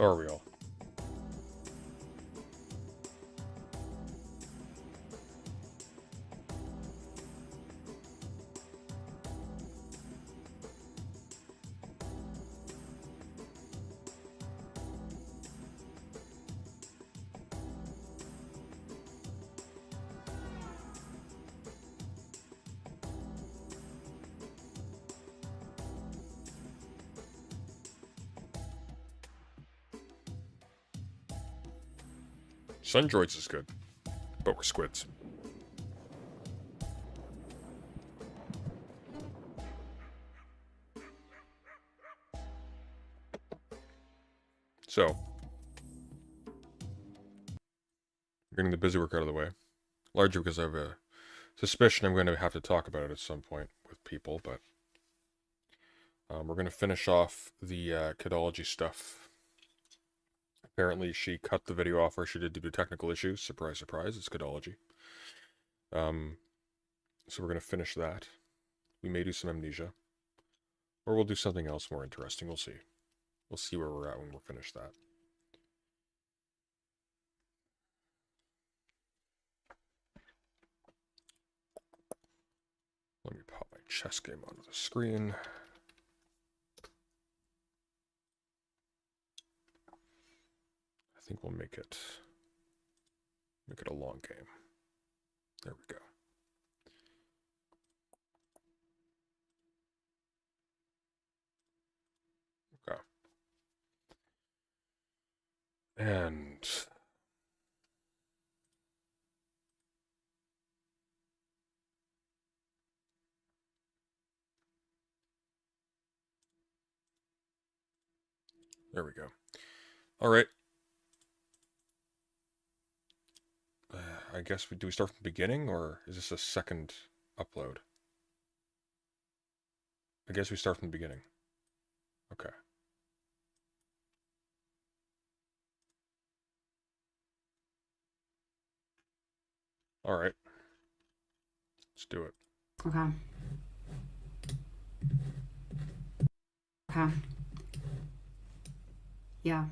How are we all? Sundroids is good, but we're squids. So, getting the busy work out of the way, largely because I have a suspicion I'm going to have to talk about it at some point with people, but we're going to finish off the Kidology stuff. Apparently she cut the video off where she did due to technical issues. Surprise, surprise, it's Kidology. So we're going to finish that. We may do some Amnesia. Or we'll do something else more interesting. We'll see. We'll see where we're at when we're finished that. Let me pop my chess game onto the screen. I think we'll make it a long game. There we go. Okay. And there we go. All right. I guess do we start from the beginning, or is this a second upload? I guess we start from the beginning. Okay. All right. Let's do it. Okay. Okay. Yeah.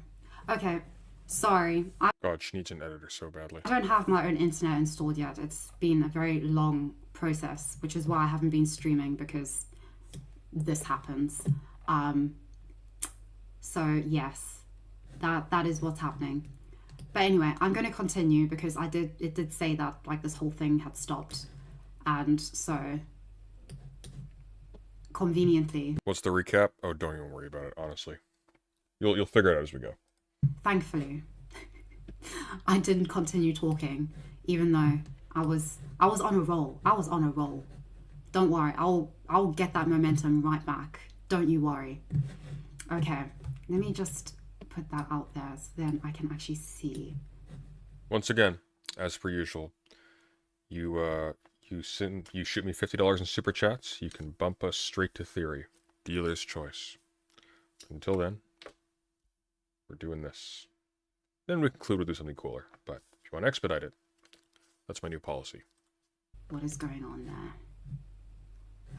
Okay. Sorry. God, she needs an editor so badly. I don't have my own internet installed yet. It's been a very long process, which is why I haven't been streaming, because this happens. So yes, that is what's happening. But anyway, I'm going to continue because it did say that like this whole thing had stopped, and so conveniently. What's the recap? Oh, don't even worry about it. Honestly, you'll figure it out as we go. Thankfully, I didn't continue talking, even though I was on a roll. I was on a roll. Don't worry, I'll get that momentum right back. Don't you worry. Okay, let me just put that out there so then I can actually see. Once again, as per usual, you shoot me $50 in super chats. You can bump us straight to theory. Dealer's choice. Until then, we're doing this. Then we conclude we'll do something cooler. But if you want to expedite it, that's my new policy. What is going on there?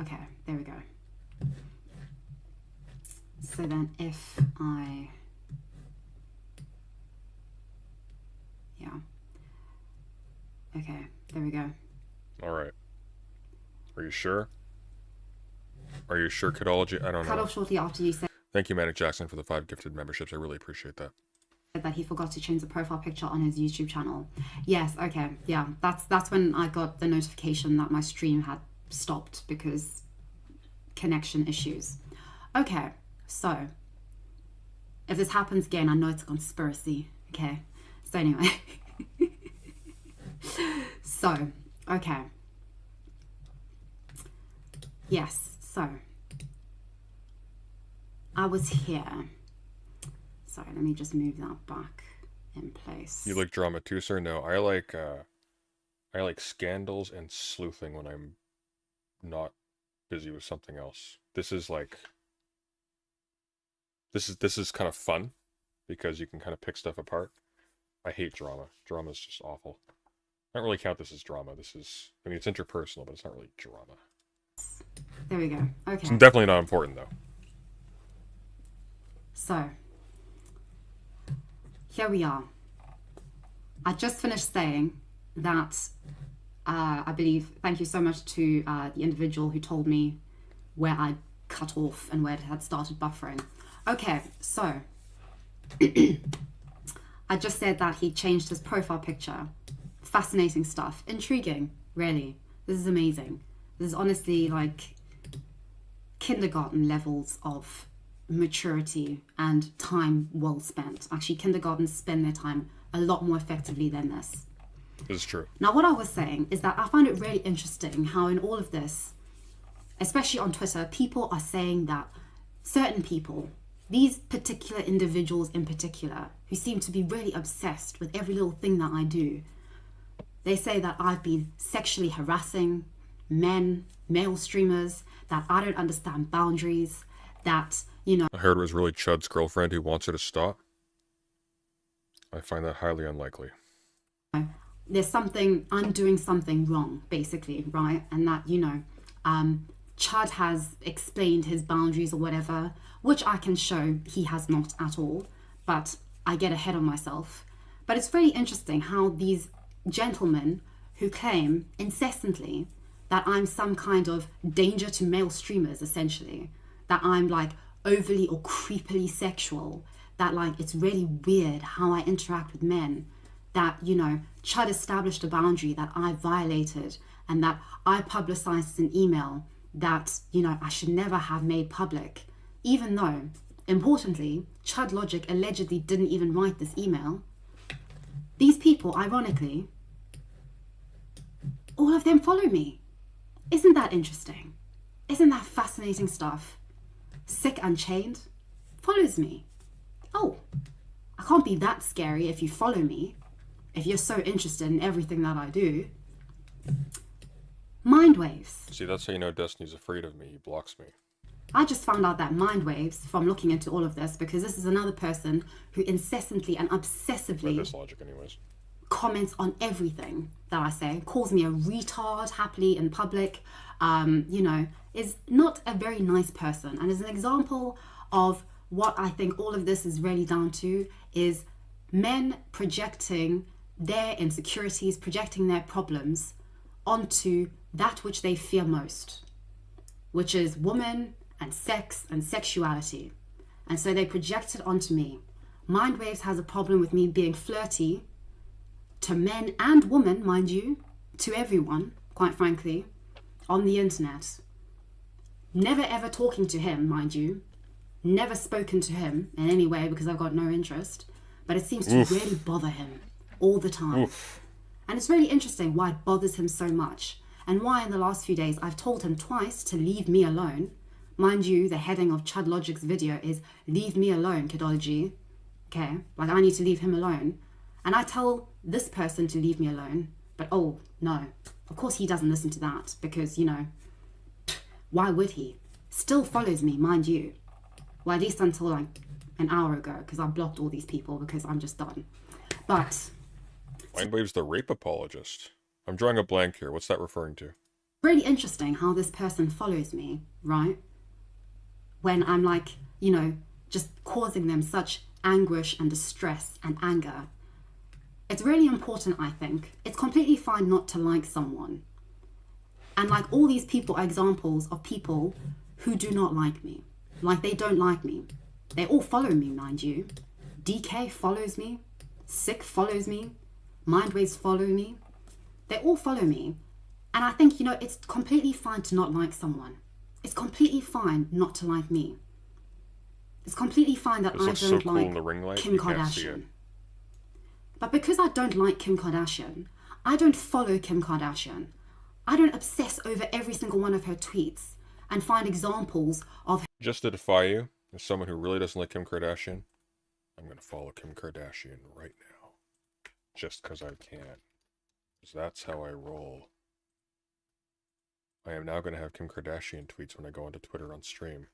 Okay, there we go. So then if I... Yeah. Okay, there we go. Alright. Are you sure? Are you sure, Kidology? I don't know. Cut off shortly after you said Thank you, Manic Jackson, for the 5 gifted memberships. I really appreciate that. that he forgot to change the profile picture on his YouTube channel. Yes, okay, yeah. That's when I got the notification that my stream had stopped because connection issues. Okay, so if this happens again, I know it's a conspiracy. Okay, so anyway. So, okay. Yes, so I was here. Sorry, let me just move that back in place. You like drama too, sir? No, I like scandals and sleuthing when I'm not busy with something else. This is like this is kind of fun because you can kind of pick stuff apart. I hate drama. Drama is just awful. I don't really count this as drama. This is, I mean, it's interpersonal, but it's not really drama. There we go. Okay. It's definitely not important though. So, here we are. I just finished saying that I believe, thank you so much to the individual who told me where I cut off and where it had started buffering. Okay, so I just said that he changed his profile picture. Fascinating stuff. Intriguing, really. This is amazing. This is honestly like kindergarten levels of maturity and time well spent. Actually, kindergartens spend their time a lot more effectively than this. This is true. Now, what I was saying is that I find it really interesting how in all of this, especially on Twitter, people are saying that certain people, these particular individuals in particular, who seem to be really obsessed with every little thing that I do, they say that I've been sexually harassing men, male streamers, that I don't understand boundaries, that, you know... I heard it was really Chud's girlfriend who wants her to stop. I find that highly unlikely. I'm doing something wrong, basically, right? And that, you know, Chud has explained his boundaries or whatever, which I can show he has not at all, but I get ahead of myself. But it's really interesting how these gentlemen who claim incessantly that I'm some kind of danger to male streamers, essentially, that I'm like overly or creepily sexual, that like it's really weird how I interact with men, that, you know, Chud established a boundary that I violated and that I publicized an email that, you know, I should never have made public, even though, importantly, Chudlogic allegedly didn't even write this email. These people, ironically, all of them follow me. Isn't that interesting? Isn't that fascinating stuff? Sick Unchained follows me. Oh, I can't be that scary if you follow me, if you're so interested in everything that I do. Mindwaves. See, that's how you know Destiny's afraid of me. He blocks me. I just found out that Mindwaves from looking into all of this, because this is another person who incessantly and obsessively... By this logic anyways. Comments on everything that I say, calls me a retard happily in public, you know, is not a very nice person, and is an example of what I think all of this is really down to, is men projecting their insecurities, projecting their problems onto that which they fear most, which is women and sex and sexuality. And so they project it onto me. Mindwaves has a problem with me being flirty to men and women, mind you, to everyone, quite frankly, on the internet. Never ever talking to him, mind you. Never spoken to him in any way because I've got no interest. But it seems to really bother him all the time. Oof. And it's really interesting why it bothers him so much. And why in the last few days I've told him twice to leave me alone. Mind you, the heading of Chudlogic's video is "Leave me alone, Kidology." Okay, like I need to leave him alone. And I tell this person to leave me alone, but oh no, of course he doesn't listen to that because, you know, why would he? Still follows me, mind you. Well, at least until like an hour ago, because I blocked all these people because I'm just done. But Mindwave's the rape apologist. I'm drawing a blank here. What's that referring to? Really interesting how this person follows me, right? When I'm like, you know, just causing them such anguish and distress and anger. It's really important, I think. It's completely fine not to like someone. And like all these people are examples of people who do not like me. Like they don't like me. They all follow me, mind you. DK follows me. Sick follows me. Mindwaves follow me. They all follow me. And I think, you know, it's completely fine to not like someone. It's completely fine not to like me. It's completely fine that I don't so cool like in the ring light, Kim you can't see Kardashian. it. But because I don't like Kim Kardashian, I don't follow Kim Kardashian. I don't obsess over every single one of her tweets and find examples of... Just to defy you, as someone who really doesn't like Kim Kardashian, I'm going to follow Kim Kardashian right now. Just because I can. Because that's how I roll. I am now going to have Kim Kardashian tweets when I go onto Twitter on stream.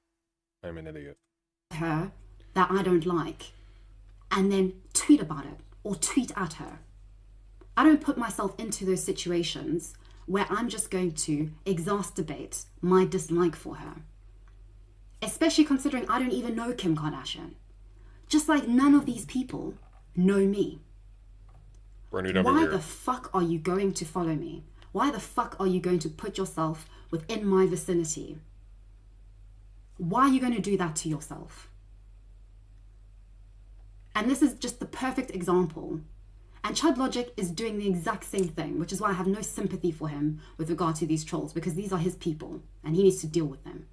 I'm an idiot. her that I don't like and then tweet about it or tweet at her. I don't put myself into those situations where I'm just going to exacerbate my dislike for her. Especially considering I don't even know Kim Kardashian. Just like none of these people know me. For a new number Why here. the fuck are you going to follow me? Why the fuck are you going to put yourself within my vicinity? Why are you going to do that to yourself? And this is just the perfect example. And Chudlogic is doing the exact same thing, which is why I have no sympathy for him with regard to these trolls, because these are his people and he needs to deal with them.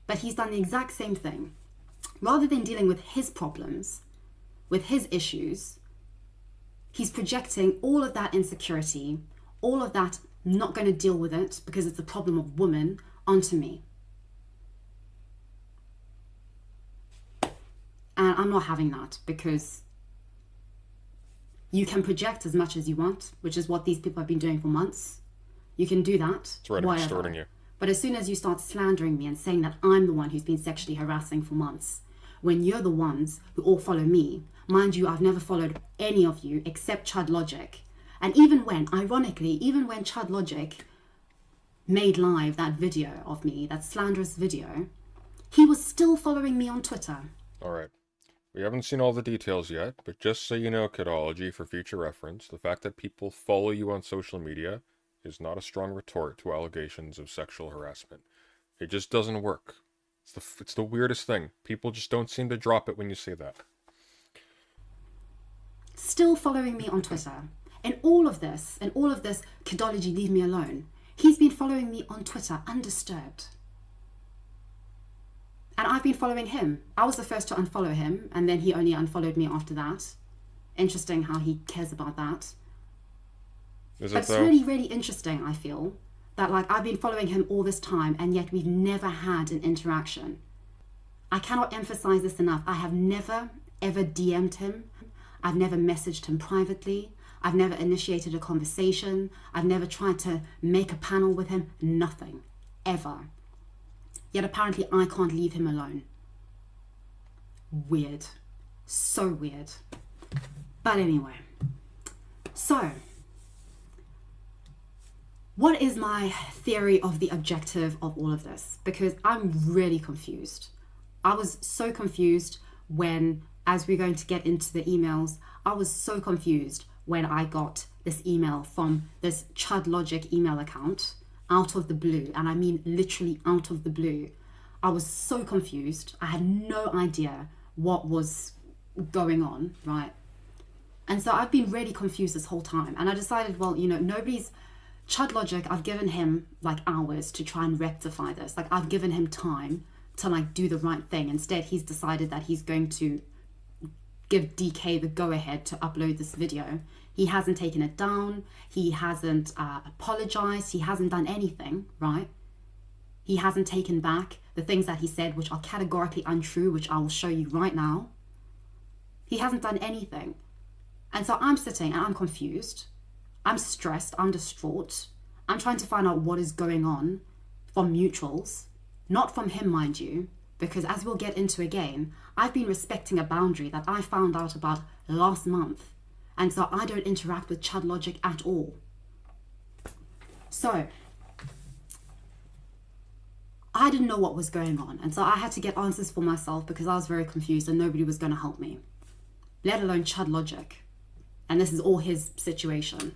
But he's done the exact same thing. Rather than dealing with his problems, with his issues, he's projecting all of that insecurity, all of that not going to deal with it because it's a problem of women, onto me. And I'm not having that, because you can project as much as you want, which is what these people have been doing for months. You can do that. That's right, I'm extorting you. But as soon as you start slandering me and saying that I'm the one who's been sexually harassing for months, when you're the ones who all follow me, mind you, I've never followed any of you except Chudlogic. And even when, ironically, even when Chudlogic made live that video of me, that slanderous video, he was still following me on Twitter. All right. We haven't seen all the details yet, but just so you know, Kidology, for future reference, the fact that people follow you on social media is not a strong retort to allegations of sexual harassment. It just doesn't work. It's the weirdest thing. People just don't seem to drop it when you say that. Still following me on Twitter. In all of this, Kidology, leave me alone. He's been following me on Twitter undisturbed. And I've been following him. I was the first to unfollow him, and then he only unfollowed me after that. Interesting how he cares about that. Is But it it's though? really, really interesting, I feel, that like I've been following him all this time, and yet we've never had an interaction. I cannot emphasize this enough. I have never, ever DM'd him. I've never messaged him privately. I've never initiated a conversation. I've never tried to make a panel with him. Nothing. Ever. Yet apparently I can't leave him alone. Weird. So weird. But anyway. So, what is my theory of the objective of all of this? Because I'm really confused. I was so confused when, as we're going to get into the emails, I was so confused when I got this email from this Chudlogic email account out of the blue, and I mean literally out of the blue. I was so confused. I had no idea what was going on, right? And so I've been really confused this whole time, and I decided, well, you know, Chudlogic, I've given him like hours to try and rectify this. Like, I've given him time to like do the right thing. Instead, he's decided that he's going to give DK the go-ahead to upload this video. He hasn't taken it down. He hasn't apologized. He hasn't done anything, right? He hasn't taken back the things that he said, which are categorically untrue, which I will show you right now. He hasn't done anything. And so I'm sitting and I'm confused. I'm stressed. I'm distraught. I'm trying to find out what is going on from mutuals, not from him, mind you, because as we'll get into again, I've been respecting a boundary that I found out about last month. And so I don't interact with Chudlogic at all. So I didn't know what was going on. And so I had to get answers for myself because I was very confused and nobody was going to help me, let alone Chudlogic. And this is all his situation.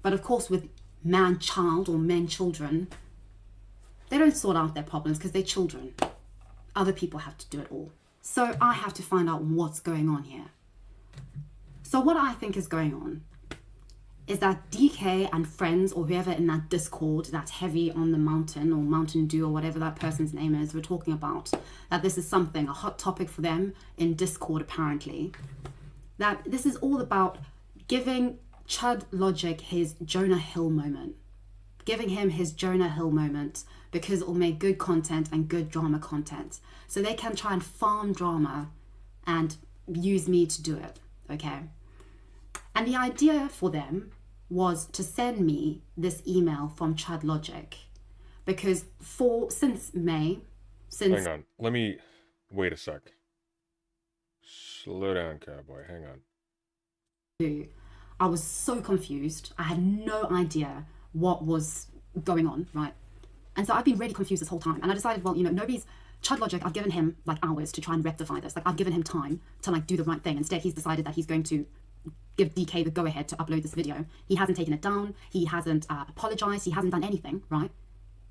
But of course, with man-child or men-children, they don't sort out their problems because they're children. Other people have to do it all. So I have to find out what's going on here. So what I think is going on is that DK and friends or whoever in that Discord that's heavy on the mountain or Mountain Dew or whatever that person's name is we're talking about, that this is something, a hot topic for them in Discord apparently, that this is all about giving Chudlogic his Jonah Hill moment. Giving him his Jonah Hill moment because it will make good content and good drama content. So they can try and farm drama and use me to do it, okay? And the idea for them was to send me this email from Chudlogic because since May, Hang on. Wait a sec. Slow down, cowboy. Hang on. I was so confused. I had no idea what was going on, right? And so I've been really confused this whole time. And I decided, well, you know, nobody's Chudlogic, I've given him like hours to try and rectify this. Like I've given him time to like do the right thing. Instead, he's decided that he's going to give DK the go-ahead to upload this video. He hasn't taken it down. He hasn't apologized. He hasn't done anything, right?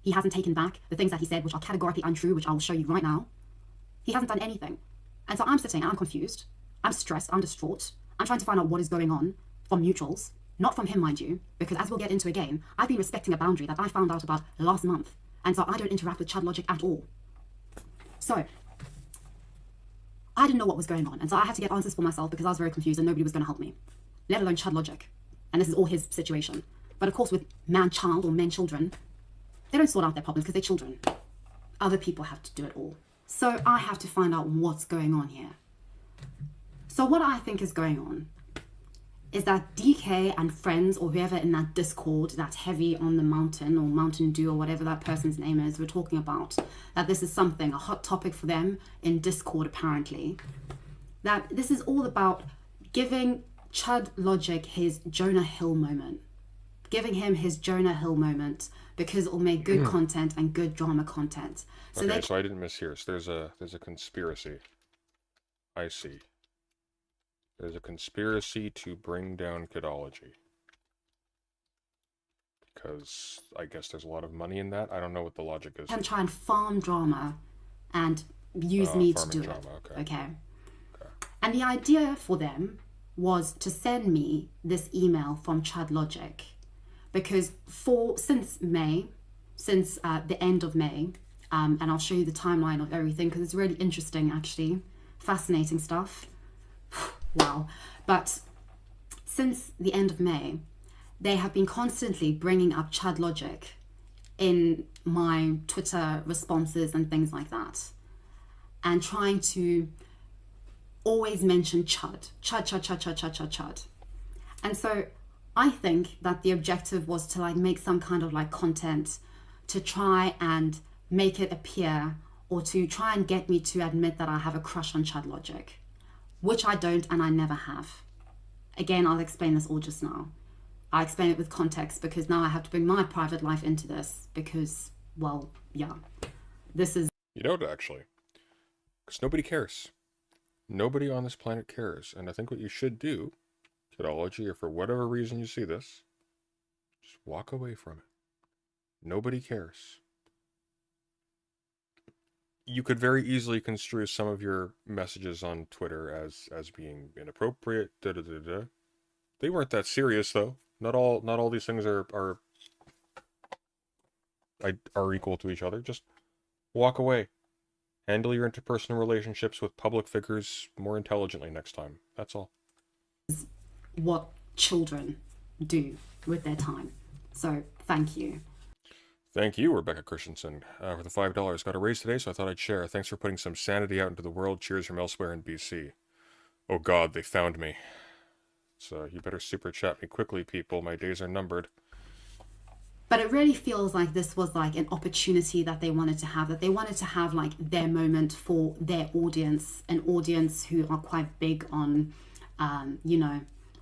He hasn't taken back the things that he said, which are categorically untrue, which I will show you right now. He hasn't done anything. And so I'm sitting and I'm confused. I'm stressed. I'm distraught. I'm trying to find out what is going on from mutuals. Not from him, mind you, because as we'll get into again, I've been respecting a boundary that I found out about last month. And so I don't interact with Chudlogic at all. So I didn't know what was going on. And so I had to get answers for myself because I was very confused and nobody was going to help me, let alone Chudlogic. And this is all his situation. But of course, with man-child or men-children, they don't sort out their problems because they're children. Other people have to do it all. So I have to find out what's going on here. So what I think is going on is that DK and friends or whoever in that Discord that's heavy on the mountain or Mountain Dew or whatever that person's name is, we're talking about, that this is something, a hot topic for them in Discord apparently, that this is all about giving Chudlogic his Jonah Hill moment. Giving him his Jonah Hill moment because it will make good content and good drama content. So okay, so I didn't mishear. So there's a conspiracy. I see. There's a conspiracy to bring down Kidology. Because I guess there's a lot of money in that. I don't know what the logic is. And try and farm drama and use me to do drama. it. Okay. And the idea for them was to send me this email from Chudlogic. Because since the end of May, and I'll show you the timeline of everything because it's really interesting actually, fascinating stuff. Wow. But since the end of May, they have been constantly bringing up Chudlogic in my Twitter responses and things like that, and trying to always mention Chud. And so I think that the objective was to like make some kind of like content to try and make it appear or to try and get me to admit that I have a crush on Chudlogic, which I don't and I never have. Again, I'll explain this all just now. I explain it with context because now I have to bring my private life into this because, well, yeah, this is... You don't actually, because nobody cares. Nobody on this planet cares. And I think what you should do, Kidology, or for whatever reason you see this, just walk away from it. Nobody cares. You could very easily construe some of your messages on Twitter as being inappropriate. They weren't that serious though. Not all these things are equal to each other. Just walk away. Handle your interpersonal relationships with public figures more intelligently next time. That's all. What children do with their time. So thank you. Thank you, Rebecca Christensen, for the $5. Got a raise today, so I thought I'd share. Thanks for putting some sanity out into the world. Cheers from elsewhere in BC. Oh God, they found me. So you better super chat me quickly, people. My days are numbered. But it really feels like this was like an opportunity that they wanted to have, like their moment for their audience, an audience who are quite big on,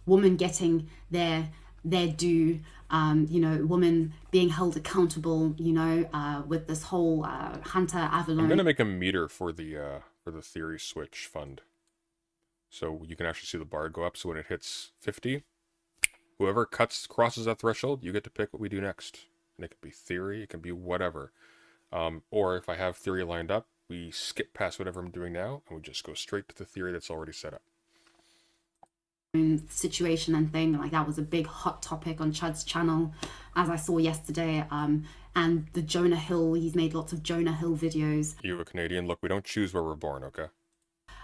women getting their due, women being held accountable, with this whole Hunter Avalon. I'm gonna make a meter for the Theory Switch fund, so you can actually see the bar go up. So when it hits 50, whoever crosses that threshold, you get to pick what we do next. And it can be theory, it can be whatever. Or if I have theory lined up, we skip past whatever I'm doing now, and we just go straight to the theory that's already set up. Situation and thing, like that was a big hot topic on Chud's channel, as I saw yesterday. And the Jonah Hill, he's made lots of Jonah Hill videos. You a Canadian? Look, we don't choose where we're born, okay?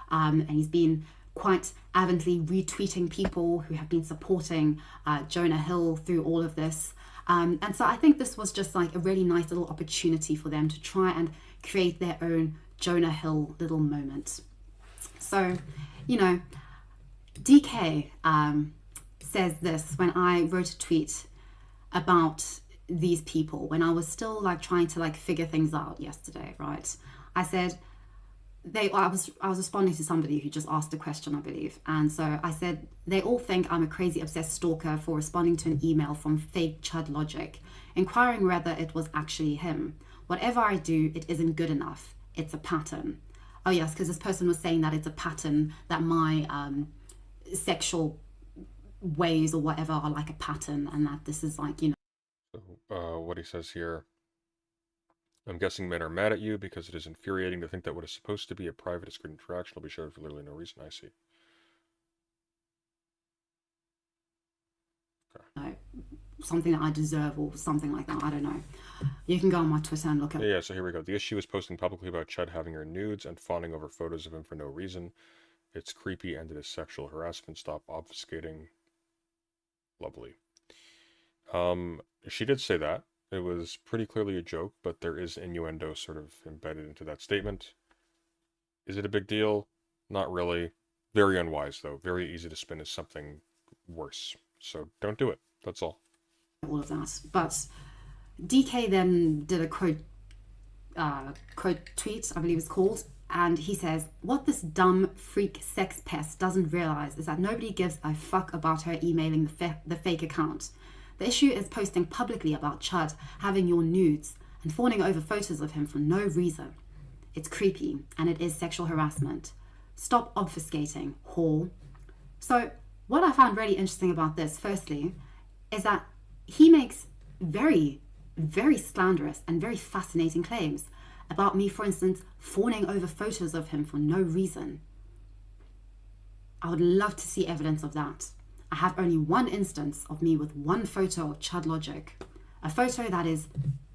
And he's been quite avidly retweeting people who have been supporting Jonah Hill through all of this. And so I think this was just like a really nice little opportunity for them to try and create their own Jonah Hill little moment. So, DK says this when I wrote a tweet about these people, when I was still like trying to like figure things out yesterday, right? I said, I was responding to somebody who just asked a question, I believe. And so I said, they all think I'm a crazy obsessed stalker for responding to an email from fake Chudlogic, inquiring whether it was actually him. Whatever I do, it isn't good enough. it's a pattern. Oh yes, because this person was saying that it's a pattern, that my sexual ways or whatever are like a pattern, and that this is like, So, what he says here, I'm guessing men are mad at you because it is infuriating to think that what is supposed to be a private, discreet interaction will be shared for literally no reason. I see. okay, something that I deserve or something like that. I don't know. You can go on my Twitter and look at. Yeah, so here we go. The issue is posting publicly about Chud having her nudes and fawning over photos of him for no reason. It's creepy and it is sexual harassment. Stop obfuscating. Lovely. She did say that. It was pretty clearly a joke, but there is innuendo sort of embedded into that statement. Is it a big deal? Not really. Very unwise, though. Very easy to spin as something worse. So don't do it. That's all. All of that. But DK then did a quote tweet, I believe it's called, and he says, "What this dumb freak sex pest doesn't realize is that nobody gives a fuck about her emailing the fake account. The issue is posting publicly about Chud having your nudes and fawning over photos of him for no reason. It's creepy and it is sexual harassment. Stop obfuscating, whore." So what I found really interesting about this, firstly, is that he makes very, very slanderous and very fascinating claims about me, for instance, fawning over photos of him for no reason. I would love to see evidence of that. I have only one instance of me with one photo of Chudlogic, a photo that is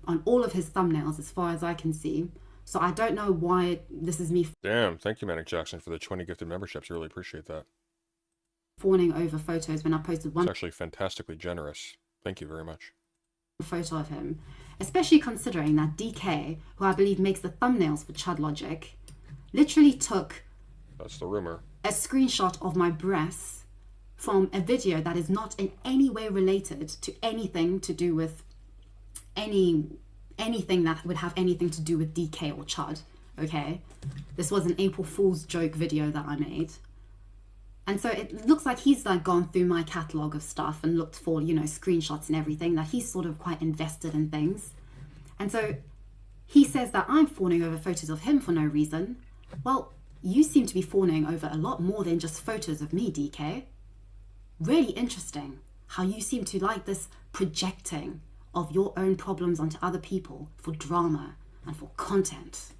on all of his thumbnails as far as I can see. So I don't know why this is me Damn, thank you, Manic Jackson, for the 20 gifted memberships. I really appreciate that. fawning over photos when I posted one It's actually fantastically generous. Thank you very much. photo of him, especially considering that DK, who I believe makes the thumbnails for Chudlogic, literally took That's the rumor. a screenshot of my breasts from a video that is not in any way related to anything to do with anything that would have anything to do with DK or Chud. Okay, this was an April Fool's joke video that I made. And so it looks like he's like gone through my catalogue of stuff and looked for, screenshots and everything, that he's sort of quite invested in things. And so he says that I'm fawning over photos of him for no reason. Well, you seem to be fawning over a lot more than just photos of me, DK. Really interesting how you seem to like this projecting of your own problems onto other people for drama and for content.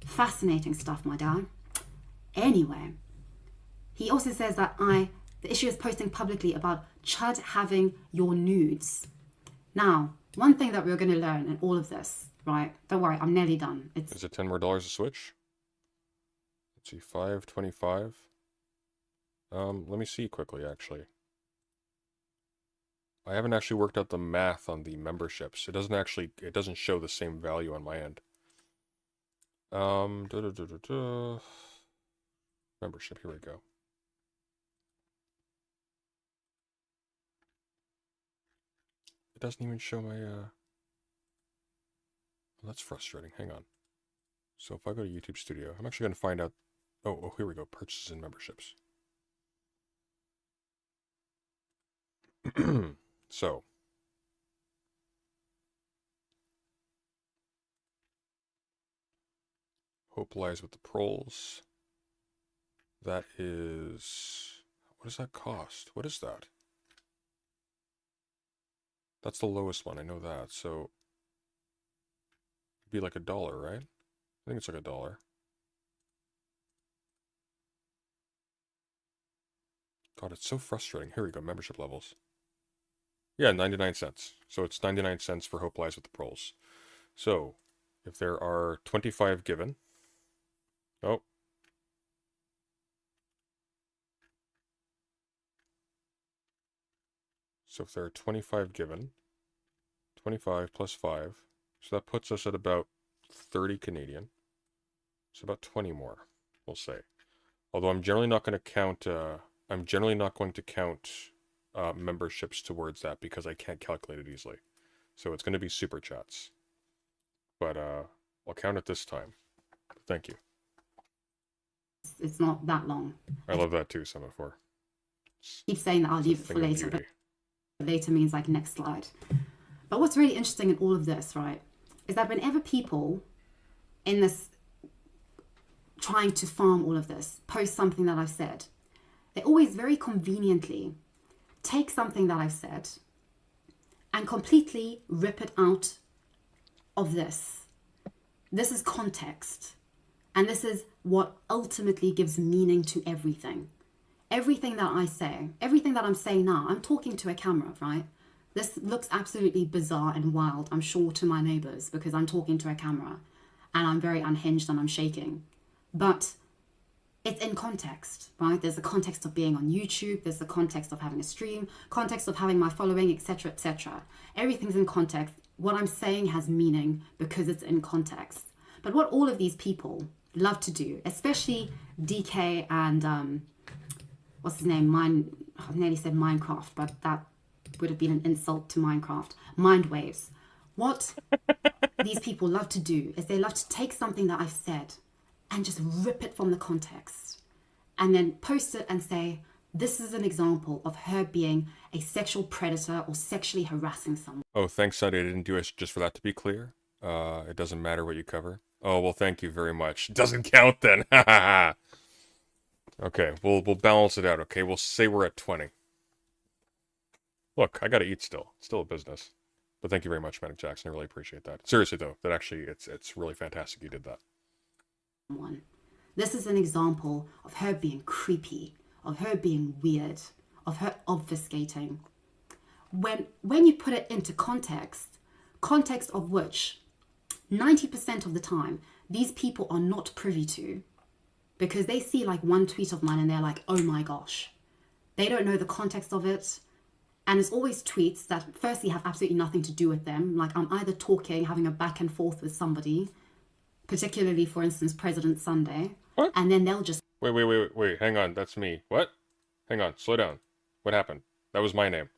Fascinating stuff, my dad. Anyway, he also says that the issue is posting publicly about Chud having your nudes. Now, one thing that we're going to learn in all of this, right? Don't worry, I'm nearly done. Is it $10 more a switch? Let's see, 525. Let me see quickly, actually. I haven't actually worked out the math on the memberships. It doesn't show the same value on my end. Membership, here we go. It doesn't even show my, well, that's frustrating. Hang on. So if I go to YouTube Studio, I'm actually going to find out, oh, here we go, purchases and memberships. So, Hope Lies with the Proles. That is, what does that cost? What is that? That's the lowest one, I know that, so it'd be like $1, right? I think it's like $1. God, it's so frustrating. Here we go, membership levels. Yeah, 99 cents. So it's 99 cents for Hope Lies with the Proles. So, if there are 25 given... Oh. So if there are 25 given, 25 plus 5, so that puts us at about 30 Canadian. So about 20 more, we'll say. Although I'm generally not going to count, memberships towards that because I can't calculate it easily. So it's going to be super chats. But I'll count it this time. Thank you. It's not that long. I love that too, Semaphore. Keep saying that I'll leave it for later, but later means like next slide. But what's really interesting in all of this, right, is that whenever people in this trying to farm all of this, post something that I've said, they always very conveniently take something that I've said and completely rip it out of this. This is context. And this is what ultimately gives meaning to everything. Everything that I say, everything that I'm saying now, I'm talking to a camera, right? This looks absolutely bizarre and wild, I'm sure, to my neighbors because I'm talking to a camera and I'm very unhinged and I'm shaking. But it's in context, right? There's the context of being on YouTube, there's the context of having a stream, context of having my following, etc., etc. Everything's in context. What I'm saying has meaning because it's in context. But what all of these people love to do, especially DK and what's his name? I nearly said Minecraft, but that would have been an insult to Minecraft. Mind waves. What these people love to do is they love to take something that I've said and just rip it from the context and then post it and say, this is an example of her being a sexual predator or sexually harassing someone. Oh, thanks, Sunday. I didn't do it just for that to be clear. It doesn't matter what you cover. Oh, well, thank you very much. Doesn't count then. Okay, we'll balance it out, okay? We'll say we're at 20. Look, I gotta eat still. It's still a business. But thank you very much, Manic Jackson. I really appreciate that. Seriously, though, that actually, it's really fantastic you did that. This is an example of her being creepy, of her being weird, of her obfuscating. When you put it into context of which 90% of the time, these people are not privy to, because they see like one tweet of mine and they're like, oh my gosh. They don't know the context of it. And it's always tweets that firstly have absolutely nothing to do with them. Like I'm either talking, having a back and forth with somebody, particularly, for instance, President Sunday. What? And then they'll just... Wait, hang on, that's me. What? Hang on, slow down. What happened? That was my name.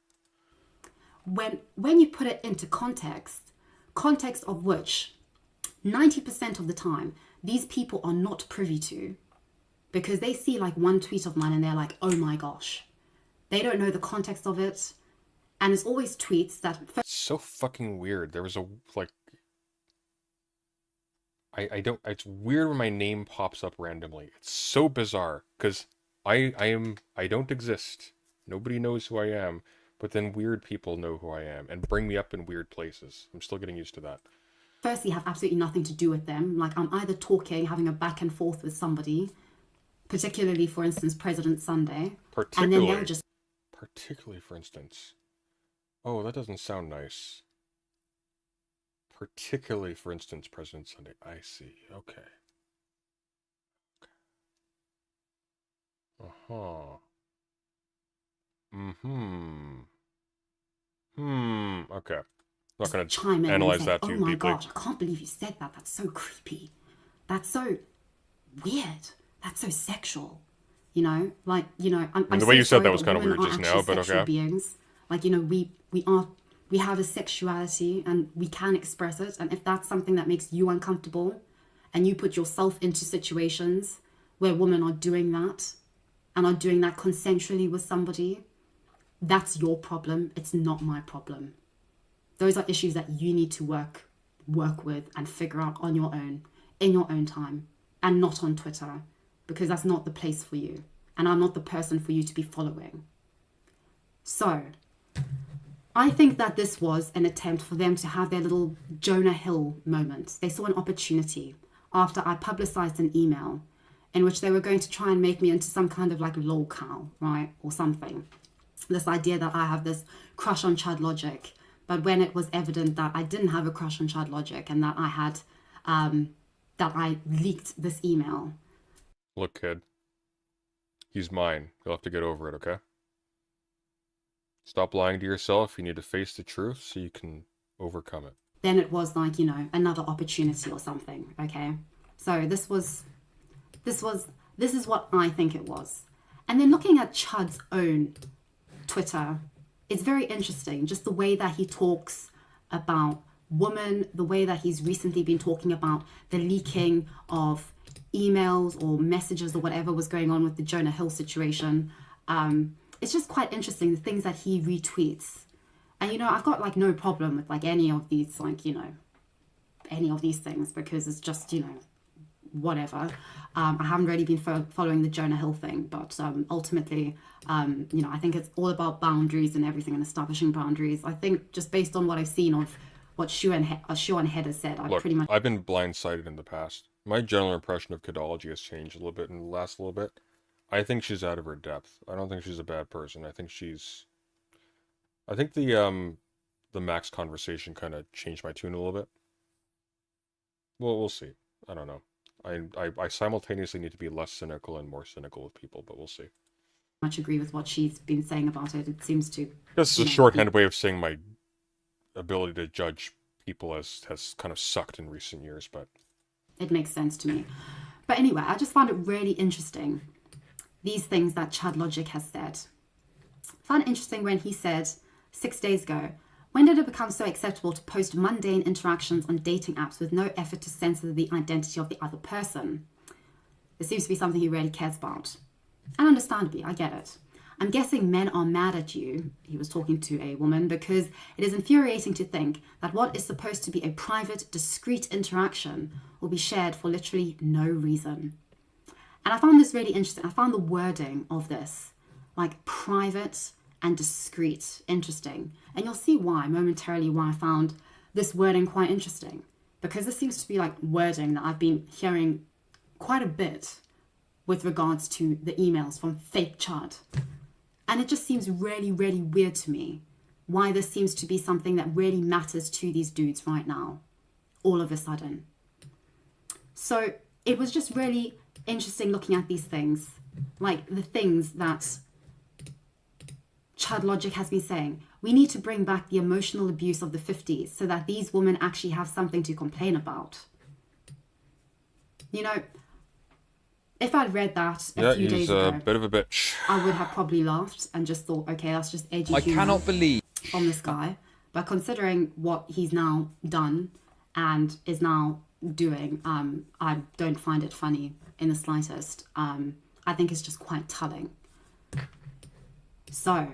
When you put it into context of which 90% of the time, these people are not privy to, because they see like one tweet of mine and they're like, oh my gosh. They don't know the context of it. And it's always tweets that... It's so fucking weird. There was a, like... I don't... It's weird when my name pops up randomly. It's so bizarre. Because I don't exist. Nobody knows who I am. But then weird people know who I am and bring me up in weird places. I'm still getting used to that. Firstly, have absolutely nothing to do with them. Like I'm either talking, having a back and forth with somebody, particularly, for instance, President Sunday. And then they'll just... Particularly, for instance. Oh, that doesn't sound nice. Particularly, for instance, President Sunday. I see. Okay. Uh-huh. Okay. I'm not going to analyze that too deeply. Oh my gosh, I can't believe you said that. That's so creepy. That's so weird. That's so sexual. You know, like, you know, I'm the way you said that was kind of weird just now, but okay. Beings. Like, you know, we have a sexuality and we can express it. And if that's something that makes you uncomfortable and you put yourself into situations where women are doing that and are doing that consensually with somebody, that's your problem. It's not my problem. Those are issues that you need to work with and figure out on your own, in your own time, and not on Twitter, because that's not the place for you. And I'm not the person for you to be following. So, I think that this was an attempt for them to have their little Jonah Hill moment. They saw an opportunity after I publicized an email in which they were going to try and make me into some kind of like lol cow, right? Or something. This idea that I have this crush on Chudlogic. But when it was evident that I didn't have a crush on Chudlogic and that I had, that I leaked this email. Look, kid. He's mine. You'll have to get over it, okay? Stop lying to yourself. You need to face the truth so you can overcome it. Then it was like, you know, another opportunity or something, okay? So this is what I think it was. And then looking at Chud's own Twitter, it's very interesting, just the way that he talks about women, the way that he's recently been talking about the leaking of emails or messages or whatever was going on with the Jonah Hill situation. It's just quite interesting, the things that he retweets. And, you know, I've got like no problem with like any of these, like, you know, any of these things, because it's just, you know, whatever. I haven't really been following the Jonah Hill thing, but ultimately, you know, I think it's all about boundaries and everything and establishing boundaries. I think just based on what I've seen of what Sean Head has said, Look, pretty much... I've been blindsided in the past. My general impression of Kidology has changed a little bit in the last little bit. I think she's out of her depth. I don't think she's a bad person. I think the Max conversation kind of changed my tune a little bit. Well, we'll see. I don't know. I simultaneously need to be less cynical and more cynical with people, but we'll see. Much agree with what she's been saying about it. It seems to... This is a shorthand way of saying my ability to judge people has kind of sucked in recent years, but... It makes sense to me. But anyway, I just found it really interesting, these things that Chudlogic has said. I found it interesting when he said 6 days ago, when did it become so acceptable to post mundane interactions on dating apps with no effort to censor the identity of the other person? This seems to be something he really cares about. And understandably, I get it. I'm guessing men are mad at you, he was talking to a woman, because it is infuriating to think that what is supposed to be a private, discreet interaction will be shared for literally no reason. And I found this really interesting. I found the wording of this, like private and discreet, interesting. And you'll see why momentarily, why I found this wording quite interesting. Because this seems to be like wording that I've been hearing quite a bit with regards to the emails from fake Chud. And it just seems really, really weird to me why this seems to be something that really matters to these dudes right now, all of a sudden. So it was just really interesting looking at these things, like the things that Chudlogic has been saying. We need to bring back the emotional abuse of the 50s so that these women actually have something to complain about. You know, if I'd read that a few days ago, he's a bit of a bitch. I would have probably laughed and just thought, okay, that's just edgy humor cannot believe from this guy. But considering what he's now done and is now doing, I don't find it funny in the slightest. I think it's just quite telling. So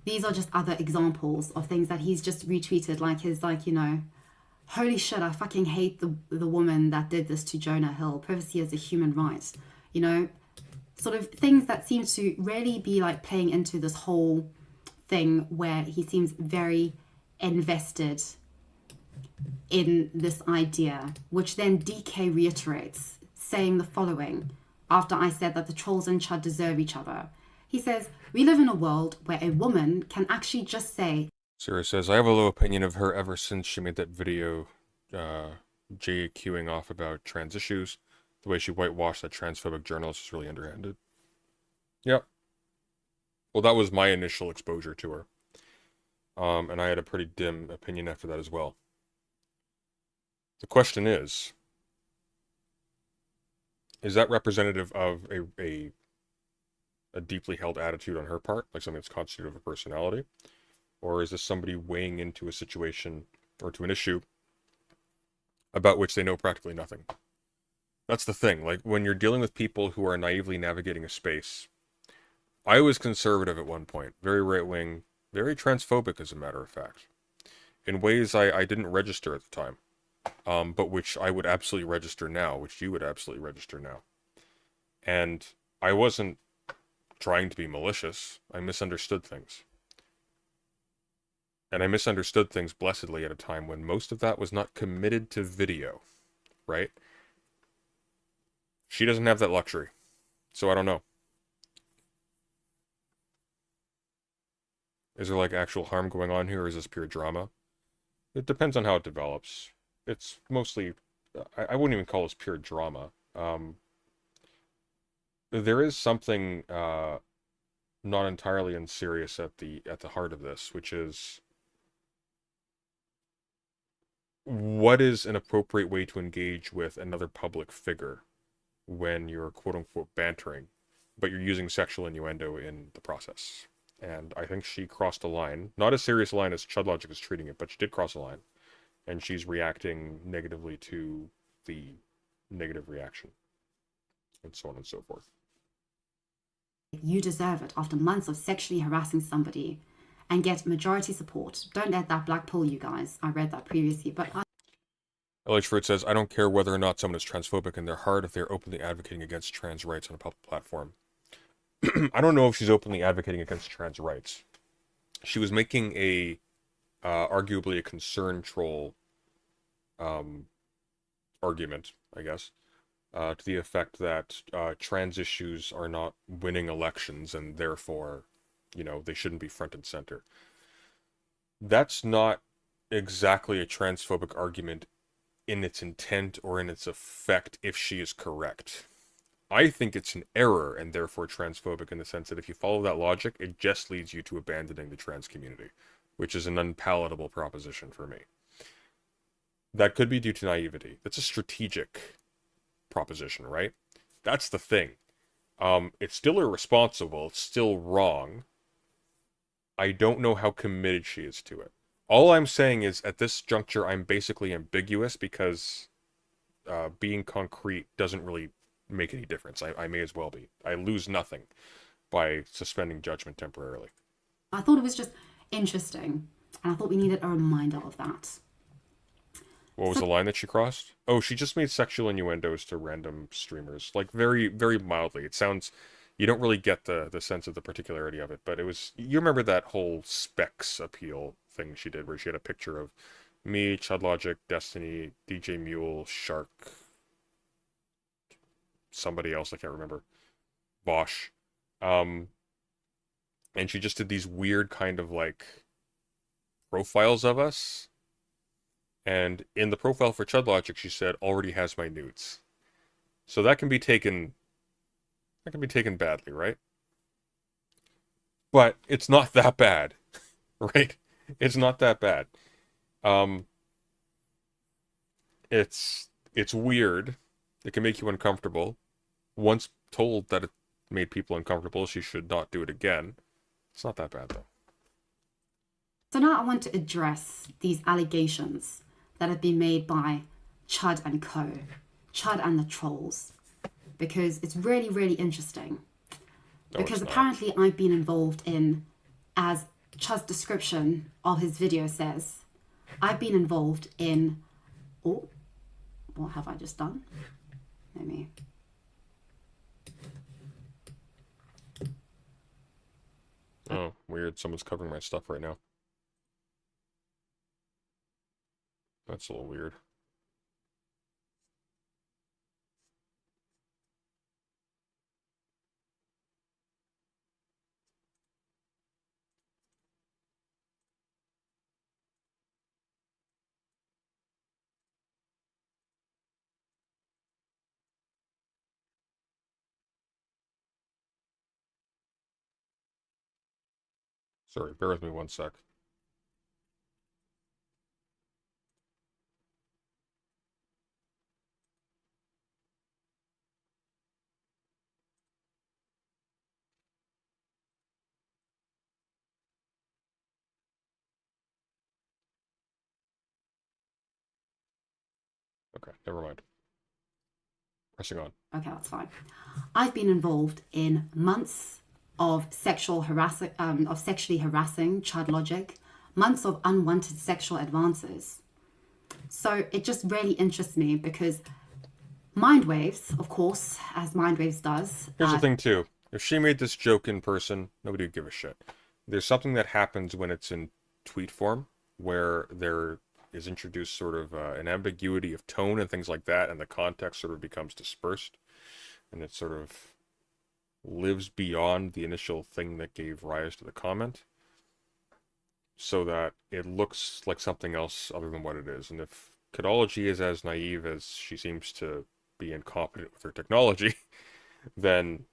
these are just other examples of things that he's just retweeted, like his, like, you know, holy shit, I fucking hate the woman that did this to Jonah Hill. Privacy is a human right. You know, sort of things that seem to really be like playing into this whole thing where he seems very invested in this idea, which then DK reiterates, saying the following, after I said that the trolls and Chud deserve each other. He says, we live in a world where a woman can actually just say... Sarah says, I have a low opinion of her ever since she made that video JQing off about trans issues. The way she whitewashed that transphobic journalist is really underhanded. Yep. Well, that was my initial exposure to her. And I had a pretty dim opinion after that as well. The question is that representative of a deeply held attitude on her part, like something that's constitutive of a personality? Or is this somebody weighing into a situation or to an issue about which they know practically nothing? That's the thing. Like, when you're dealing with people who are naively navigating a space, I was conservative at one point, very right-wing, very transphobic, as a matter of fact, in ways I didn't register at the time, but which I would absolutely register now, which you would absolutely register now. And I wasn't trying to be malicious. I misunderstood things. And I misunderstood things blessedly at a time when most of that was not committed to video, right? She doesn't have that luxury. So I don't know. Is there like actual harm going on here, or is this pure drama? It depends on how it develops. It's mostly, I wouldn't even call this pure drama. There is something not entirely unserious at the heart of this, which is, what is an appropriate way to engage with another public figure when you're quote-unquote bantering, but you're using sexual innuendo in the process? And I think she crossed a line. Not as serious a line as Chudlogic is treating it, but she did cross a line. And she's reacting negatively to the negative reaction. And so on and so forth. You deserve it after months of sexually harassing somebody and get majority support. Don't let that black pill, you guys. I read that previously, but LH says, I don't care whether or not someone is transphobic in their heart if they're openly advocating against trans rights on a public platform. I don't know if she's openly advocating against trans rights. She was making a, arguably a concern troll um, argument, I guess, to the effect that trans issues are not winning elections and therefore, they shouldn't be front and center. That's not exactly a transphobic argument in its intent or in its effect if she is correct. I think it's an error and therefore transphobic in the sense that if you follow that logic, it just leads you to abandoning the trans community, which is an unpalatable proposition for me. That could be due to naivety. That's a strategic proposition, right? That's the thing. It's still irresponsible. It's still wrong. I don't know how committed she is to it. All I'm saying is, at this juncture, I'm basically ambiguous because being concrete doesn't really make any difference. I may as well be. I lose nothing by suspending judgment temporarily. I thought it was just interesting, and I thought we needed a reminder of that. What was the line that she crossed? Oh, she just made sexual innuendos to random streamers. Like, very, very mildly. It sounds... You don't really get the sense of the particularity of it, but it was... You remember that whole Specs appeal thing she did, where she had a picture of me, Chudlogic, Destiny, DJ Mule, Shark... Somebody else, I can't remember. Bosch. And she just did these weird kind of, like, profiles of us. And in the profile for Chudlogic, she said, already has my nudes. So that can be taken badly, right? But it's not that bad, right? It's not that bad. It's weird. It can make you uncomfortable. Once told that it made people uncomfortable, she should not do it again. It's not that bad, though. So now I want to address these allegations that have been made by Chud and Co. Chud and the trolls. Because it's really, really interesting. No, because apparently I've been involved in, as Chud's description of his video says, I've been involved in... Oh, what have I just done? Let me... Oh, weird. Someone's covering my stuff right now. That's a little weird. Sorry, bear with me one sec. Okay, never mind. Pressing on. Okay, that's fine. I've been involved in months of sexually harassing Chudlogic, months of unwanted sexual advances. So it just really interests me because Mindwaves, of course, as Mindwaves does. Here's the thing, too. If she made this joke in person, nobody would give a shit. There's something that happens when it's in tweet form, where there is introduced sort of an ambiguity of tone and things like that, and the context sort of becomes dispersed, and it sort of lives beyond the initial thing that gave rise to the comment, so that it looks like something else other than what it is. And if Kidology is as naive as she seems to be incompetent with her technology, then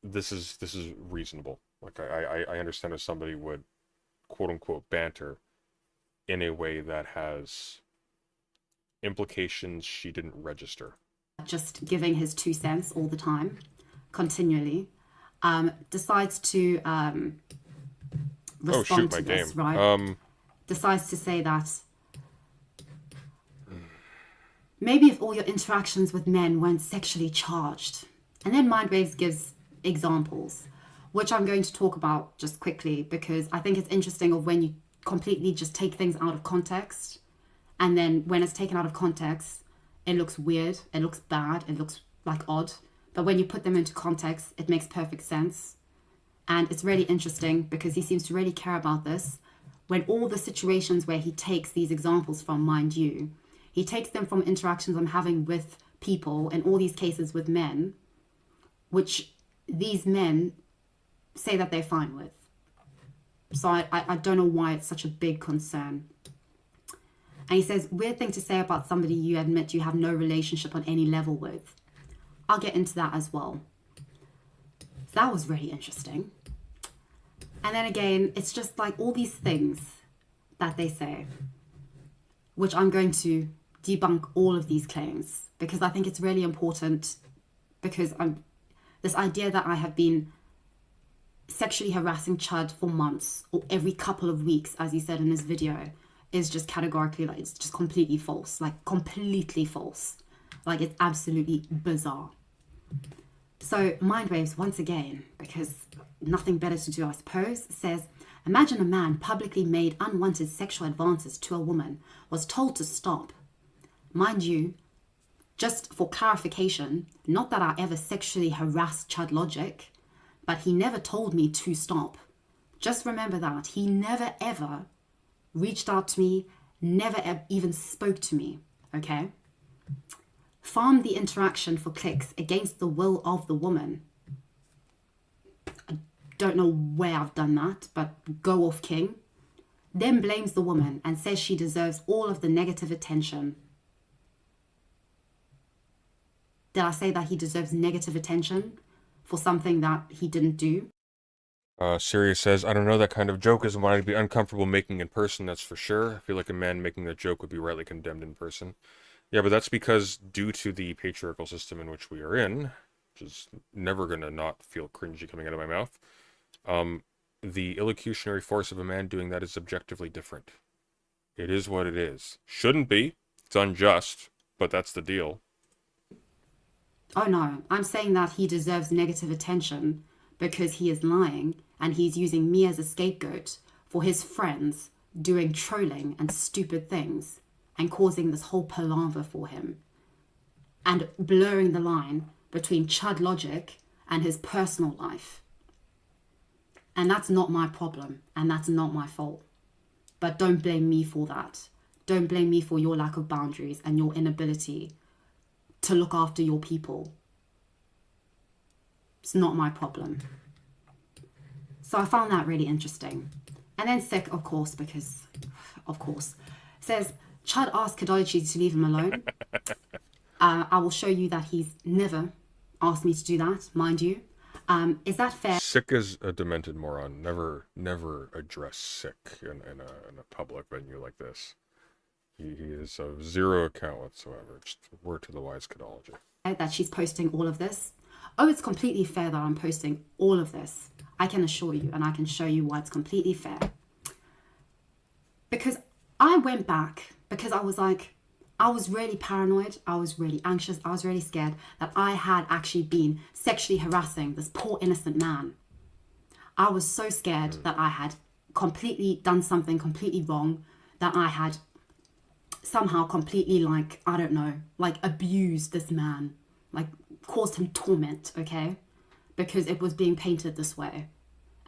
this is reasonable. Like, I understand if somebody would quote unquote banter in a way that has implications she didn't register. Just giving his 2 cents all the time, continually, decides to respond to this, right? Decides to say that maybe if all your interactions with men weren't sexually charged. And then Mindwaves gives examples, which I'm going to talk about just quickly because I think it's interesting of when you completely just take things out of context And then when it's taken out of context, it looks weird, it looks bad, it looks like odd. But when you put them into context, it makes perfect sense. And it's really interesting because he seems to really care about this. When all the situations where he takes these examples from, mind you, he takes them from interactions I'm having with people, in all these cases with men, which these men say that they're fine with. So I don't know why it's such a big concern. And he says, weird thing to say about somebody you admit you have no relationship on any level with. I'll get into that as well. So that was really interesting. And then again, it's just like all these things that they say, which I'm going to debunk all of these claims because I think it's really important, because this idea that I have been sexually harassing Chud for months or every couple of weeks, as he said in his video, is just categorically, like, it's just completely false, like completely false. Like, it's absolutely bizarre. So Mindwaves, once again, because nothing better to do, I suppose, says, imagine a man publicly made unwanted sexual advances to a woman, was told to stop. Mind you, just for clarification, not that I ever sexually harassed Chudlogic, but he never told me to stop. Just remember that. He never ever reached out to me, never even spoke to me, okay? Farm the interaction for clicks against the will of the woman. I don't know where I've done that, but go off, king. Then blames the woman and says she deserves all of the negative attention. Did I say that he deserves negative attention for something that he didn't do? Sirius says, I don't know, that kind of joke isn't what I'd be uncomfortable making in person, that's for sure. I feel like a man making that joke would be rightly condemned in person. Yeah, but that's because due to the patriarchal system in which we are in, which is never going to not feel cringy coming out of my mouth, the illocutionary force of a man doing that is objectively different. It is what it is. Shouldn't be. It's unjust, but that's the deal. Oh no, I'm saying that he deserves negative attention because he is lying and he's using me as a scapegoat for his friends doing trolling and stupid things and causing this whole palaver for him and blurring the line between Chudlogic and his personal life. And that's not my problem and that's not my fault. But don't blame me for that. Don't blame me for your lack of boundaries and your inability to look after your people. It's not my problem. So I found that really interesting. And then Sick, of course, because, of course, says, Chud asked Kidology to leave him alone. I will show you that he's never asked me to do that, mind you. Is that fair? Sick is a demented moron. Never address Sick in a public venue like this. He is of zero account whatsoever. Just word to the wise Kidology. That she's posting all of this. Oh, it's completely fair that I'm posting all of this. I can assure you, and I can show you why it's completely fair. Because I went back, because I was like, I was really paranoid, I was really anxious, I was really scared that I had actually been sexually harassing this poor innocent man. I was so scared that I had completely done something completely wrong, that I had somehow completely, like, I don't know, like abused this man, like caused him torment, okay? Because it was being painted this way.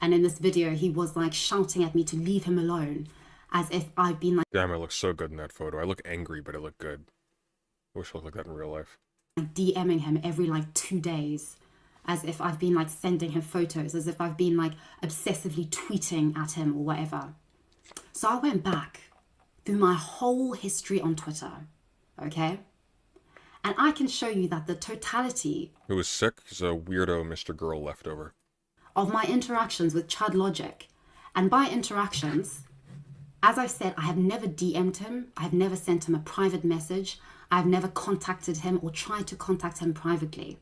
And in this video, he was like shouting at me to leave him alone, as if I've been like... Damn, I look so good in that photo. I look angry, but I look good. I wish I looked like that in real life. DMing him every like 2 days, as if I've been like sending him photos, as if I've been like obsessively tweeting at him or whatever. So I went back through my whole history on Twitter, okay? And I can show you that the totality... Who was Sick? He's a weirdo Mr. Girl leftover. ...of my interactions with Chudlogic. And by interactions, as I've said, I have never DM'd him. I have never sent him a private message. I've never contacted him or tried to contact him privately.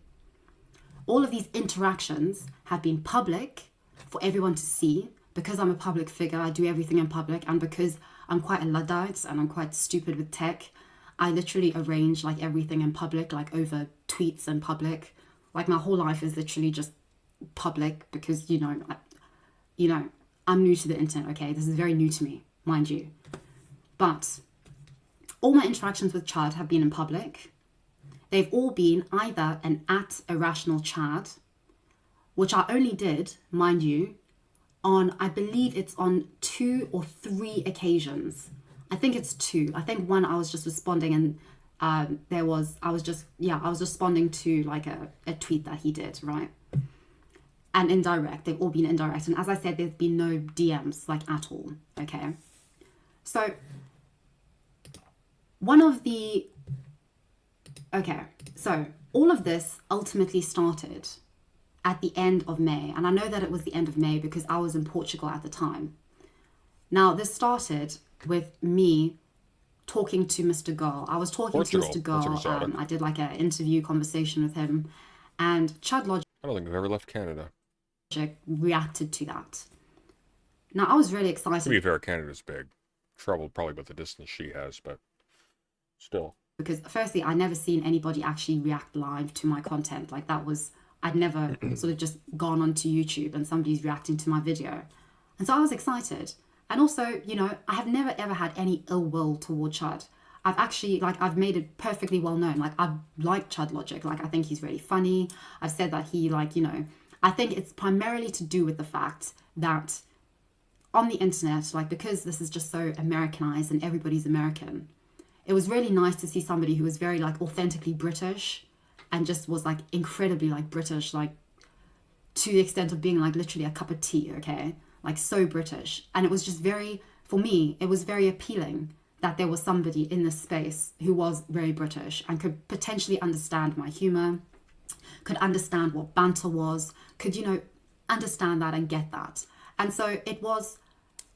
All of these interactions have been public for everyone to see. Because I'm a public figure, I do everything in public. And because I'm quite a Luddite and I'm quite stupid with tech, I literally arrange like everything in public, like over tweets in public. Like my whole life is literally just public because, you know, I'm new to the internet, okay? This is very new to me, mind you. But All my interactions with Chud have been in public. They've all been either an @irrational_Chad, which I only did, mind you, on, I believe it's on 2 or 3 occasions. I think it's 2. I think one I was just responding, and I was just responding to like a tweet that he did, right? And indirect, they've all been indirect. And as I said, there's been no DMs like at all, okay? So so all of this ultimately started at the end of May. And I know that it was the end of May because I was in Portugal at the time. Now, this started with me talking to Mr. Girl. I was talking to Mr. Girl. I did like an interview conversation with him. And Chudlogic, I don't think I've ever left Canada, reacted to that. Now, I was really excited. To be fair, Canada's big. Troubled probably with the distance she has, but still. Because firstly, I never seen anybody actually react live to my content. Like that was, I'd never sort of just gone onto YouTube and somebody's reacting to my video. And so I was excited. And also, you know, I have never ever had any ill will toward Chud. I've actually, like, I've made it perfectly well known. Like, I've liked Chudlogic. Like, I think he's really funny. I've said that he, like, you know, I think it's primarily to do with the fact that on the internet, like, because this is just so Americanized and everybody's American, it was really nice to see somebody who was very, like, authentically British and just was, like, incredibly, like, British, like, to the extent of being, like, literally a cup of tea, okay? Like, so British. And it was just very, for me, it was very appealing that there was somebody in this space who was very British and could potentially understand my humor, could understand what banter was, could, you know, understand that and get that. And so it was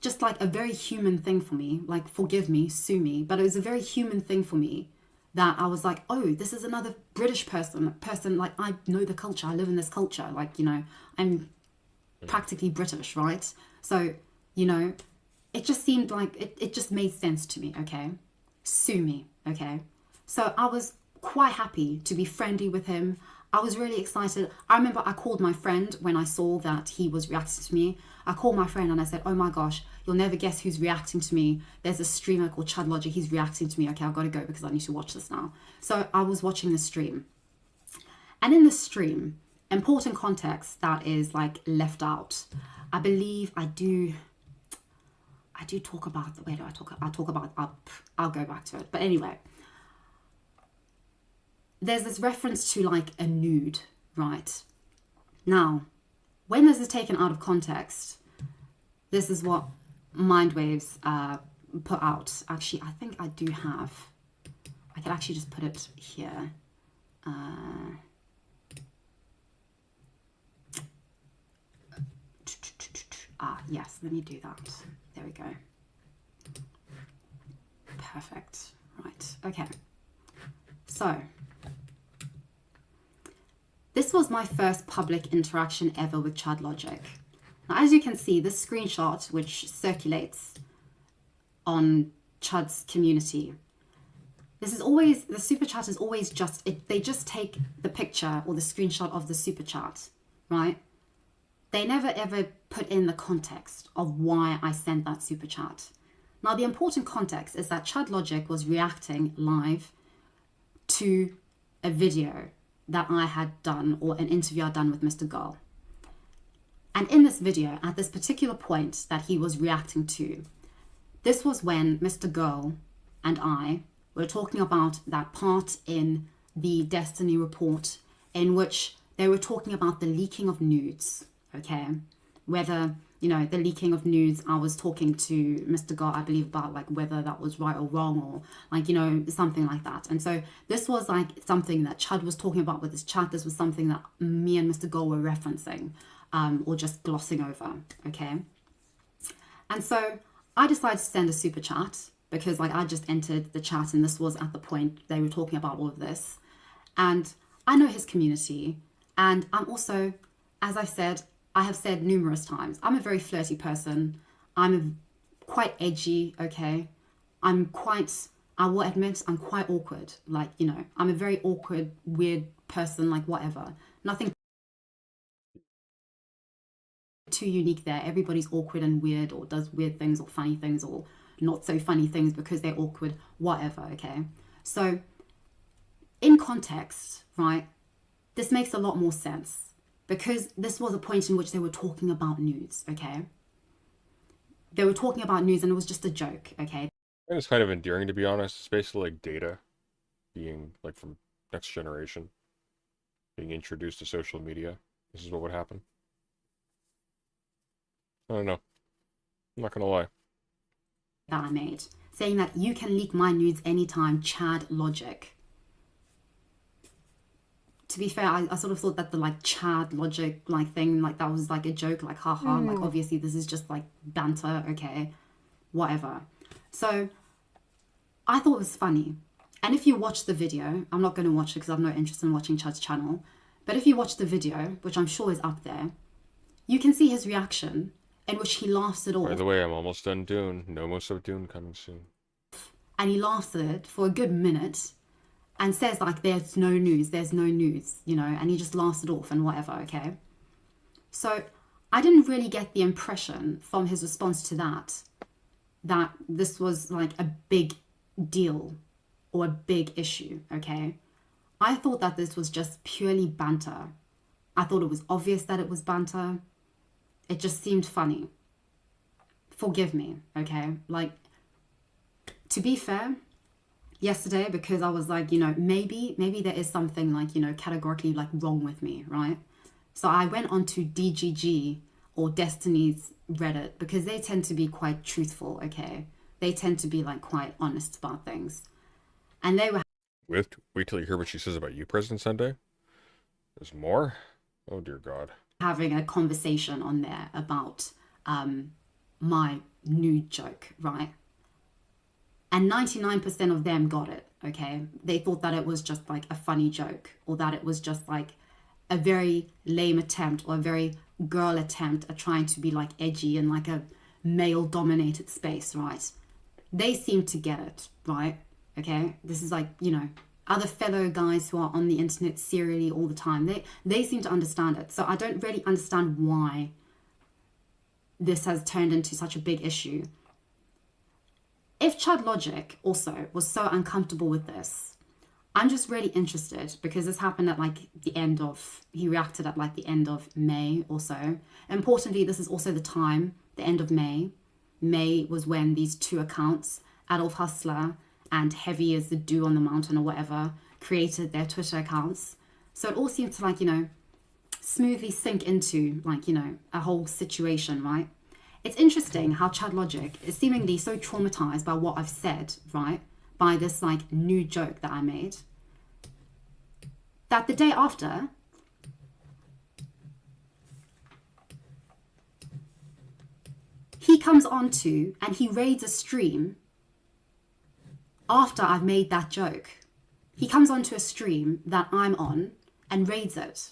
just like a very human thing for me, like, forgive me, sue me, but it was a very human thing for me that I was like, oh, this is another British person, like, I know the culture, I live in this culture, like, you know, I'm practically British, right? So, you know, it just seemed like, it just made sense to me, okay? Sue me, okay? So I was quite happy to be friendly with him. I was really excited. I remember I called my friend when I saw that he was reacting to me. I called my friend and I said, oh my gosh, you'll never guess who's reacting to me. There's a streamer called Chudlogic. He's reacting to me. Okay, I've got to go because I need to watch this now. So I was watching the stream. And in the stream, important context that is like left out. I believe I do talk about, where do I talk? I'll go back to it. But anyway, there's this reference to like a nude, right? Now, when this is taken out of context, this is what Mindwaves put out. Actually, I think I do have, I could actually just put it here. Yes, let me do that. There we go. Perfect. Right, okay. So, this was my first public interaction ever with Chudlogic. Now, as you can see, this screenshot, which circulates on Chud's community, this is always, the super chat is always just, they just take the picture or the screenshot of the super chat, right? They never ever put in the context of why I sent that super chat. Now, the important context is that Chudlogic was reacting live to a video that I had done, or an interview I'd done with Mr. Girl. And in this video, at this particular point that he was reacting to, this was when Mr. Girl and I were talking about that part in the Destiny report in which they were talking about the leaking of nudes, okay? Whether, you know, the leaking of nudes, I was talking to Mr. Girl, I believe, about like whether that was right or wrong, or like, you know, something like that. And so this was like something that Chud was talking about with his chat. This was something that me and Mr. Girl were referencing, or just glossing over, okay? And so I decided to send a super chat because like I just entered the chat and this was at the point they were talking about all of this. And I know his community, and I'm also, as I have said numerous times, I'm a very flirty person. I'm quite edgy, okay? I will admit, I'm quite awkward. Like, you know, I'm a very awkward, weird person, like whatever. Nothing too unique there. Everybody's awkward and weird, or does weird things or funny things, or not so funny things because they're awkward, whatever, okay? So, in context, right, this makes a lot more sense because this was a point in which they were talking about nudes, okay? They were talking about nudes and it was just a joke, okay? And it's kind of endearing, to be honest. It's basically like Data being, like, from Next Generation, being introduced to social media. This is what would happen. I don't know. I'm not gonna lie. That I made, saying that you can leak my nudes anytime, Chudlogic. To be fair, I sort of thought that the like Chudlogic like thing, like that was like a joke, like haha, like obviously this is just like banter, okay, whatever. So I thought it was funny. And if you watch the video, I'm not going to watch it because I have no interest in watching Chud's channel, but if you watch the video, which I'm sure is up there, you can see his reaction in which he laughs it By off. the way, I'm almost done Dune. No most of Dune coming soon. And he laughs at it for a good minute and says like there's no news, you know, and he just laughs it off and whatever, okay? So I didn't really get the impression from his response to that this was like a big deal or a big issue, okay? I thought that this was just purely banter. I thought it was obvious that it was banter. It just seemed funny. Forgive me, okay? Like, to be fair, yesterday, because I was like, you know, maybe there is something like, you know, categorically like wrong with me, right? So I went on to DGG or Destiny's Reddit because they tend to be quite truthful, okay? They tend to be like quite honest about things. And they were Wait till you hear what she says about you, President Sunday. There's more? Oh, dear God. having a conversation on there about my nude joke, right? And 99% of them got it, okay? They thought that it was just like a funny joke or that it was just like a very lame attempt or a very girl attempt at trying to be like edgy in like a male dominated space, right? They seem to get it, right? Okay, this is like, you know, other fellow guys who are on the internet serially all the time, they seem to understand it. So I don't really understand why this has turned into such a big issue. If Chudlogic also was so uncomfortable with this, I'm just really interested because this happened at like the end of, he reacted at like the end of May or so. Importantly, this is also the time, the end of May. May was when these two accounts, Adolf Hustler and Heavy as the Dew on the Mountain or whatever, created their Twitter accounts. So it all seemed to like, you know, smoothly sink into like, you know, a whole situation, right? It's interesting how Chudlogic is seemingly so traumatized by what I've said, right? By this like new joke that I made, that the day after, he comes onto and he raids a stream after I've made that joke. He comes onto a stream that I'm on and raids it.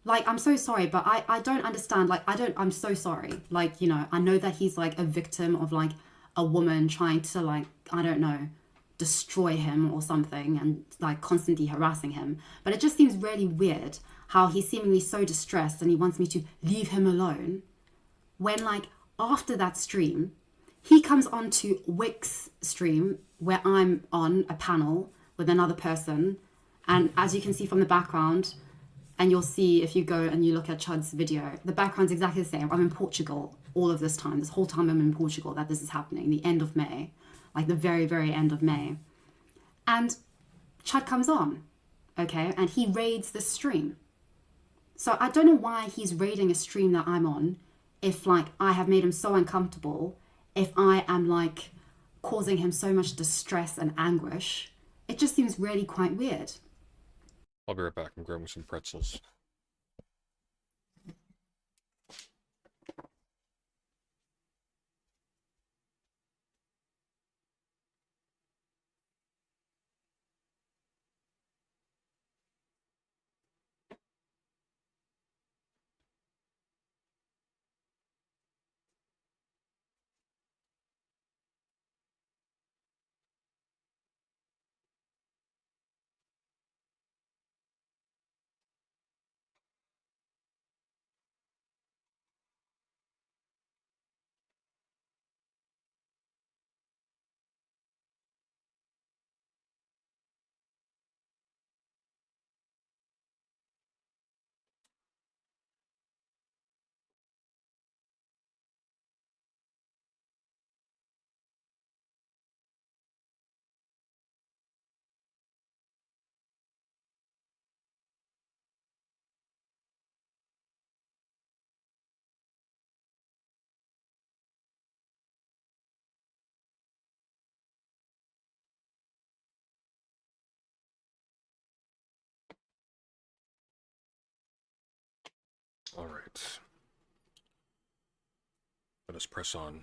Like, I'm so sorry, but I don't understand. Like, I'm so sorry. Like, you know, I know that he's like a victim of like a woman trying to like, I don't know, destroy him or something and like constantly harassing him. But it just seems really weird how he's seemingly so distressed and he wants me to leave him alone. When like after that stream, he comes onto Wick's stream where I'm on a panel with another person. And as you can see from the background, and you'll see if you go and you look at Chud's video, the background's exactly the same. I'm in Portugal all of this time. This whole time I'm in Portugal that this is happening, the end of May, like the very, very end of May. And Chud comes on, okay? And he raids the stream. So I don't know why he's raiding a stream that I'm on if like I have made him so uncomfortable, if I am like causing him so much distress and anguish. It just seems really quite weird. I'll be right back. I'm grabbing some pretzels. All right. Let us press on.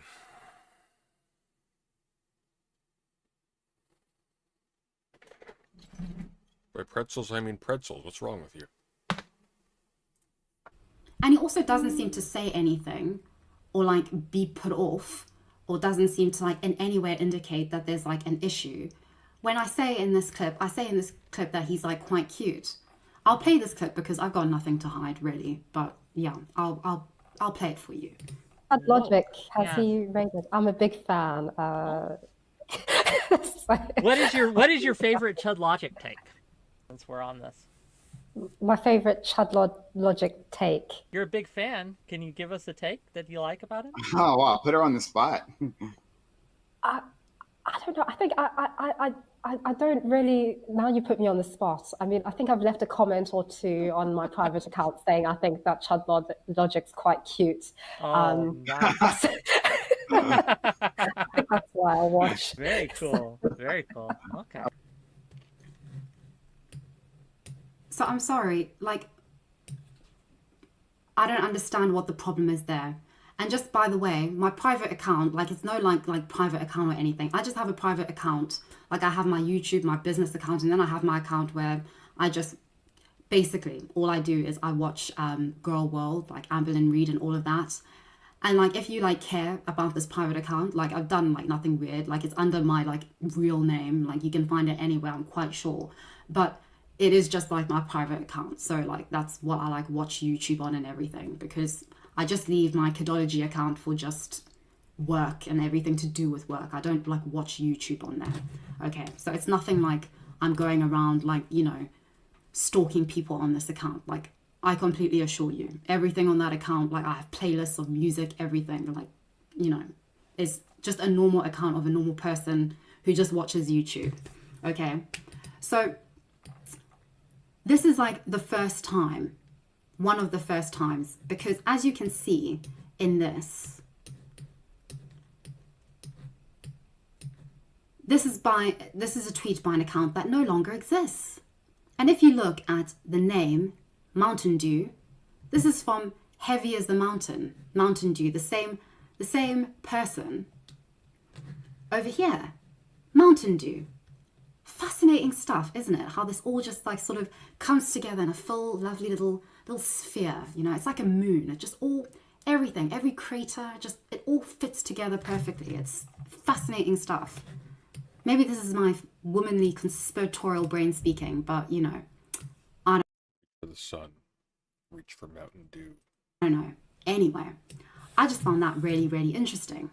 By pretzels, I mean pretzels. What's wrong with you? And he also doesn't seem to say anything or like be put off or doesn't seem to like in any way indicate that there's like an issue. When I say in this clip that he's like quite cute. I'll play this clip because I've got nothing to hide really, but yeah, I'll play it for you. Chudlogic, has Yeah. he rated? I'm a big fan. What is your favorite Chudlogic take? Since we're on this, My favorite Chudlogic take. you're a big fan. Can you give us a take that you like about it? Oh wow, put her on the spot. I don't know. I think I don't really. Now you put me on the spot. I mean, I think I've left a comment or two on my private account saying I think that Chudlogic's quite cute. Oh, nice. I think that's why I watch. Very cool. Very cool. Okay. So I'm sorry, like, I don't understand what the problem is there. And just by the way, my private account, like it's no like private account or anything. I just have a private account. Like I have my YouTube, my business account, and then I have my account where I just basically all I do is I watch Girl World, like Amberlynn Reid and all of that. And like if you like care about this private account, like I've done like nothing weird, like it's under my like real name, like you can find it anywhere, I'm quite sure. But it is just like my private account. So like that's what I like watch YouTube on and everything, because I just leave my Kidology account for just work and everything to do with work. I don't like watch YouTube on there. Okay, so it's nothing like I'm going around like, you know, stalking people on this account. Like I completely assure you, everything on that account, like I have playlists of music, everything, like, you know, is just a normal account of a normal person who just watches YouTube. Okay, so this is like the first time, one of the first times, because as you can see in this, this is a tweet by an account that no longer exists. And if you look at the name Mountain Dew, this is from Heavy as the Mountain, Mountain Dew, the same person. Over here, Mountain Dew. Fascinating stuff, isn't it? How this all just like sort of comes together in a full lovely little sphere, you know. It's like a moon. It just all, everything, every crater, just it all fits together perfectly. It's fascinating stuff. Maybe this is my womanly conspiratorial brain speaking, but you know, For the sun, reach for Mountain Dew. I don't know. Anyway, I just found that really, really interesting.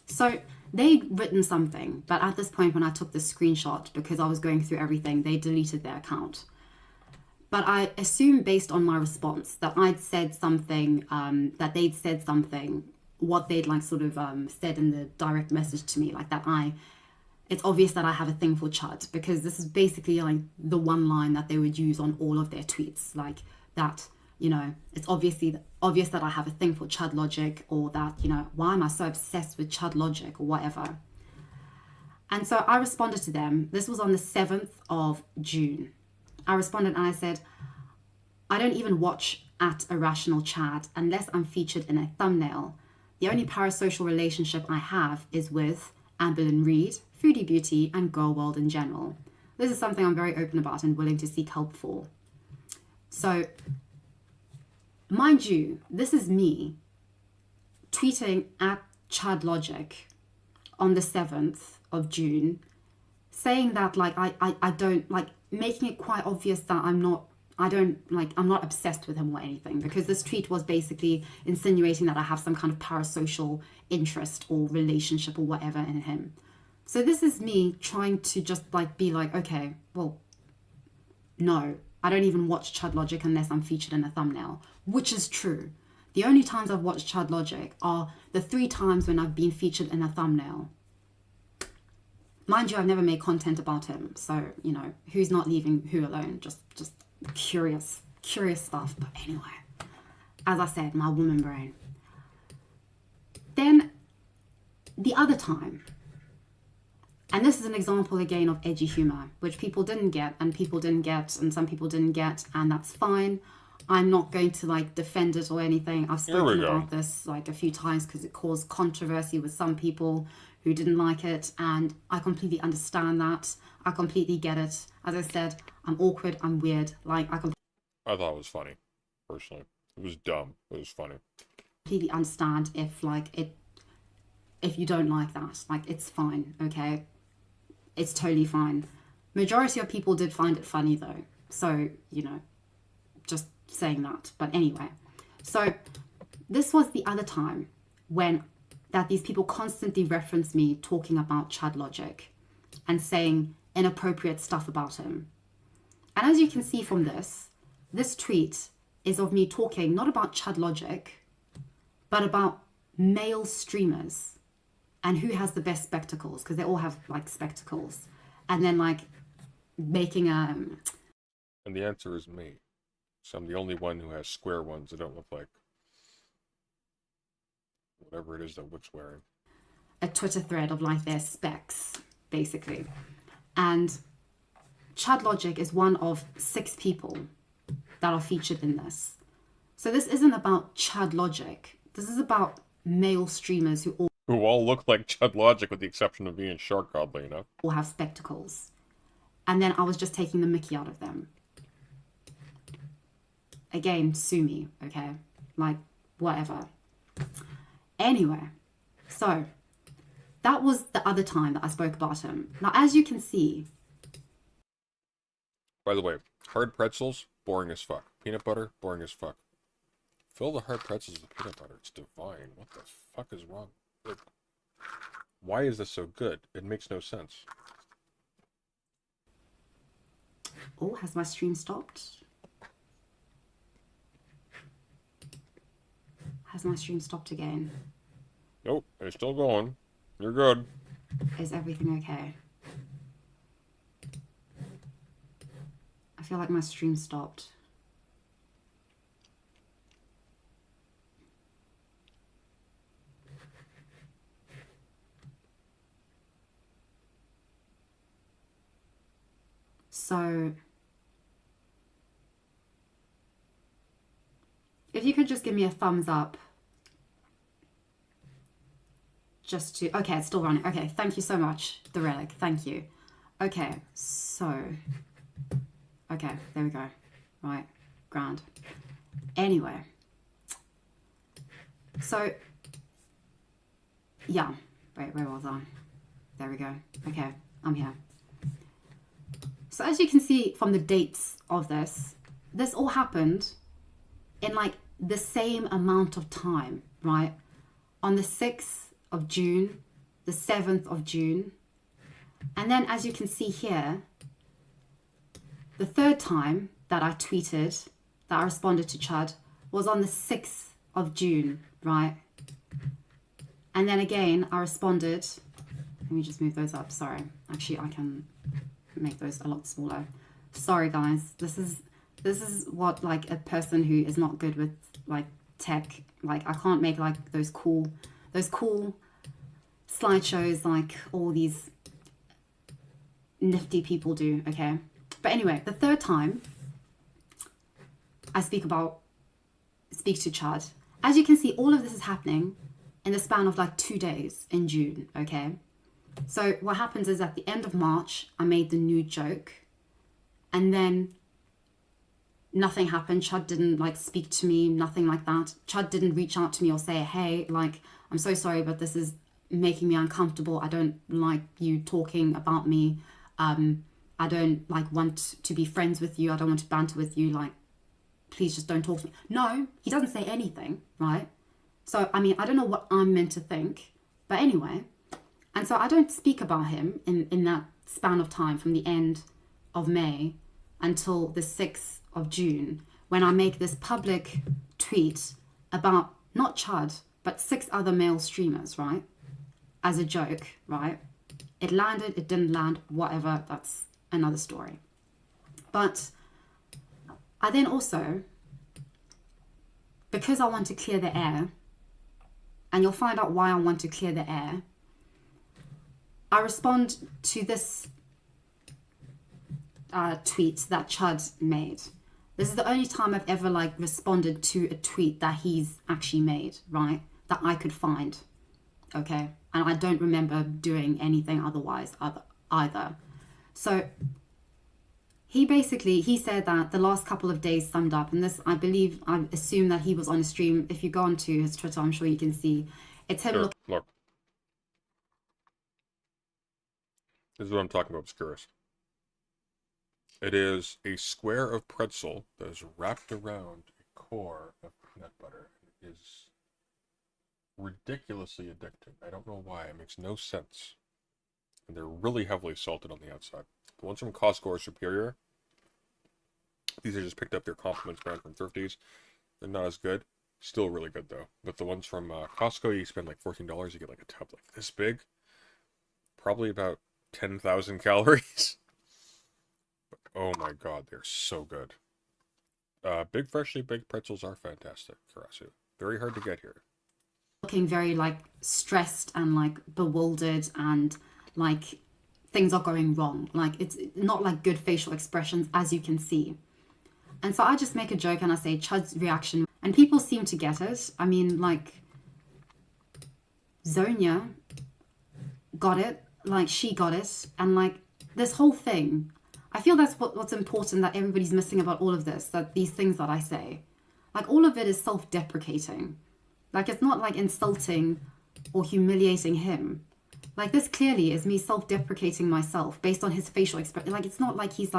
So they'd written something, but at this point when I took the screenshot, because I was going through everything, they deleted their account. But I assume based on my response that I'd said something, that they'd said something, what they'd like sort of said in the direct message to me, like that it's obvious that I have a thing for Chud, because this is basically like the one line that they would use on all of their tweets, like that, you know, it's obvious that I have a thing for Chudlogic, or that, you know, why am I so obsessed with Chudlogic or whatever. And so I responded to them. This was on the 7th of June. I responded and I said, I don't even watch at Irrational Chat unless I'm featured in a thumbnail. The only parasocial relationship I have is with Amberlynn Reid, Foodie Beauty, and Girl World in general. This is something I'm very open about and willing to seek help for. So, mind you, this is me tweeting at Chudlogic on the 7th of June, saying that like I don't like, making it quite obvious that I'm not obsessed with him or anything, because this tweet was basically insinuating that I have some kind of parasocial interest or relationship or whatever in him. So this is me trying to just like be like, okay, well, no, I don't even watch Chudlogic unless I'm featured in a thumbnail, which is true. The only times I've watched Chudlogic are the 3 times when I've been featured in a thumbnail. Mind you, I've never made content about him, so, you know, who's not leaving who alone? Just curious stuff. But anyway, as I said, my woman brain. Then the other time, and this is an example again of edgy humor, which people didn't get, and some people didn't get, and that's fine. I'm not going to like defend it or anything. I've Here we spoken go. about this like a few times because it caused controversy with some people who didn't like it, and I completely understand that. I completely get it. As I said, I'm awkward, I'm weird. Like I I thought it was funny, personally. It was dumb. It was funny. completely understand if if you don't like that. Like it's fine, okay? It's totally fine. Majority of people did find it funny though. So, you know, just saying that. But anyway, so this was the other time when that these people constantly reference me talking about Chudlogic and saying inappropriate stuff about him. And as you can see from this tweet is of me talking not about Chudlogic, but about male streamers and who has the best spectacles, because they all have like spectacles, and then like making And the answer is me. So I'm the only one who has square ones that don't look like whatever it is that Wood's wearing. a Twitter thread of like their specs, basically. And Chudlogic is one of 6 people that are featured in this. So this isn't about Chudlogic. This is about male streamers who All look like Chudlogic with the exception of being Shark, oddly enough. all have spectacles. And then I was just taking the mickey out of them. Again, sue me, okay? Like, whatever. Anyway, so that was the other time that I spoke about him. Now, as you can see, By the way, hard pretzels, boring as fuck. Peanut butter, boring as fuck. Fill the hard pretzels with peanut butter. It's divine. What the fuck is wrong? Like, why is this so good? It makes no sense. oh, has my stream stopped? Has my stream stopped again? Nope, it's still going. You're good. Is everything okay? I feel like my stream stopped. So, if you could just give me a thumbs up. Just to, okay, it's still running. Okay, thank you so much, the relic. Thank you. Okay, so, okay, there we go. Right, grand. Anyway, so, yeah, wait, where was I? There we go. Okay, I'm here. So as you can see from the dates of this all happened in like the same amount of time, right? On the 6th of June, the 7th of June. And then as you can see here, the third time that I tweeted, that I responded to Chud, was on the 6th of June, right? And then again, I responded, let me just move those up, sorry. Actually, I can make those a lot smaller. Sorry guys, this is what like a person who is not good with like tech, like I can't make like those cool slideshows like all these nifty people do, okay? But anyway, the third time I speak to Chud, as you can see, all of this is happening in the span of like 2 days in June, okay? So what happens is at the end of March, I made the nude joke, and then nothing happened. Chud didn't like speak to me, nothing like that. Chud didn't reach out to me or say, hey, like, I'm so sorry, but this is making me uncomfortable. I don't like you talking about me. I don't like want to be friends with you. I don't want to banter with you. Like, please just don't talk to me. No, he doesn't say anything, right? So, I mean, I don't know what I'm meant to think, but anyway. And so I don't speak about him in that span of time from the end of May until the 6th of June, when I make this public tweet about not Chud, but 6 other male streamers, right? As a joke, right? It landed, it didn't land, whatever, that's another story. But I then also, because I want to clear the air, and you'll find out why I want to clear the air, I respond to this tweet that Chud made. This is the only time I've ever like responded to a tweet that he's actually made, right? That I could find. Okay? And I don't remember doing anything otherwise either. So he said that the last couple of days summed up, and this, I assume that he was on a stream. If you go onto his Twitter, I'm sure you can see it's him Sure, look. This is what I'm talking about, Obscurus. It is a square of pretzel that is wrapped around a core of peanut butter. It is ridiculously addicting. I don't know why. It makes no sense. And they're really heavily salted on the outside. The ones from Costco are superior. These are just picked up their compliments brand from Thrifties. They're not as good. Still really good though. But the ones from Costco, you spend like $14, you get like a tub like this big. Probably about 10,000 calories. But, oh my god, they're so good. Big freshly baked pretzels are fantastic, Karasu. Very hard to get here. Looking very like stressed and like bewildered and like things are going wrong. Like it's not like good facial expressions, as you can see. And so I just make a joke and I say Chud's reaction, and people seem to get it. I mean, like Zonia got it, like she got it, and like this whole thing, I feel that's what's important, that everybody's missing about all of this, that these things that I say, like all of it is self-deprecating. Like it's not like insulting or humiliating him. Like this clearly is me self-deprecating myself based on his facial expression. Like it's not like he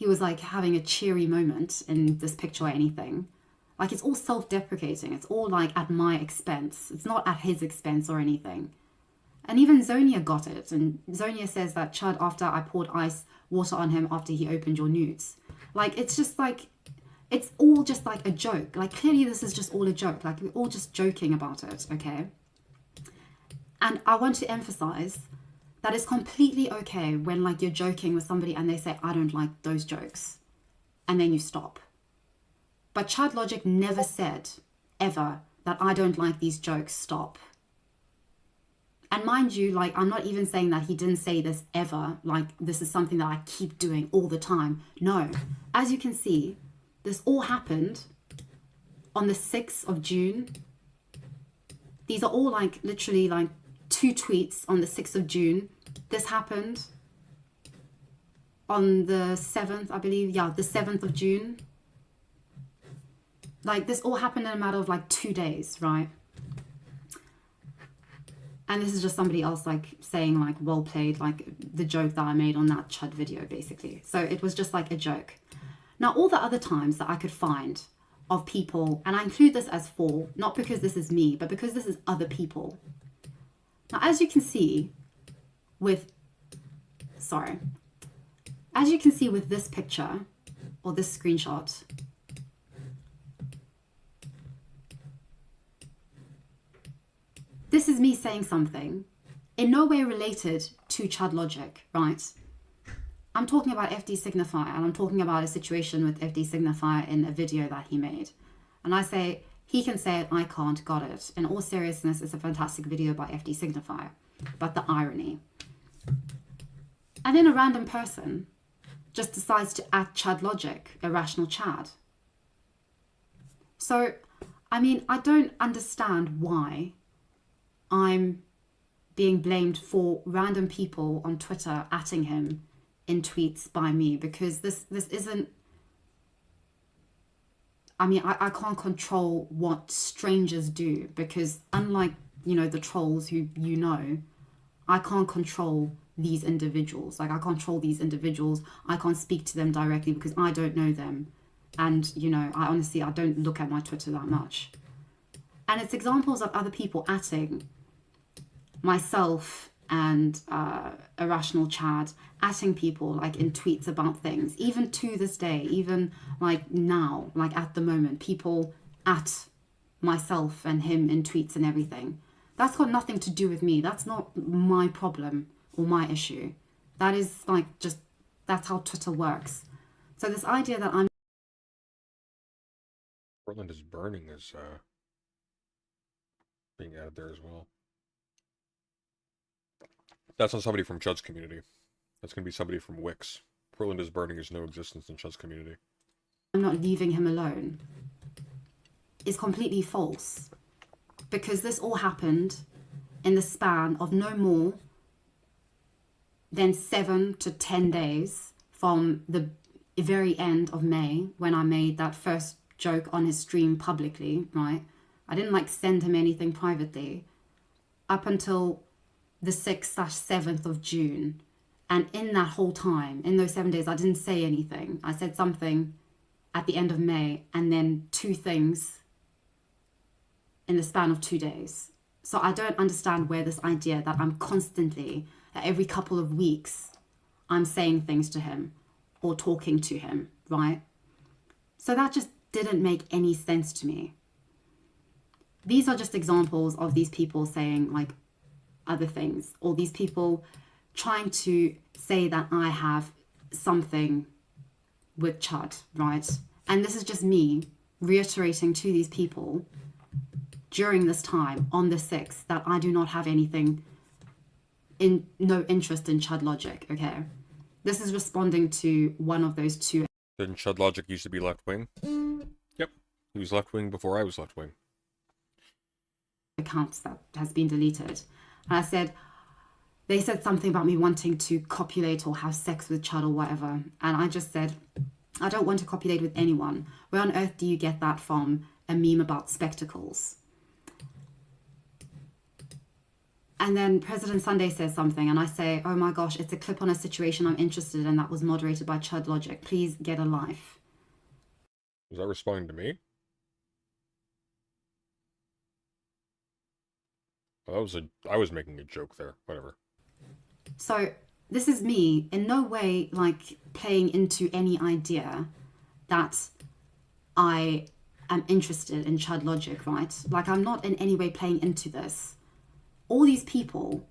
was like having a cheery moment in this picture or anything. Like it's all self-deprecating. It's all like at my expense. It's not at his expense or anything. And even Zonia got it. And Zonia says that Chud, after I poured ice water on him after he opened your nudes. Like it's just like, it's all just like a joke. Like clearly this is just all a joke. Like we're all just joking about it, okay? And I want to emphasize that it's completely okay when like you're joking with somebody and they say, I don't like those jokes. And then you stop. But Chudlogic never said, ever, that I don't like these jokes, stop. And mind you, like, I'm not even saying that he didn't say this ever. Like, this is something that I keep doing all the time. No. As you can see, this all happened on the 6th of June. These are all like literally like 2 tweets on the 6th of June. This happened on the 7th, I believe. Yeah, the 7th of June. Like this all happened in a matter of like 2 days, right? And this is just somebody else like saying like, well played, like the joke that I made on that Chud video basically. So it was just like a joke. Now all the other times that I could find of people, and I include this as 4, not because this is me, but because this is other people. Now as you can see with this picture or this screenshot, this is me saying something in no way related to Chudlogic, right? I'm talking about FD Signifier, and I'm talking about a situation with FD Signifier in a video that he made. And I say, he can say it, I can't, got it. In all seriousness, it's a fantastic video by FD Signifier. But the irony. And then a random person just decides to @ Chudlogic, irrational Chad. So, I mean, I don't understand why I'm being blamed for random people on Twitter @ing him in tweets by me, because this isn't, I mean, I can't control what strangers do, because unlike, you know, the trolls who you know, I can't control these individuals. Like I control these individuals. I can't speak to them directly because I don't know them. And, you know, I don't look at my Twitter that much. And it's examples of other people @ing myself and Irrational Chad, @ing people like in tweets about things. Even to this day, even like now, like at the moment, people @ myself and him in tweets and everything. That's got nothing to do with me. That's not my problem or my issue. That is like just, that's how Twitter works. So this idea that I'm... Portland is burning is being added there as well. That's not somebody from Chud's community. That's going to be somebody from Wix. Portland is burning is no existence in Chud's community. I'm not leaving him alone is completely false, because this all happened in the span of no more than 7 to 10 days from the very end of May, when I made that first joke on his stream publicly, right? I didn't like send him anything privately, up until the 6th/7th of June. And in that whole time, in those 7 days, I didn't say anything. I said something at the end of May, and then 2 things in the span of 2 days. So I don't understand where this idea that I'm constantly, every couple of weeks, I'm saying things to him or talking to him, right? So that just didn't make any sense to me. These are just examples of these people saying like other things, or these people trying to say that I have something with Chud, right? And this is just me reiterating to these people during this time on the 6th that I do not have anything, no interest in Chudlogic, okay? This is responding to one of those 2. Didn't Chudlogic used to be left-wing? Yep. He was left-wing before I was left-wing. Accounts that has been deleted. And I said, they said something about me wanting to copulate or have sex with Chud or whatever. And I just said, I don't want to copulate with anyone. Where on earth do you get that from? A meme about spectacles. And then President Sunday says something, and I say, oh my gosh, it's a clip on a situation I'm interested in that was moderated by Chudlogic. Please get a life. Was that responding to me? Well, I was making a joke there. Whatever. So this is me in no way like playing into any idea that I am interested in Chudlogic, right? Like, I'm not in any way playing into this. All these people,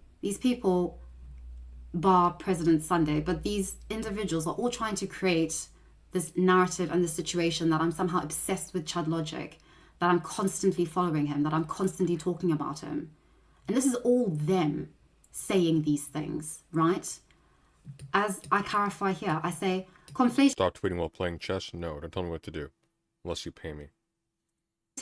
bar President Sunday, but these individuals are all trying to create this narrative and the situation that I'm somehow obsessed with Chudlogic, that I'm constantly following him, that I'm constantly talking about him. And this is all them saying these things, right? As I clarify here, I say, conflating Stop tweeting while playing chess? No, don't tell me what to do. Unless you pay me.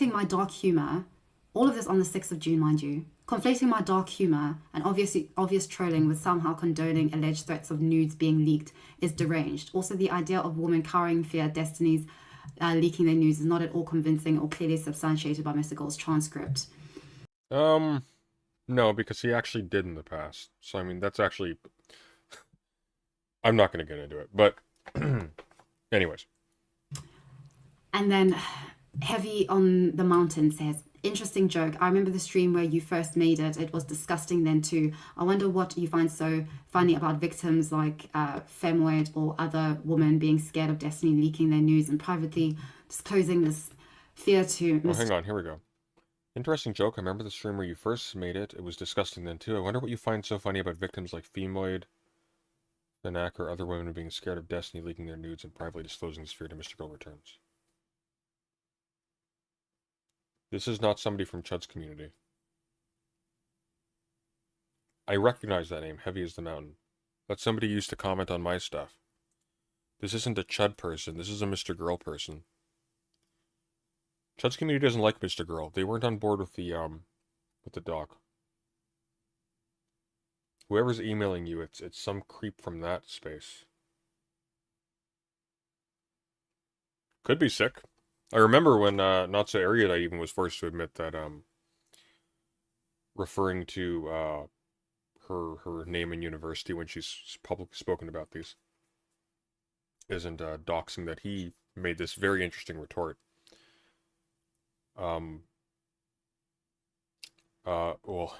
my dark humor, all of this on the 6th of June, mind you, conflating my dark humor and obvious trolling with somehow condoning alleged threats of nudes being leaked is deranged. Also, the idea of women cowering fear destinies leaking their nudes is not at all convincing or clearly substantiated by Mr. Gold's transcript. No, because he actually did in the past. So, I mean, that's actually... I'm not going to get into it, but... Anyways. And then Heavy on the Mountain says, interesting joke. I remember the stream where you first made it. It was disgusting then too. I wonder what you find so funny about victims like Femoid or other women being scared of Destiny leaking their news and privately disclosing this fear to... Oh, hang on, here we go. Interesting joke. I remember the stream where you first made it. It was disgusting then too. I wonder what you find so funny about victims like Femoid, Fanak, or other women being scared of Destiny leaking their nudes and privately disclosing this fear to Mr. Girl Returns. This is not somebody from Chud's community. I recognize that name, Heavy as the Mountain. That's somebody who used to comment on my stuff. This isn't a Chud person, this is a Mr. Girl person. Chud's community doesn't like Mr. Girl. They weren't on board with the doc. Whoever's emailing you, it's some creep from that space. Could be sick. I remember when Not So Erudite even was forced to admit that referring to her name in university when she's publicly spoken about these isn't doxing, that he made this very interesting retort. Well,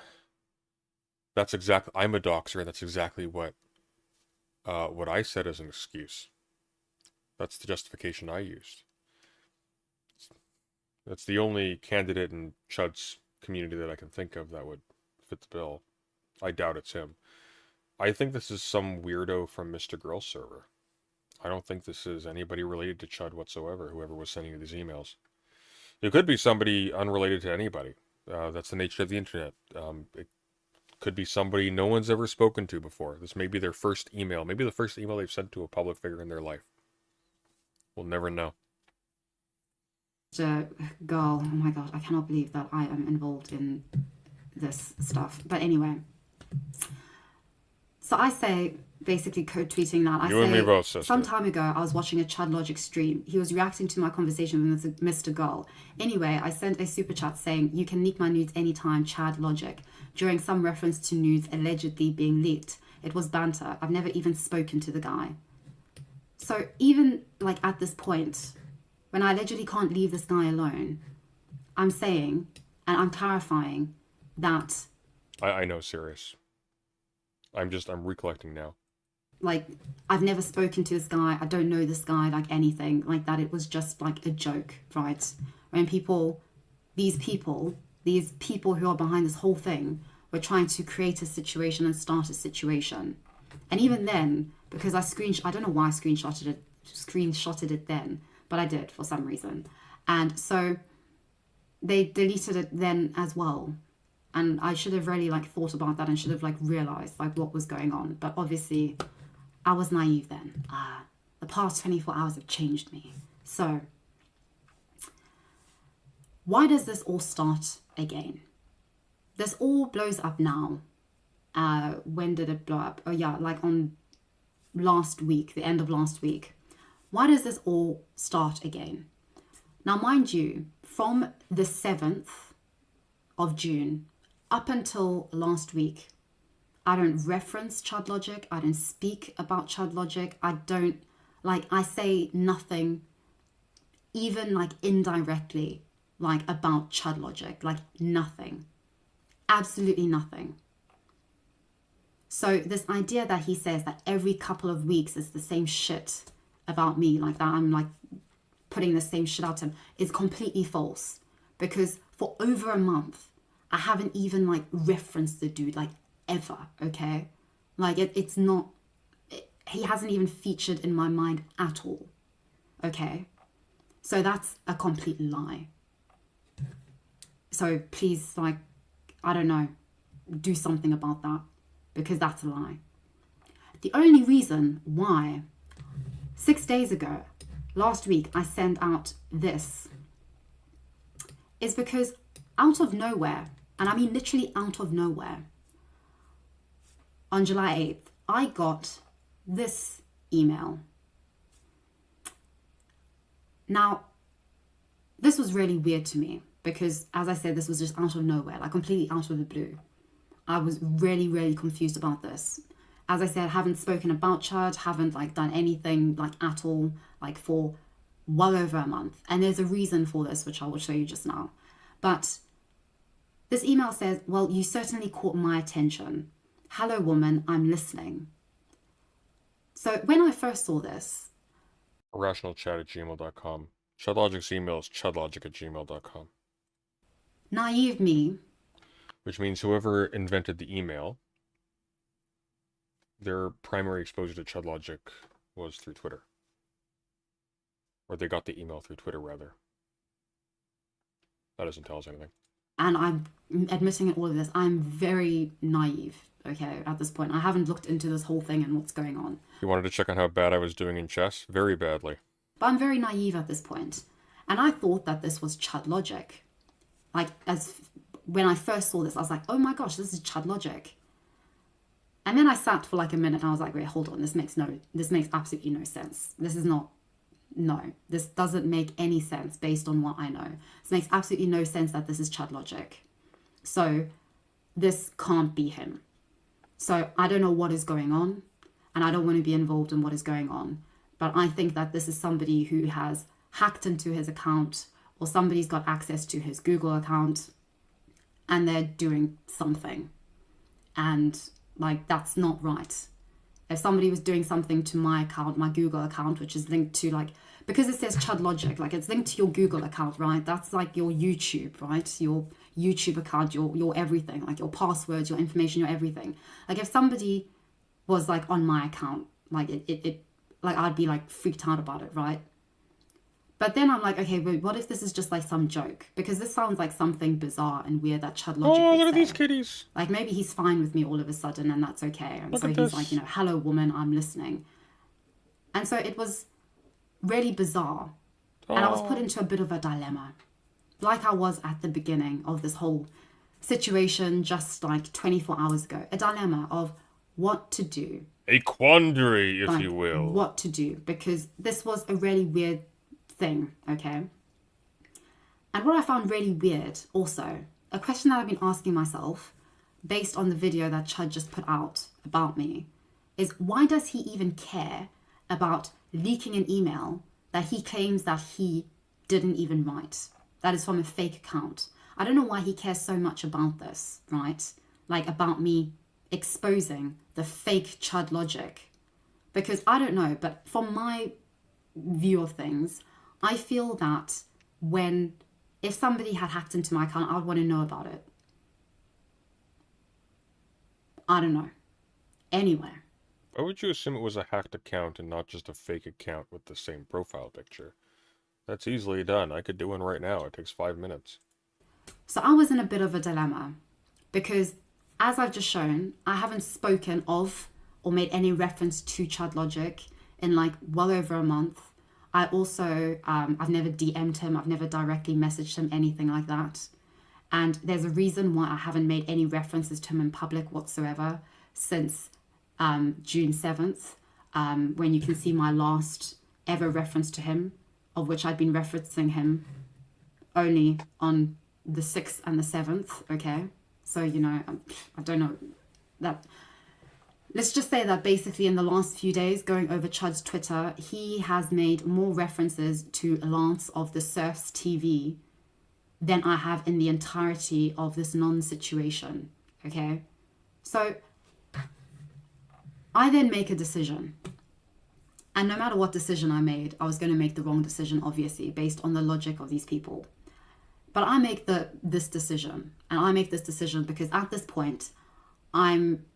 that's exactly, I'm a doxer, and that's exactly what I said as an excuse. That's the justification I used. That's the only candidate in Chud's community that I can think of that would fit the bill. I doubt it's him. I think this is some weirdo from Mr. Girl server. I don't think this is anybody related to Chud whatsoever, whoever was sending you these emails. It could be somebody unrelated to anybody. That's the nature of the internet. It could be somebody no one's ever spoken to before. This may be their first email. Maybe the first email they've sent to a public figure in their life. We'll never know. girl, oh my god, I cannot believe that I am involved in this stuff. But anyway, so I say, basically code tweeting that, I You and me say, both, sister. some time ago I was watching a Chudlogic stream. He was reacting to my conversation with Mr. Girl. Anyway, I sent a super chat saying, you can leak my nudes anytime, Chudlogic, during some reference to nudes allegedly being leaked. It was banter. I've never even spoken to the guy. So even like at this point, when I allegedly can't leave this guy alone, I'm saying, and I'm clarifying that... I know, serious. I'm recollecting now. Like, I've never spoken to this guy. I don't know this guy, like anything like that. It was just like a joke, right? When these people who are behind this whole thing were trying to create a situation and start a situation. And even then, because I don't know why I screenshotted it then, but I did for some reason. And so they deleted it then as well. And I should have really like thought about that and should have like realized like what was going on. But obviously I was naive then. The past 24 hours have changed me. So why does this all start again? This all blows up now. When did it blow up? Oh yeah, like on last week, the end of last week. Why does this all start again? Now, mind you, from the 7th of June up until last week, I don't reference Chudlogic. I don't speak about Chudlogic. I say nothing, even like indirectly, like about Chudlogic, like nothing, absolutely nothing. So this idea that he says that every couple of weeks is the same shit about me, like that I'm like putting the same shit out to him, is completely false. Because for over a month, I haven't even like referenced the dude like ever, okay? Like he hasn't even featured in my mind at all, okay? So that's a complete lie. So please, like, I don't know, do something about that, because that's a lie. The only reason why 6 days ago, last week, I sent out this is because out of nowhere, and I mean literally out of nowhere, on July 8th, I got this email. Now, this was really weird to me because, as I said, this was just out of nowhere, like completely out of the blue. I was really, really confused about this. As I said, haven't spoken about Chud, haven't like done anything like at all, like for well over a month. And there's a reason for this, which I will show you just now. But this email says, well, you certainly caught my attention. Hello, woman, I'm listening. So when I first saw this... irrationalchat@gmail.com. Chudlogic's email is chudlogic@gmail.com. Naive me. Which means whoever invented the email, their primary exposure to Chudlogic was through Twitter. Or they got the email through Twitter, rather. That doesn't tell us anything. And I'm admitting in all of this, I'm very naive, okay, at this point. I haven't looked into this whole thing and what's going on. You wanted to check on how bad I was doing in chess? Very badly. But I'm very naive at this point. And I thought that this was Chudlogic. Like, when I first saw this, I was like, oh my gosh, this is Chudlogic. And then I sat for like a minute and I was like, wait, hold on, this makes absolutely no sense. This doesn't make any sense based on what I know. This makes absolutely no sense that this is Chudlogic. So this can't be him. So I don't know what is going on and I don't want to be involved in what is going on. But I think that this is somebody who has hacked into his account or somebody's got access to his Google account and they're doing something. And like, that's not right. If somebody was doing something to my account, my Google account, which is linked to like, because it says Chudlogic, like it's linked to your Google account, right? That's like your YouTube, right? Your YouTube account, your everything, like your passwords, your information, your everything. Like if somebody was like on my account, like it like I'd be like freaked out about it, right? But then I'm like, okay, but what if this is just like some joke? Because this sounds like something bizarre and weird that Chudlogic would look at say. these kitties. Like maybe he's fine with me all of a sudden and that's okay. And Look so at he's this. like, you know, hello woman, I'm listening. And so it was really bizarre. And I was put into a bit of a dilemma, like I was at the beginning of this whole situation just like 24 hours ago. A dilemma of what to do. A quandary, if Like, you will. what to do, because this was a really weird thing, okay? And what I found really weird also, a question that I've been asking myself based on the video that Chud just put out about me, is why does he even care about leaking an email that he claims that he didn't even write? That is from a fake account. I don't know why he cares so much about this, right? Like about me exposing the fake Chudlogic. Because I don't know, but from my view of things, I feel that if somebody had hacked into my account, I would want to know about it. I don't know. Anyway. Why would you assume it was a hacked account and not just a fake account with the same profile picture? That's easily done. I could do one right now. It takes 5 minutes. So I was in a bit of a dilemma because, as I've just shown, I haven't spoken of or made any reference to Chudlogic in like well over a month. I also, I've never DM'd him. I've never directly messaged him, anything like that. And there's a reason why I haven't made any references to him in public whatsoever since June 7th, when you can see my last ever reference to him, of which I'd been referencing him only on the 6th and the 7th, okay? So, you know, I don't know that. Let's just say that basically in the last few days, going over Chud's Twitter, he has made more references to Lance of the Surfs TV than I have in the entirety of this non-situation, okay? So I then make a decision. And no matter what decision I made, I was going to make the wrong decision, obviously, based on the logic of these people. But I make this decision. And I make this decision because at this point, I'm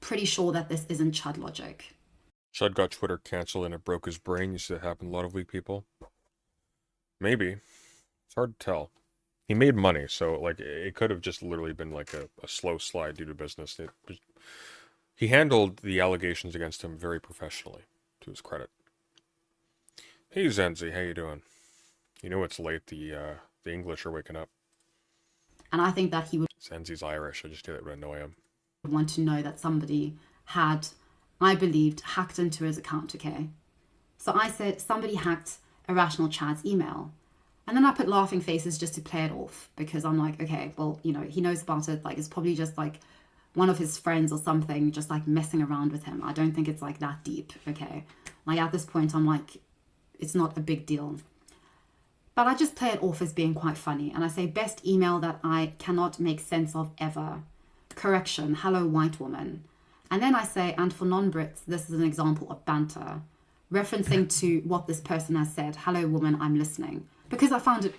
pretty sure that this isn't Chudlogic. Chud got Twitter cancelled and it broke his brain. You see that happen to a lot of weak people? Maybe. It's hard to tell. He made money, so like it could have just literally been like a slow slide due to business. He handled the allegations against him very professionally, to his credit. Hey Zenzi, how you doing? You know it's late. The English are waking up. And I think that he would Zenzi's Irish. I just did it to annoy him. want to know that somebody had, I believed, hacked into his account, okay? So I said somebody hacked Irrational Chad's email. And then I put laughing faces just to play it off because I'm like, okay, well, you know, he knows about it. Like, it's probably just like one of his friends or something just like messing around with him. I don't think it's like that deep, okay? Like at this point, I'm like, it's not a big deal. But I just play it off as being quite funny. And I say, best email that I cannot make sense of ever. Correction, hello, white woman. And then I say, and for non-Brits, this is an example of banter, referencing to what this person has said. Hello, woman, I'm listening. Because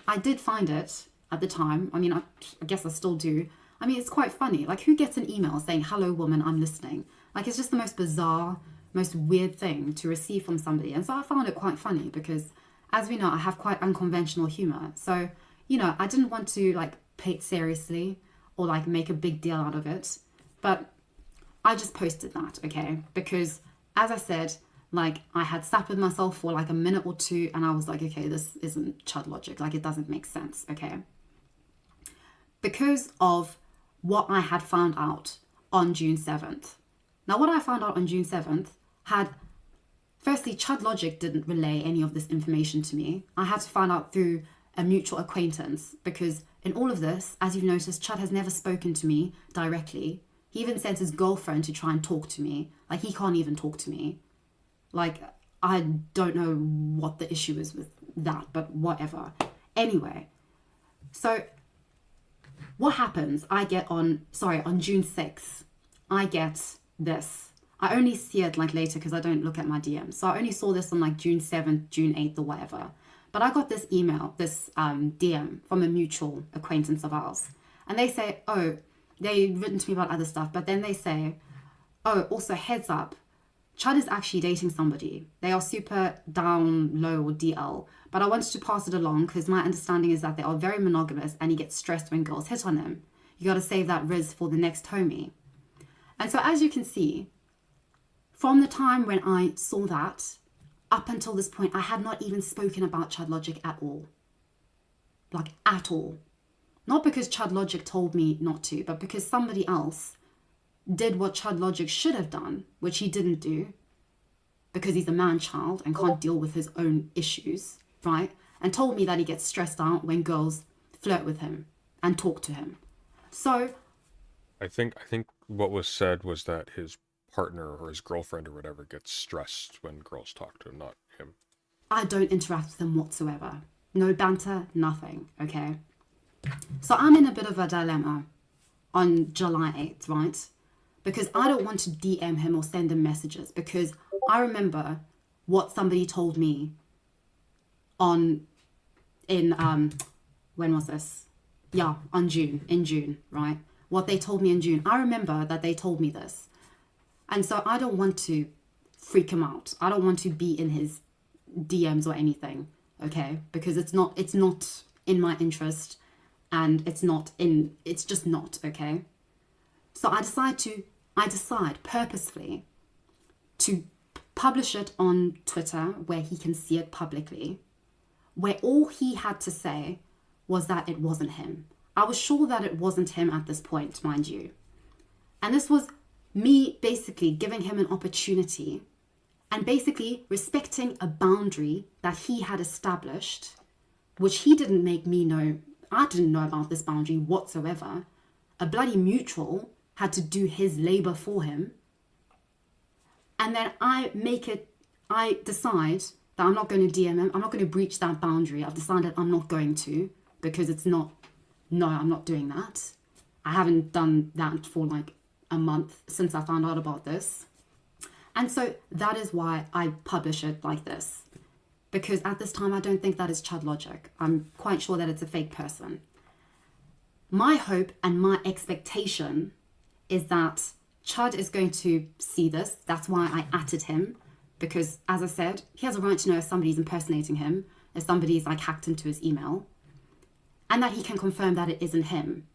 I did find it at the time. I mean, I guess I still do. I mean, it's quite funny. Like, who gets an email saying, hello, woman, I'm listening? Like, it's just the most bizarre, most weird thing to receive from somebody. And so I found it quite funny because, as we know, I have quite unconventional humor. So, you know, I didn't want to, like, play it seriously or, like, make a big deal out of it. But I just posted that, okay? Because, as I said, like, I had sat with myself for like a minute or two and I was like, okay, this isn't Chudlogic. Like, it doesn't make sense, okay? Because of what I had found out on June 7th. Now, what I found out on June 7th had, firstly, Chudlogic didn't relay any of this information to me. I had to find out through a mutual acquaintance because in all of this, as you've noticed, Chud has never spoken to me directly. He even sent his girlfriend to try and talk to me. Like, he can't even talk to me. Like, I don't know what the issue is with that, but whatever. Anyway, so what happens? I get on June 6th, I get this. I only see it like later because I don't look at my DMs. So I only saw this on like June 7th, June 8th or whatever. But I got this email, this DM from a mutual acquaintance of ours. And they say, oh, they've written to me about other stuff. But then they say, oh, also heads up, Chud is actually dating somebody. They are super down low or DL. But I wanted to pass it along because my understanding is that they are very monogamous and he gets stressed when girls hit on him. You got to save that riz for the next homie. And so as you can see, from the time when I saw that, up until this point, I had not even spoken about Chudlogic at all. Like, at all. Not because Chudlogic told me not to, but because somebody else did what Chudlogic should have done, which he didn't do, because he's a man-child and can't deal with his own issues, right? And told me that he gets stressed out when girls flirt with him and talk to him. So I think what was said was that his partner or his girlfriend or whatever gets stressed when girls talk to him, not him. I don't interact with him whatsoever. No banter, nothing, okay? So I'm in a bit of a dilemma on July 8th, right? Because I don't want to DM him or send him messages, because I remember what somebody told me when was this? Yeah, in June, right? What they told me in June. I remember that they told me this. And so I don't want to freak him out. I don't want to be in his DMs or anything, okay? Because it's not in my interest, and it's just not, okay? So I decide purposefully to publish it on Twitter where he can see it publicly, where all he had to say was that it wasn't him. I was sure that it wasn't him at this point, mind you. And this was me basically giving him an opportunity and basically respecting a boundary that he had established, which he didn't make me know. I didn't know about this boundary whatsoever. A bloody mutual had to do his labor for him. And then I decide that I'm not going to DM him. I'm not going to breach that boundary. I've decided I'm not going to, because I'm not doing that. I haven't done that for like a month since I found out about this. And so that is why I publish it like this. Because at this time, I don't think that is Chudlogic. I'm quite sure that it's a fake person. My hope and my expectation is that Chud is going to see this. That's why I atted him. Because, as I said, he has a right to know if somebody's impersonating him, if somebody's like hacked into his email, and that he can confirm that it isn't him.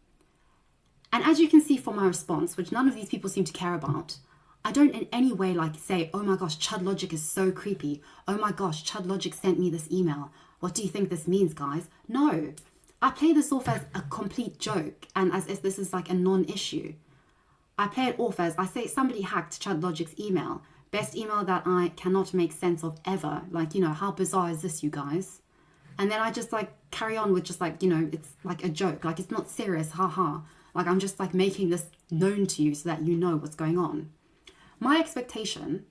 And as you can see from my response, which none of these people seem to care about, I don't in any way like say, oh my gosh, Chudlogic is so creepy. Oh my gosh, Chudlogic sent me this email. What do you think this means, guys? No, I play this off as a complete joke and as if this is like a non-issue. I play it off as, I say somebody hacked Chudlogic's email. Best email that I cannot make sense of ever. Like, you know, how bizarre is this, you guys? And then I just like carry on with just like, you know, it's like a joke. Like, it's not serious, haha. Like, I'm just like making this known to you so that you know what's going on. My expectation,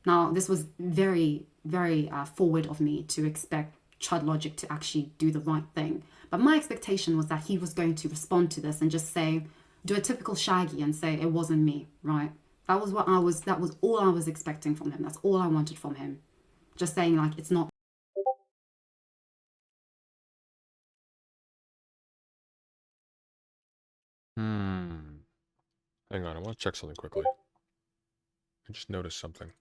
now this was very, very forward of me to expect Chudlogic to actually do the right thing. But my expectation was that he was going to respond to this and just say, do a typical Shaggy and say, it wasn't me, right? That was all I was expecting from him. That's all I wanted from him. Just saying like, it's not. Hang on, I want to check something quickly. I just noticed something.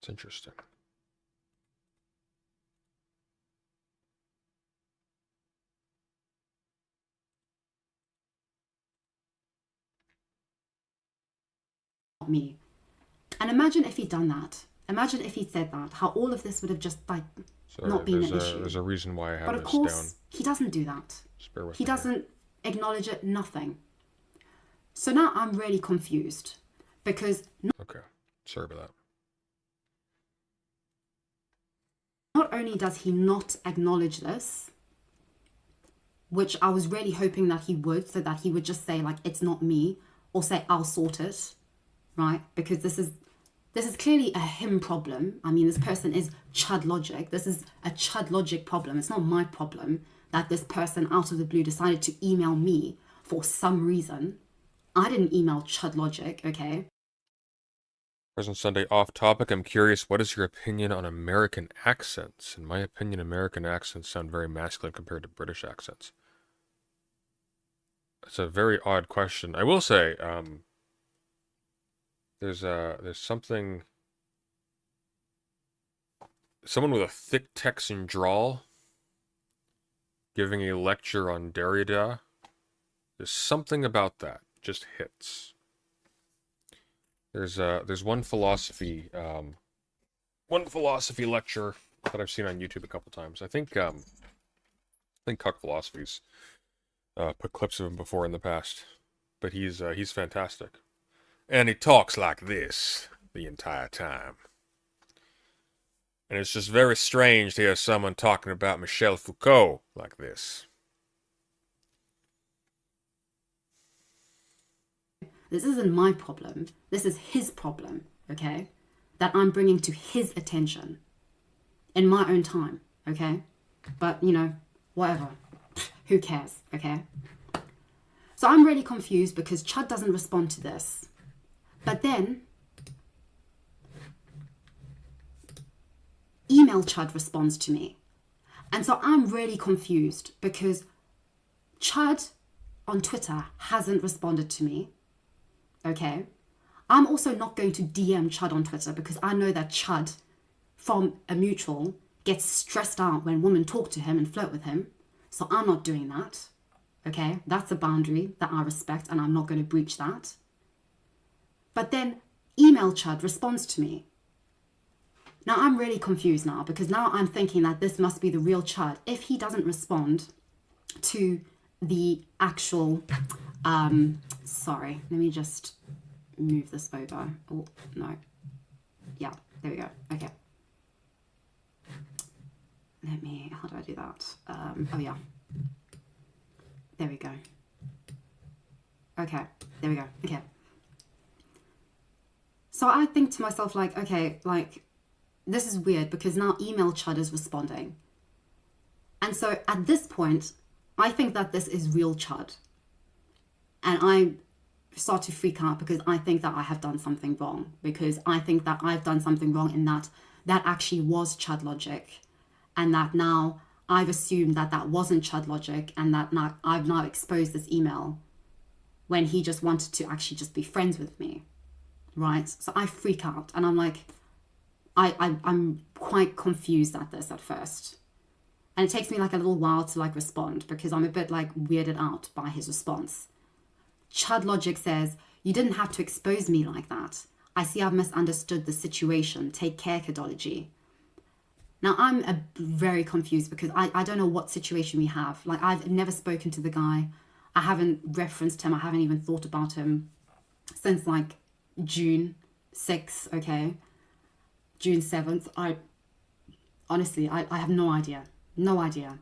It's interesting. Me. And imagine if he'd done that. Imagine if he'd said that, how all of this would have just like not been an issue. There's a reason why I have but of this course, down. he doesn't do that. Just bear with he me doesn't acknowledge it, nothing. So now I'm really confused because Okay, sorry about that. not only does he not acknowledge this, which I was really hoping that he would, so that he would just say like, it's not me, or say, I'll sort it, right? Because this is clearly a him problem. I mean, this person is Chudlogic. This is a Chudlogic problem. It's not my problem that this person out of the blue decided to email me for some reason. I didn't email Chudlogic, okay? Present Sunday off topic. I'm curious, what is your opinion on American accents? In my opinion, American accents sound very masculine compared to British accents. It's a very odd question. I will say, there's something someone with a thick Texan drawl giving a lecture on Derrida. There's something about that just hits. There's one philosophy lecture that I've seen on YouTube a couple times. I think Cuck Philosophy's put clips of him before in the past, but he's fantastic, and he talks like this the entire time, and it's just very strange to hear someone talking about Michel Foucault like this. This isn't my problem. This is his problem, okay? That I'm bringing to his attention in my own time, okay? But, you know, whatever. Who cares, okay? So I'm really confused because Chud doesn't respond to this. But then, email Chud responds to me. And so I'm really confused because Chud on Twitter hasn't responded to me. Okay, I'm also not going to DM Chud on Twitter because I know that Chud, from a mutual, gets stressed out when women talk to him and flirt with him. So I'm not doing that. Okay, that's a boundary that I respect and I'm not going to breach that. But then email Chud responds to me. Now I'm really confused now because now I'm thinking that this must be the real Chud if he doesn't respond to the actual... sorry, let me just move this over. Oh, no. Yeah, there we go. Okay. How do I do that? Oh yeah. There we go. Okay, there we go. Okay. So I think to myself, like, okay, like, this is weird because now email Chud is responding. And so at this point, I think that this is real Chud. And I start to freak out because I think that I have done something wrong. Because I think that I've done something wrong in that actually was Chudlogic. And that now I've assumed that wasn't Chudlogic. And that now I've now exposed this email when he just wanted to actually just be friends with me. Right? So I freak out. And I'm like, I'm quite confused at this at first. And it takes me like a little while to like respond because I'm a bit like weirded out by his response. Chudlogic says, you didn't have to expose me like that. I see I've misunderstood the situation. Take care, Kidology. Now, I'm very confused because I don't know what situation we have. Like, I've never spoken to the guy. I haven't referenced him. I haven't even thought about him since, like, June 6th, okay? June 7th. Honestly, I have no idea. No idea.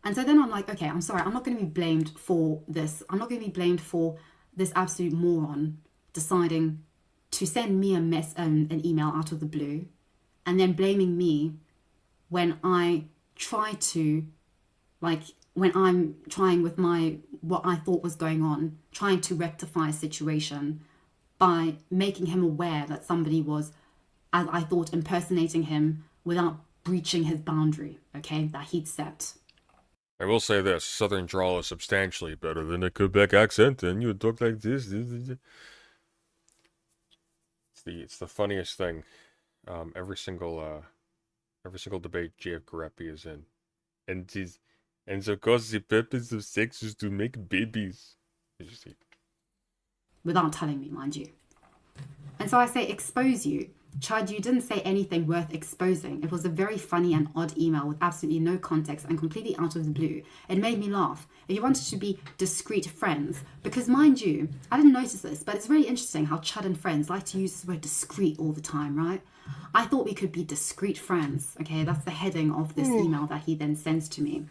And so then I'm like, okay, I'm sorry, I'm not going to be blamed for this. I'm not going to be blamed for this absolute moron deciding to send me an email out of the blue and then blaming me when I try to, like, when I'm trying with what I thought was going on, trying to rectify a situation by making him aware that somebody was, as I thought, impersonating him without breaching his boundary, okay, that he'd set. I will say this, Southern drawl is substantially better than a Quebec accent, and you talk like this. It's the funniest thing. Every single debate JF Garepi is in. And of course the purpose of sex is to make babies. Without telling me, mind you. And so I say, expose you. Chud, you didn't say anything worth exposing. It was a very funny and odd email with absolutely no context and completely out of the blue. It made me laugh. If you wanted to be discreet friends, because mind you, I didn't notice this, but it's really interesting how Chud and friends like to use this word discreet all the time, right? I thought we could be discreet friends, okay? That's the heading of this email that he then sends to me.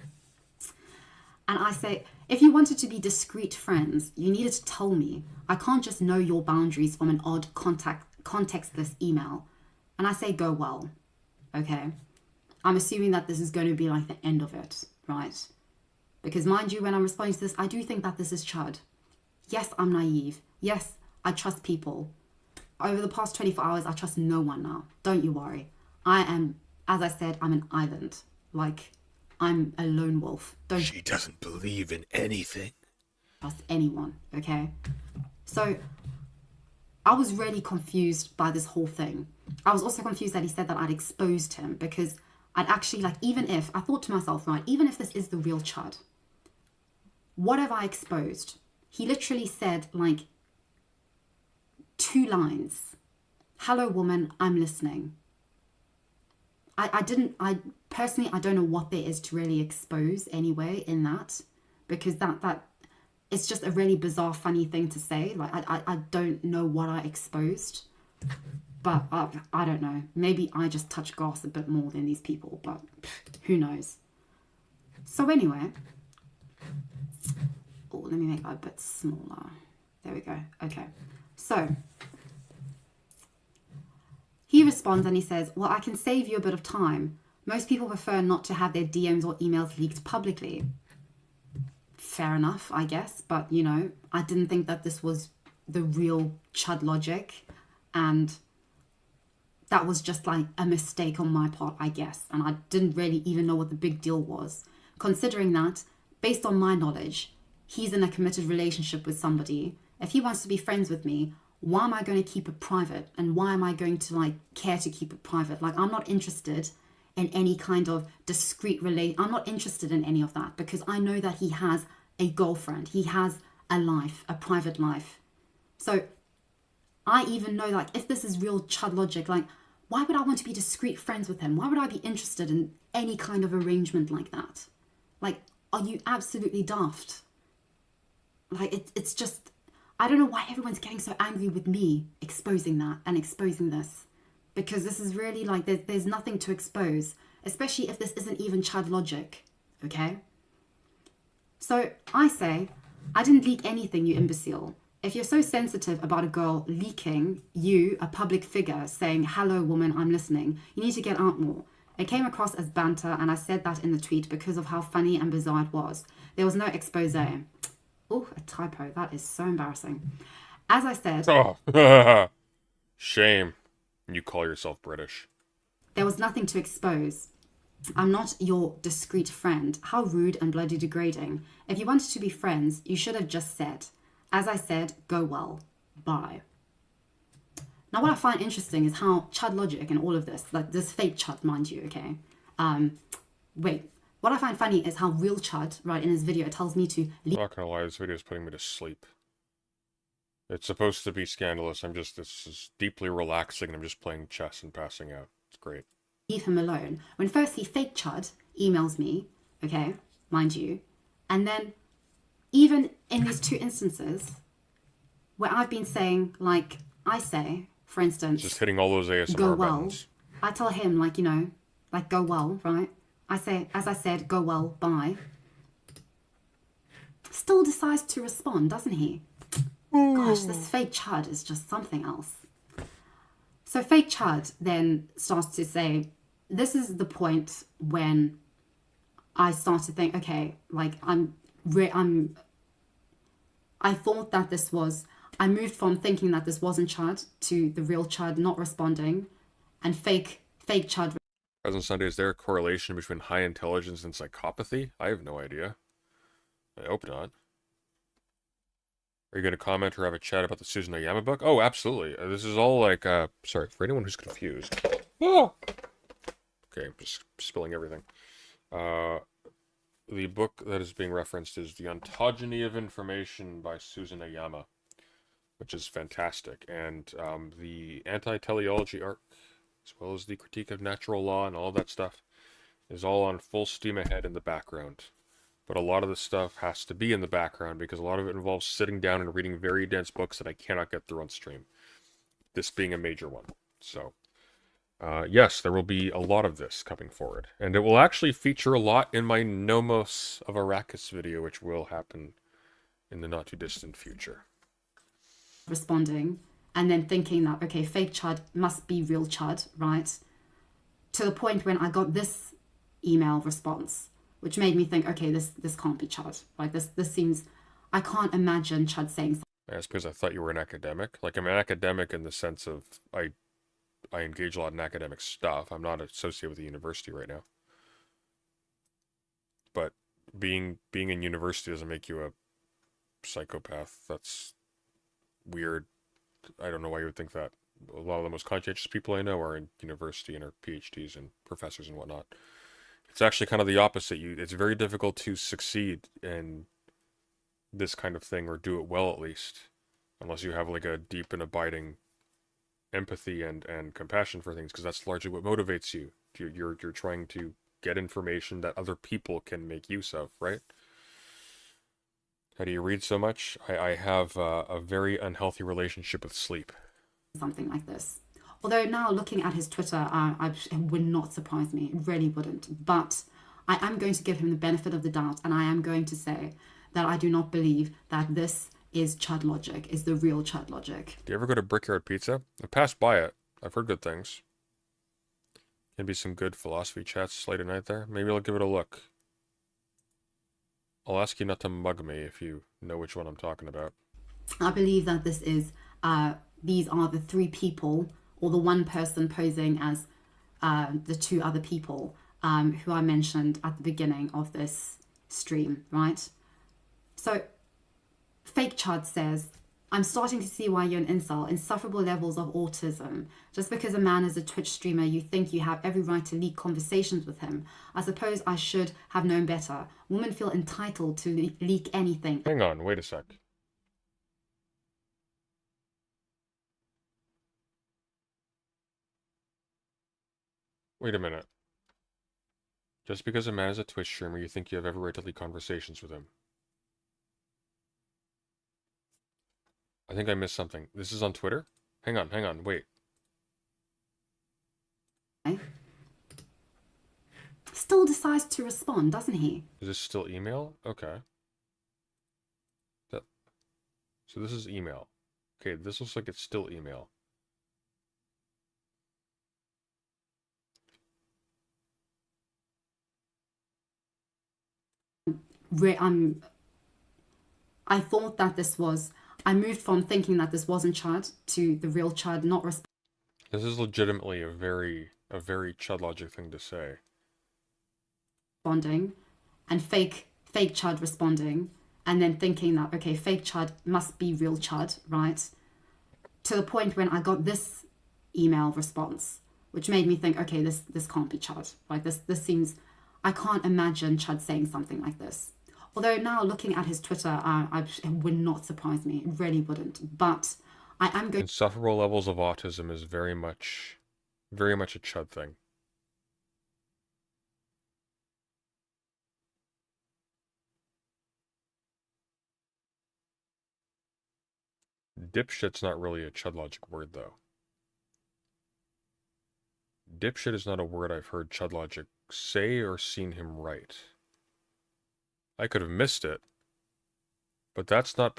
And I say, if you wanted to be discreet friends, you needed to tell me. I can't just know your boundaries from an odd contextless email. And I say, go well, okay? I'm assuming that this is going to be like the end of it, right? Because mind you, when I'm responding to this, I do think that this is Chud. Yes, I'm naive. Yes, I trust people. Over the past 24 hours, I trust no one now. Don't you worry. I am, as I said, I'm an island. Like, I'm a lone wolf. She doesn't believe in anything. Trust anyone, okay? So I was really confused by this whole thing. I was also confused that he said that I'd exposed him, because I'd actually, like, even if, I thought to myself, right, even if this is the real Chud, what have I exposed? He literally said, like, 2 lines. Hello, woman, I'm listening. I personally, I don't know what there is to really expose anyway in that, because that it's just a really bizarre, funny thing to say. Like, I don't know what I exposed, but I don't know. Maybe I just touch grass a bit more than these people, but who knows? So anyway, oh, let me make that a bit smaller. There we go. Okay, so he responds and he says, well, I can save you a bit of time. Most people prefer not to have their DMs or emails leaked publicly. Fair enough, I guess. But, you know, I didn't think that this was the real Chudlogic. And that was just like a mistake on my part, I guess. And I didn't really even know what the big deal was. Considering that, based on my knowledge, he's in a committed relationship with somebody. If he wants to be friends with me, why am I going to keep it private? And why am I going to, like, care to keep it private? Like, I'm not interested in any kind of discreet I'm not interested in any of that, because I know that he has a girlfriend. He has a life, a private life. So I even know, like, if this is real Chudlogic, like, why would I want to be discreet friends with him? Why would I be interested in any kind of arrangement like that? Like, are you absolutely daft? Like, it's just, I don't know why everyone's getting so angry with me exposing that and exposing this. Because this is really, like, there's nothing to expose. Especially if this isn't even Chudlogic, okay? So I say, I didn't leak anything, you imbecile. If you're so sensitive about a girl leaking you, a public figure, saying, hello woman, I'm listening, you need to get out more. It came across as banter, and I said that in the tweet because of how funny and bizarre it was. There was no expose. Oh, a typo. That is so embarrassing. As I said... Oh, shame. You call yourself British. There was nothing to expose. I'm not your discreet friend. How rude and bloody degrading. If you wanted to be friends, you should have just said, as I said, go well. Bye. Now, what I find interesting is how Chudlogic and all of this, like this fake Chud, mind you, okay? What I find funny is how real Chud, right, in his video, it tells me to I'm not gonna lie, this video is putting me to sleep. It's supposed to be scandalous. This is deeply relaxing, and I'm just playing chess and passing out. It's great. Leave him alone. When firstly fake Chud emails me, okay, mind you, and then even in these 2 instances where I've been saying, like, I say, for instance, just hitting all those ASMR go well, buttons. I tell him, like, you know, like, go well, right? I say, as I said, go well, bye. Still decides to respond, doesn't he? Gosh, this fake Chud is just something else. So fake Chud then starts to say, this is the point when I start to think, okay, like, I thought that this was, I moved from thinking that this wasn't Chud to the real Chud not responding, and fake Chud. Present Sunday, is there a correlation between high intelligence and psychopathy? I have no idea. I hope not. Are you going to comment or have a chat about the Susan Oyama book? Oh, absolutely. This is all like, sorry, for anyone who's confused. Oh! Okay, I'm just spilling everything. The book that is being referenced is The Ontogeny of Information by Susan Oyama, which is fantastic. And the anti-teleology arc, as well as the critique of natural law and all that stuff, is all on full steam ahead in the background. But a lot of the stuff has to be in the background because a lot of it involves sitting down and reading very dense books that I cannot get through on stream. This being a major one. So, yes, there will be a lot of this coming forward. And it will actually feature a lot in my Nomos of Arrakis video, which will happen in the not too distant future. Responding, and then thinking that, okay, fake Chud must be real Chud, right? To the point when I got this email response, which made me think, okay, this can't be Chud. Like, this seems, I can't imagine Chud saying something. That's because I thought you were an academic. Like, I'm an academic in the sense of I engage a lot in academic stuff. I'm not associated with the university right now. But being in university doesn't make you a psychopath. That's weird. I don't know why you would think that. A lot of the most conscientious people I know are in university and are PhDs and professors and whatnot. It's actually kind of the opposite. It's very difficult to succeed in this kind of thing, or do it well at least, unless you have like a deep and abiding empathy and compassion for things, because that's largely what motivates you. You're trying to get information that other people can make use of, right? How do you read so much? I have a very unhealthy relationship with sleep. Something like this. Although now looking at his Twitter, it would not surprise me. It really wouldn't. But I am going to give him the benefit of the doubt, and I am going to say that I do not believe that this is Chudlogic, is the real Chudlogic. Do you ever go to Brickyard Pizza? I passed by it. I've heard good things. Can be some good philosophy chats late at night there. Maybe I'll give it a look. I'll ask you not to mug me if you know which one I'm talking about. I believe that this is, these are the three people, or the one person posing as the two other people who I mentioned at the beginning of this stream, right? So, Fake Chud says, I'm starting to see why you're an incel. Insufferable levels of autism. Just because a man is a Twitch streamer, you think you have every right to leak conversations with him. I suppose I should have known better. Women feel entitled to leak anything. Hang on, wait a sec. Wait a minute. Just because a man is a Twitch streamer, you think you have every right to leak conversations with him. I think I missed something. This is on Twitter? Hang on, wait. Still decides to respond, doesn't he? Is this still email? Okay. So this is email. Okay, this looks like it's still email. I thought that this was... I moved from thinking that this wasn't Chud to the real Chud not responding. This is legitimately a very Chudlogic thing to say. And fake Chud responding, and then thinking that, okay, fake Chud must be real Chud, right? To the point when I got this email response, which made me think, okay, this can't be Chud. Like this seems... I can't imagine Chud saying something like this. Although now looking at his Twitter, it would not surprise me. It really wouldn't. But I am going... Insufferable levels of autism is very much a Chud thing. Dipshit's not really a Chudlogic word, though. Dipshit is not a word I've heard Chudlogic say or seen him write. I could have missed it, but that's not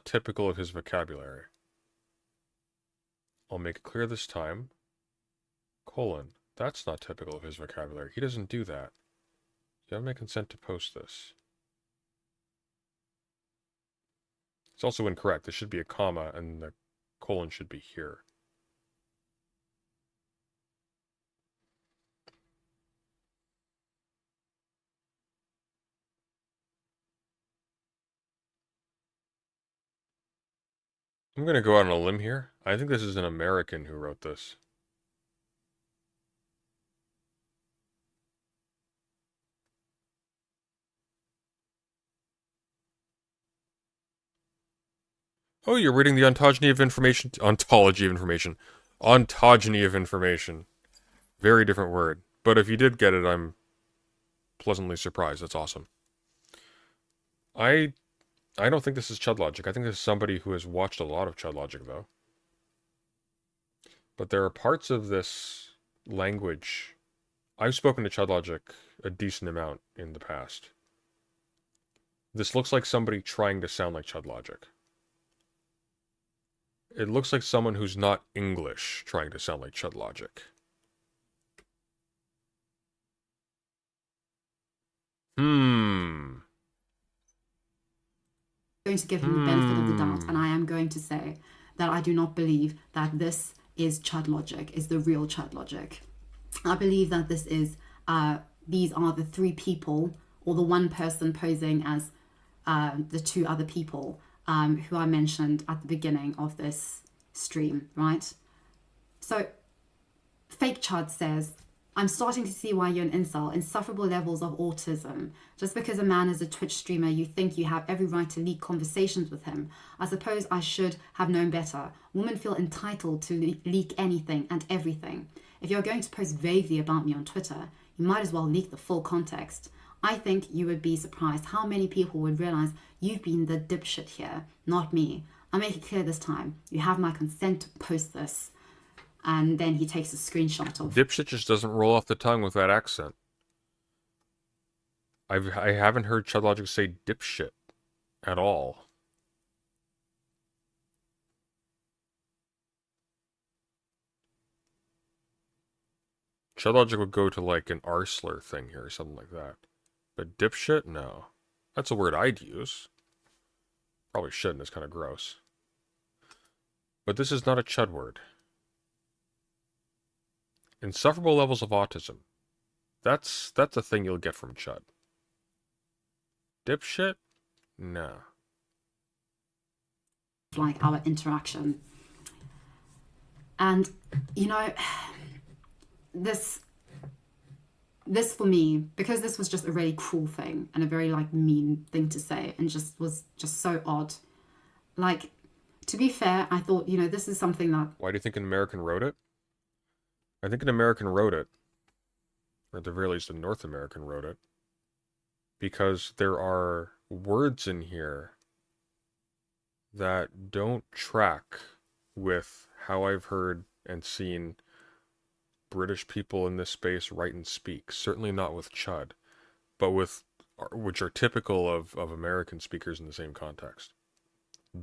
typical of his vocabulary. I'll make it clear this time. : That's not typical of his vocabulary. He doesn't do that. You have my consent to post this. It's also incorrect. There should be a comma, and the colon should be here. I'm going to go out on a limb here. I think this is an American who wrote this. Oh, you're reading the ontogeny of information. Ontology of information. Ontogeny of information. Very different word. But if you did get it, I'm pleasantly surprised. That's awesome. I don't think this is Chudlogic. I think this is somebody who has watched a lot of Chudlogic, though. But there are parts of this language... I've spoken to Chudlogic a decent amount in the past. This looks like somebody trying to sound like Chudlogic. It looks like someone who's not English trying to sound like Chudlogic. Going to give him the benefit of the doubt, and I am going to say that I do not believe that this is Chudlogic, is the real Chudlogic. I believe that this is, these are the three people, or the one person posing as the two other people who I mentioned at the beginning of this stream, right? So Fake Chud says, I'm starting to see why you're an incel. Insufferable levels of autism. Just because a man is a Twitch streamer, you think you have every right to leak conversations with him. I suppose I should have known better. Women feel entitled to leak anything and everything. If you're going to post vaguely about me on Twitter, you might as well leak the full context. I think you would be surprised how many people would realize you've been the dipshit here, not me. I'll make it clear this time. You have my consent to post this. And then he takes a screenshot of... Dipshit just doesn't roll off the tongue with that accent. I haven't heard Chudlogic say dipshit at all. Chudlogic would go to like an R slur thing here or something like that. But dipshit? No. That's a word I'd use. Probably shouldn't, it's kind of gross. But this is not a Chud word. Insufferable levels of autism. That's a thing you'll get from Chud. Dipshit? No. Like our interaction. And, you know, this for me, because this was just a really cruel thing and a very like mean thing to say and was just so odd. Like, to be fair, I thought, you know, this is something that... Why do you think an American wrote it? I think an American wrote it, or at the very least a North American wrote it, because there are words in here that don't track with how I've heard and seen British people in this space write and speak. Certainly not with Chud, but with, which are typical of American speakers in the same context.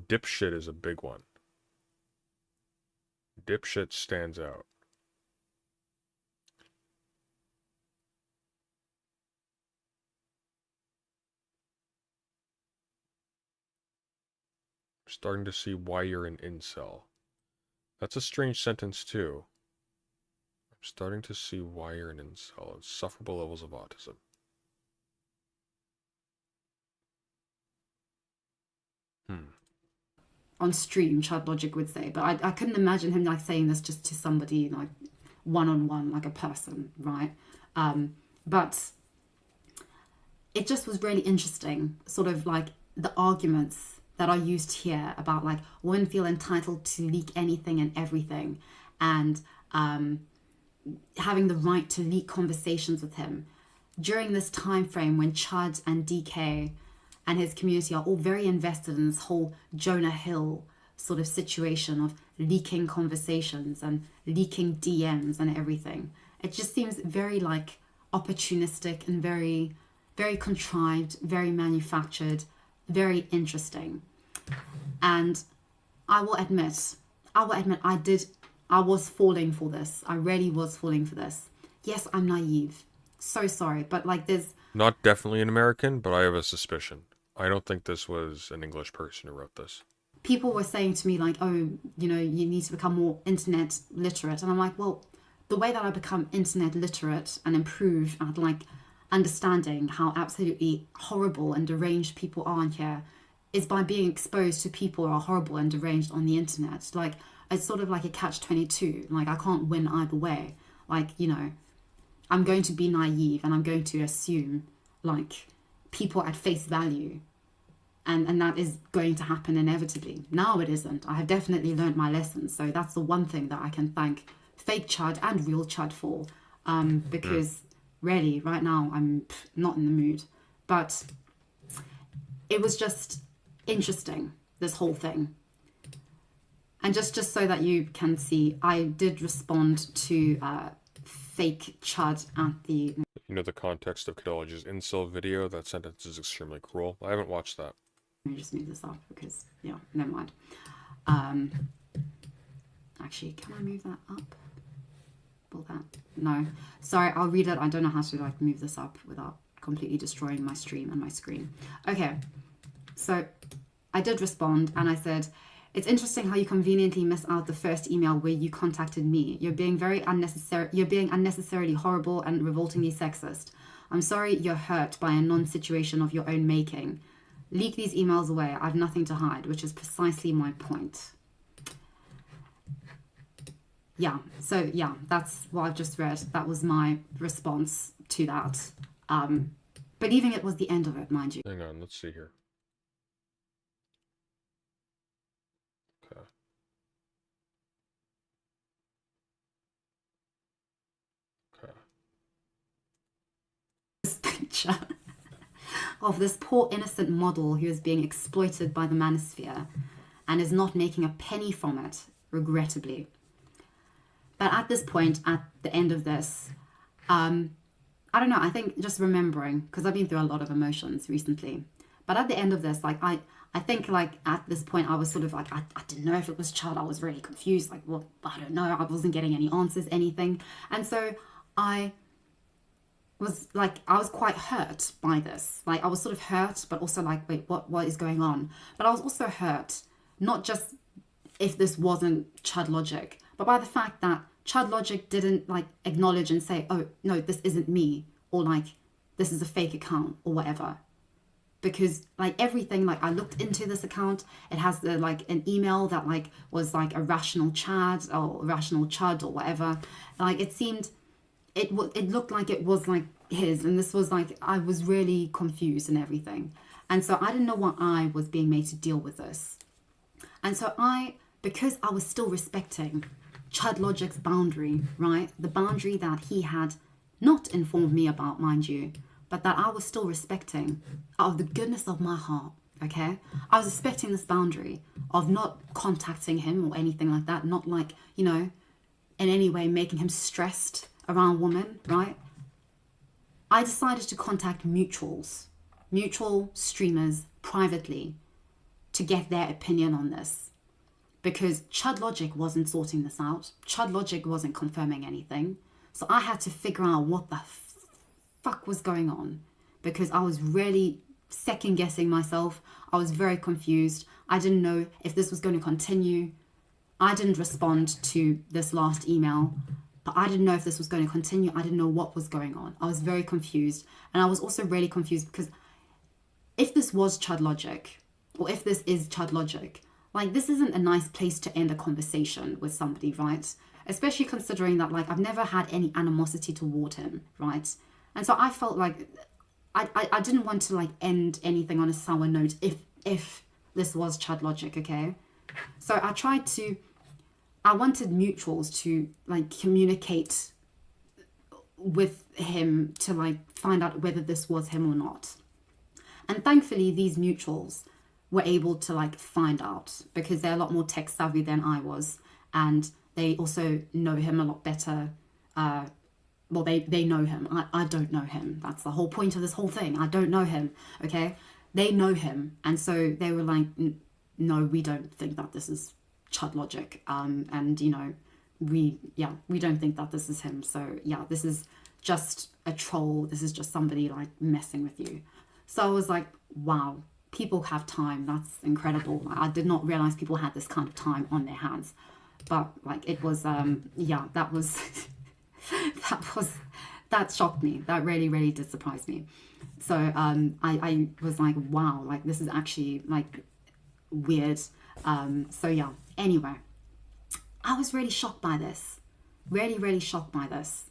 Dipshit is a big one. Dipshit stands out. Starting to see why you're an incel. That's a strange sentence too. I'm starting to see why you're an incel. Insufferable levels of autism. On stream, Chudlogic would say, but I couldn't imagine him like saying this just to somebody like one-on-one, like a person, right? But it just was really interesting, sort of like the arguments that are used here about like women feel entitled to leak anything and everything, and having the right to leak conversations with him during this time frame when Chud and DK and his community are all very invested in this whole Jonah Hill sort of situation of leaking conversations and leaking DMs and everything. It just seems very like opportunistic and very, very contrived, very manufactured, very interesting. And I will admit I was falling for this. I really was falling for this. Yes, I'm naive. So sorry, but like there's... Not definitely an American, but I have a suspicion. I don't think this was an English person who wrote this. People were saying to me like, oh, you know, you need to become more internet literate. And I'm like, well, the way that I become internet literate and improve at like understanding how absolutely horrible and deranged people are in here is by being exposed to people who are horrible and deranged on the internet. Like, it's sort of like a catch-22. Like, I can't win either way. Like, you know, I'm going to be naive and I'm going to assume like people at face value, and that is going to happen inevitably. Now it isn't. I have definitely learned my lessons, so that's the one thing that I can thank fake Chud and real Chud for, because really right now I'm not in the mood. But it was just interesting, this whole thing. And just so that you can see, I did respond to fake Chud at the... You know the context of Kidology's incel video? That sentence is extremely cruel. I haven't watched that. Let me just move this up because, yeah, never mind. Actually, can I move that up? Will that? No. Sorry, I'll read it. I don't know how to like move this up without completely destroying my stream and my screen. Okay, so I did respond and I said, it's interesting how you conveniently miss out the first email where you contacted me. You're being unnecessarily horrible and revoltingly sexist. I'm sorry you're hurt by a non-situation of your own making. Leak these emails away. I have nothing to hide, which is precisely my point. yeah, so yeah, that's what I've just read. That was my response to that. Believing it was the end of it, mind you. Hang on, let's see here. Okay. Okay. This picture of this poor innocent model who is being exploited by the manosphere and is not making a penny from it, regrettably. But at this point, at the end of this, I don't know, I think just remembering, because I've been through a lot of emotions recently, but at the end of this, like, I think, like, at this point, I was sort of like, I didn't know if it was Chud. I was really confused, like, well, I don't know. I wasn't getting any answers, anything. And so I was like, I was quite hurt by this. Like, I was sort of hurt, but also like, wait, what is going on? But I was also hurt, not just if this wasn't Chudlogic, but by the fact that Chudlogic didn't like acknowledge and say, oh, no, this isn't me, or like, this is a fake account or whatever. Because like everything, like I looked into this account, it has the like an email that like was like a rational Chad or rational Chud or whatever. Like it seemed, it looked like it was like his, and this was like, I was really confused and everything. And so I didn't know what I was being made to deal with this. And so because I was still respecting Chudlogic's boundary, right? The boundary that he had not informed me about, mind you, but that I was still respecting out of the goodness of my heart, okay? I was respecting this boundary of not contacting him or anything like that, not like, you know, in any way making him stressed around women, right? I decided to contact mutual streamers privately to get their opinion on this, because Chudlogic wasn't sorting this out. Chudlogic wasn't confirming anything. So I had to figure out what the fuck was going on, because I was really second guessing myself. I was very confused. I didn't know if this was going to continue. I didn't respond to this last email, but I didn't know if this was going to continue. I didn't know what was going on. I was very confused. And I was also really confused because if this was Chudlogic, or if this is Chudlogic, like, this isn't a nice place to end a conversation with somebody, right? Especially considering that, like, I've never had any animosity toward him, right? And so I felt like I didn't want to, like, end anything on a sour note if this was Chudlogic, okay? So I wanted mutuals to, like, communicate with him to, like, find out whether this was him or not. And thankfully, these mutuals were able to like find out, because they're a lot more tech savvy than I was, and they also know him a lot better. Well, they know him. I don't know him. That's the whole point of this whole thing. I don't know him, okay? They know him, and so they were like, no, we don't think that this is Chudlogic, and you know, we don't think that this is him. So yeah, this is just a troll. This is just somebody like messing with you. So I was like, wow, people have time. That's incredible. Like, I did not realize people had this kind of time on their hands. But like, it was, that was, that shocked me. That really, really did surprise me. So I was like, wow, like this is actually like weird. So yeah, anyway, I was really shocked by this. Really, really shocked by this.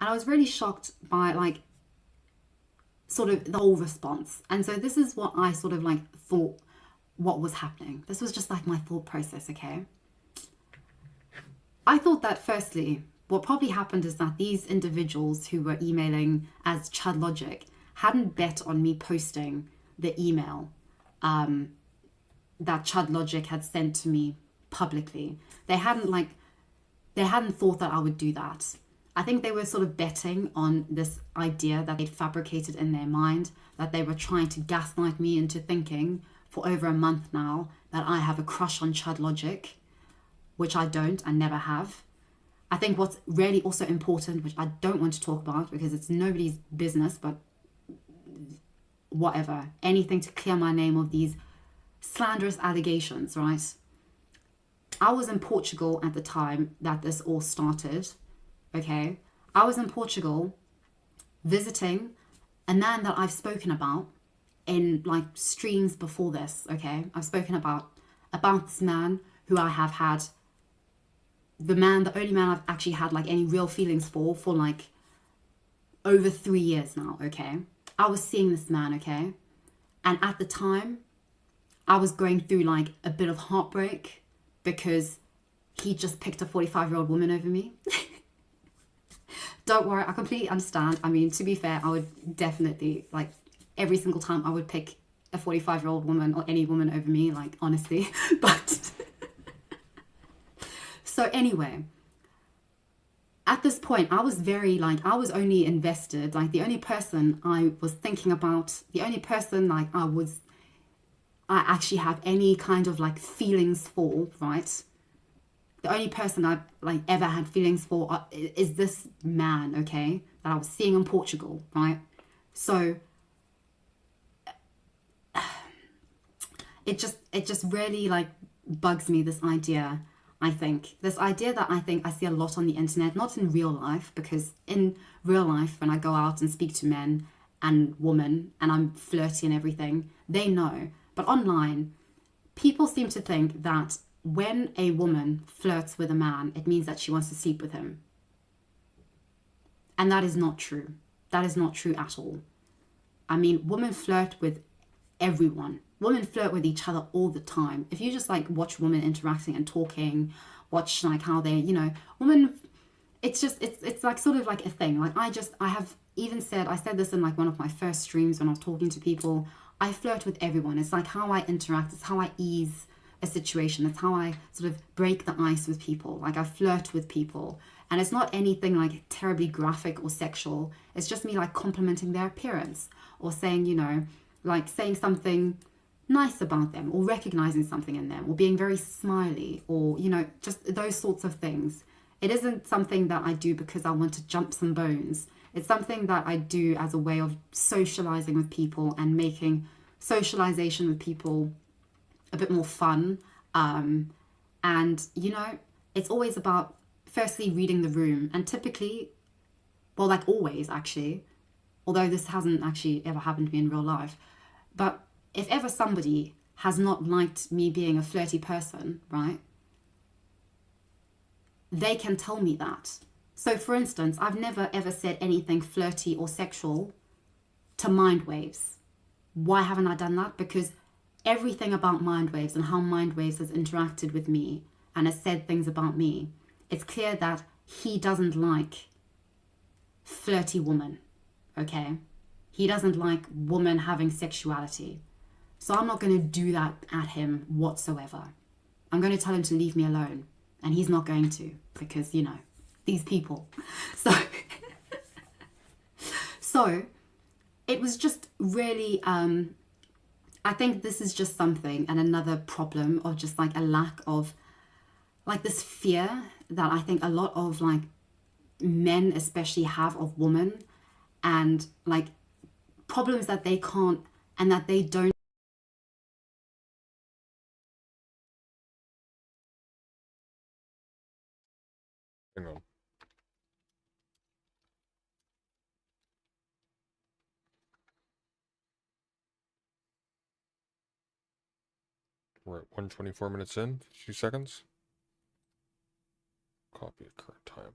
And I was really shocked by like, sort of the whole response. And so this is what I sort of like thought what was happening. This was just like my thought process, okay? I thought that firstly, what probably happened is that these individuals who were emailing as Chudlogic hadn't bet on me posting the email that Chudlogic had sent to me publicly. They hadn't thought that I would do that. I think they were sort of betting on this idea that they'd fabricated in their mind, that they were trying to gaslight me into thinking for over a month now that I have a crush on Chudlogic, which I don't and never have. I think what's really also important, which I don't want to talk about because it's nobody's business, but whatever, anything to clear my name of these slanderous allegations, right? I was in Portugal at the time that this all started. Okay, I was in Portugal visiting a man that I've spoken about in like streams before this, okay? I've spoken about this man who I have had the only man I've actually had like any real feelings for like over 3 years now, okay? I was seeing this man, okay? And at the time, I was going through like a bit of heartbreak because he just picked a 45-year-old woman over me. Don't worry, I completely understand. I mean, to be fair, I would definitely, like, every single time I would pick a 45-year-old woman or any woman over me, like, honestly. But, so anyway, at this point, I was very, like, I was only invested, like, the only person I was thinking about, the only person, like, I actually have any kind of, like, feelings for, right? The only person I've like ever had feelings for is this man, okay, that I was seeing in Portugal, right? So it just really like bugs me, this idea. This idea that I think I see a lot on the internet, not in real life, because in real life when I go out and speak to men and women and I'm flirty and everything, they know. But online, people seem to think that when a woman flirts with a man, it means that she wants to sleep with him. And that is not true. That is not true at all. I mean, women flirt with everyone. Women flirt with each other all the time. If you just like watch women interacting and talking, watch like how they, you know, women, it's like sort of like a thing. Like I said this in like one of my first streams when I was talking to people. I flirt with everyone. It's like how I interact. It's how I ease a situation. It's how I sort of break the ice with people. Like I flirt with people, and it's not anything like terribly graphic or sexual. It's just me like complimenting their appearance, or saying, you know, like saying something nice about them, or recognizing something in them, or being very smiley, or, you know, just those sorts of things. It isn't something that I do because I want to jump some bones. It's something that I do as a way of socializing with people and making socialization with people a bit more fun. And, you know, it's always about firstly reading the room. And typically, well, like always actually, although this hasn't actually ever happened to me in real life, but if ever somebody has not liked me being a flirty person, right, they can tell me that. So for instance, I've never ever said anything flirty or sexual to Mindwaves. Why haven't I done that? Because everything about Mindwaves and how Mindwaves has interacted with me and has said things about me, it's clear that he doesn't like flirty women, okay? He doesn't like women having sexuality. So I'm not going to do that at him whatsoever. I'm going to tell him to leave me alone. And he's not going to, because, you know, these people. So it was just really, I think this is just something, and another problem of just like a lack of like this fear that I think a lot of like men especially have of women, and like problems that they can't and that they don't. Hang on. We're at 124 minutes in, 2 seconds. Copy at current time.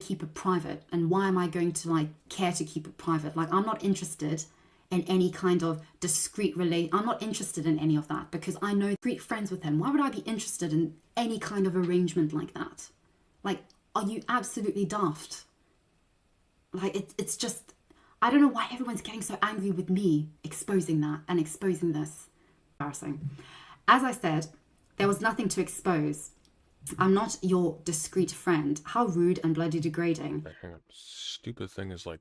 Keep it private, and why am I going to like care to keep it private? Like I'm not interested in any kind of discreet I'm not interested in any of that, because I know discreet friends with him. Why would I be interested in any kind of arrangement like that? Like, are you absolutely daft? Like it's just, I don't know why everyone's getting so angry with me exposing that and exposing this. Embarrassing. As I said, there was nothing to expose. I'm not your discreet friend. How rude and bloody degrading. Right, hang on. Stupid thing is like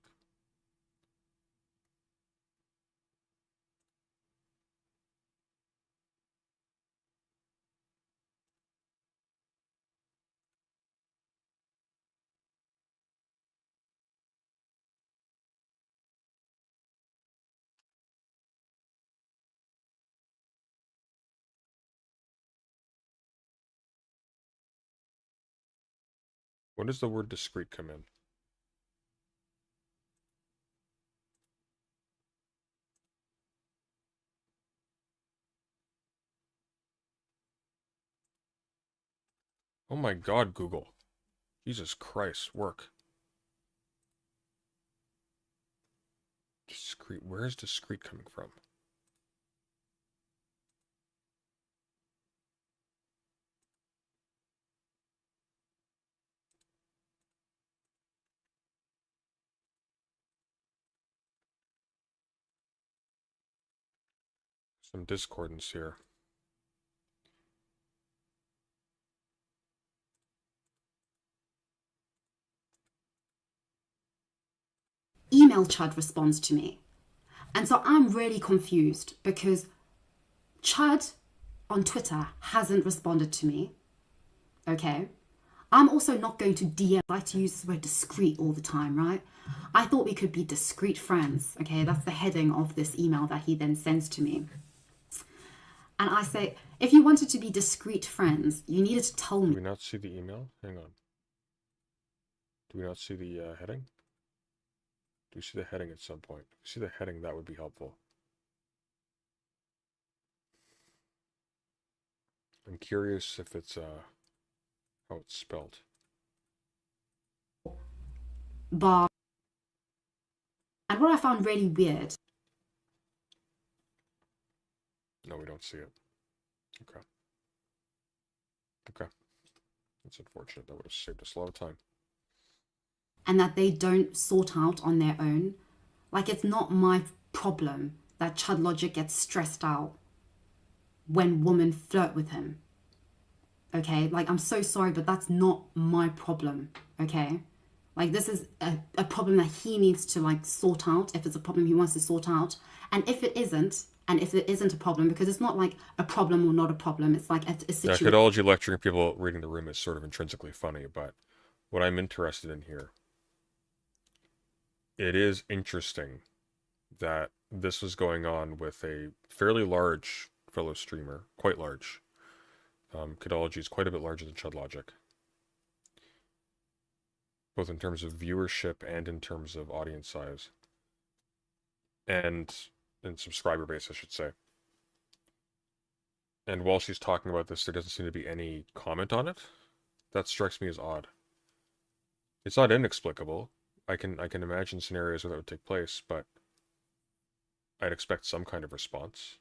When does the word discreet come in? Oh my god, Google. Jesus Christ, work. Discreet. Where is discreet coming from? Some discordance here. Email Chud responds to me. And so I'm really confused because Chud on Twitter hasn't responded to me. Okay. I'm also not going to DM. I like to use the word discreet all the time, right? I thought we could be discreet friends. Okay. That's the heading of this email that he then sends to me. And I say, if you wanted to be discreet friends, you needed to tell Do me. we not see the email? Hang on. Do we not see the heading? Do we see the heading at some point? If we see the heading, that would be helpful. I'm curious if it's how it's spelled. Bob. And what I found really weird. No, we don't see it. Okay. Okay. That's unfortunate. That would have saved us a lot of time. And that they don't sort out on their own. Like, it's not my problem that Chudlogic gets stressed out when women flirt with him. Okay? Like, I'm so sorry, but that's not my problem. Okay? Like, this is a problem that he needs to, like, sort out, if it's a problem he wants to sort out. And if it isn't, a problem, because it's not like a problem or not a problem, it's like a situation. Yeah, Kidology lecturing people reading the room is sort of intrinsically funny, but what I'm interested in here, it is interesting that this was going on with a fairly large fellow streamer, quite large. Kidology is quite a bit larger than Chudlogic, both in terms of viewership and in terms of audience size, and subscriber base, I should say. And while she's talking about this, there doesn't seem to be any comment on it. That strikes me as odd. It's not inexplicable. I can imagine scenarios where that would take place, but I'd expect some kind of response,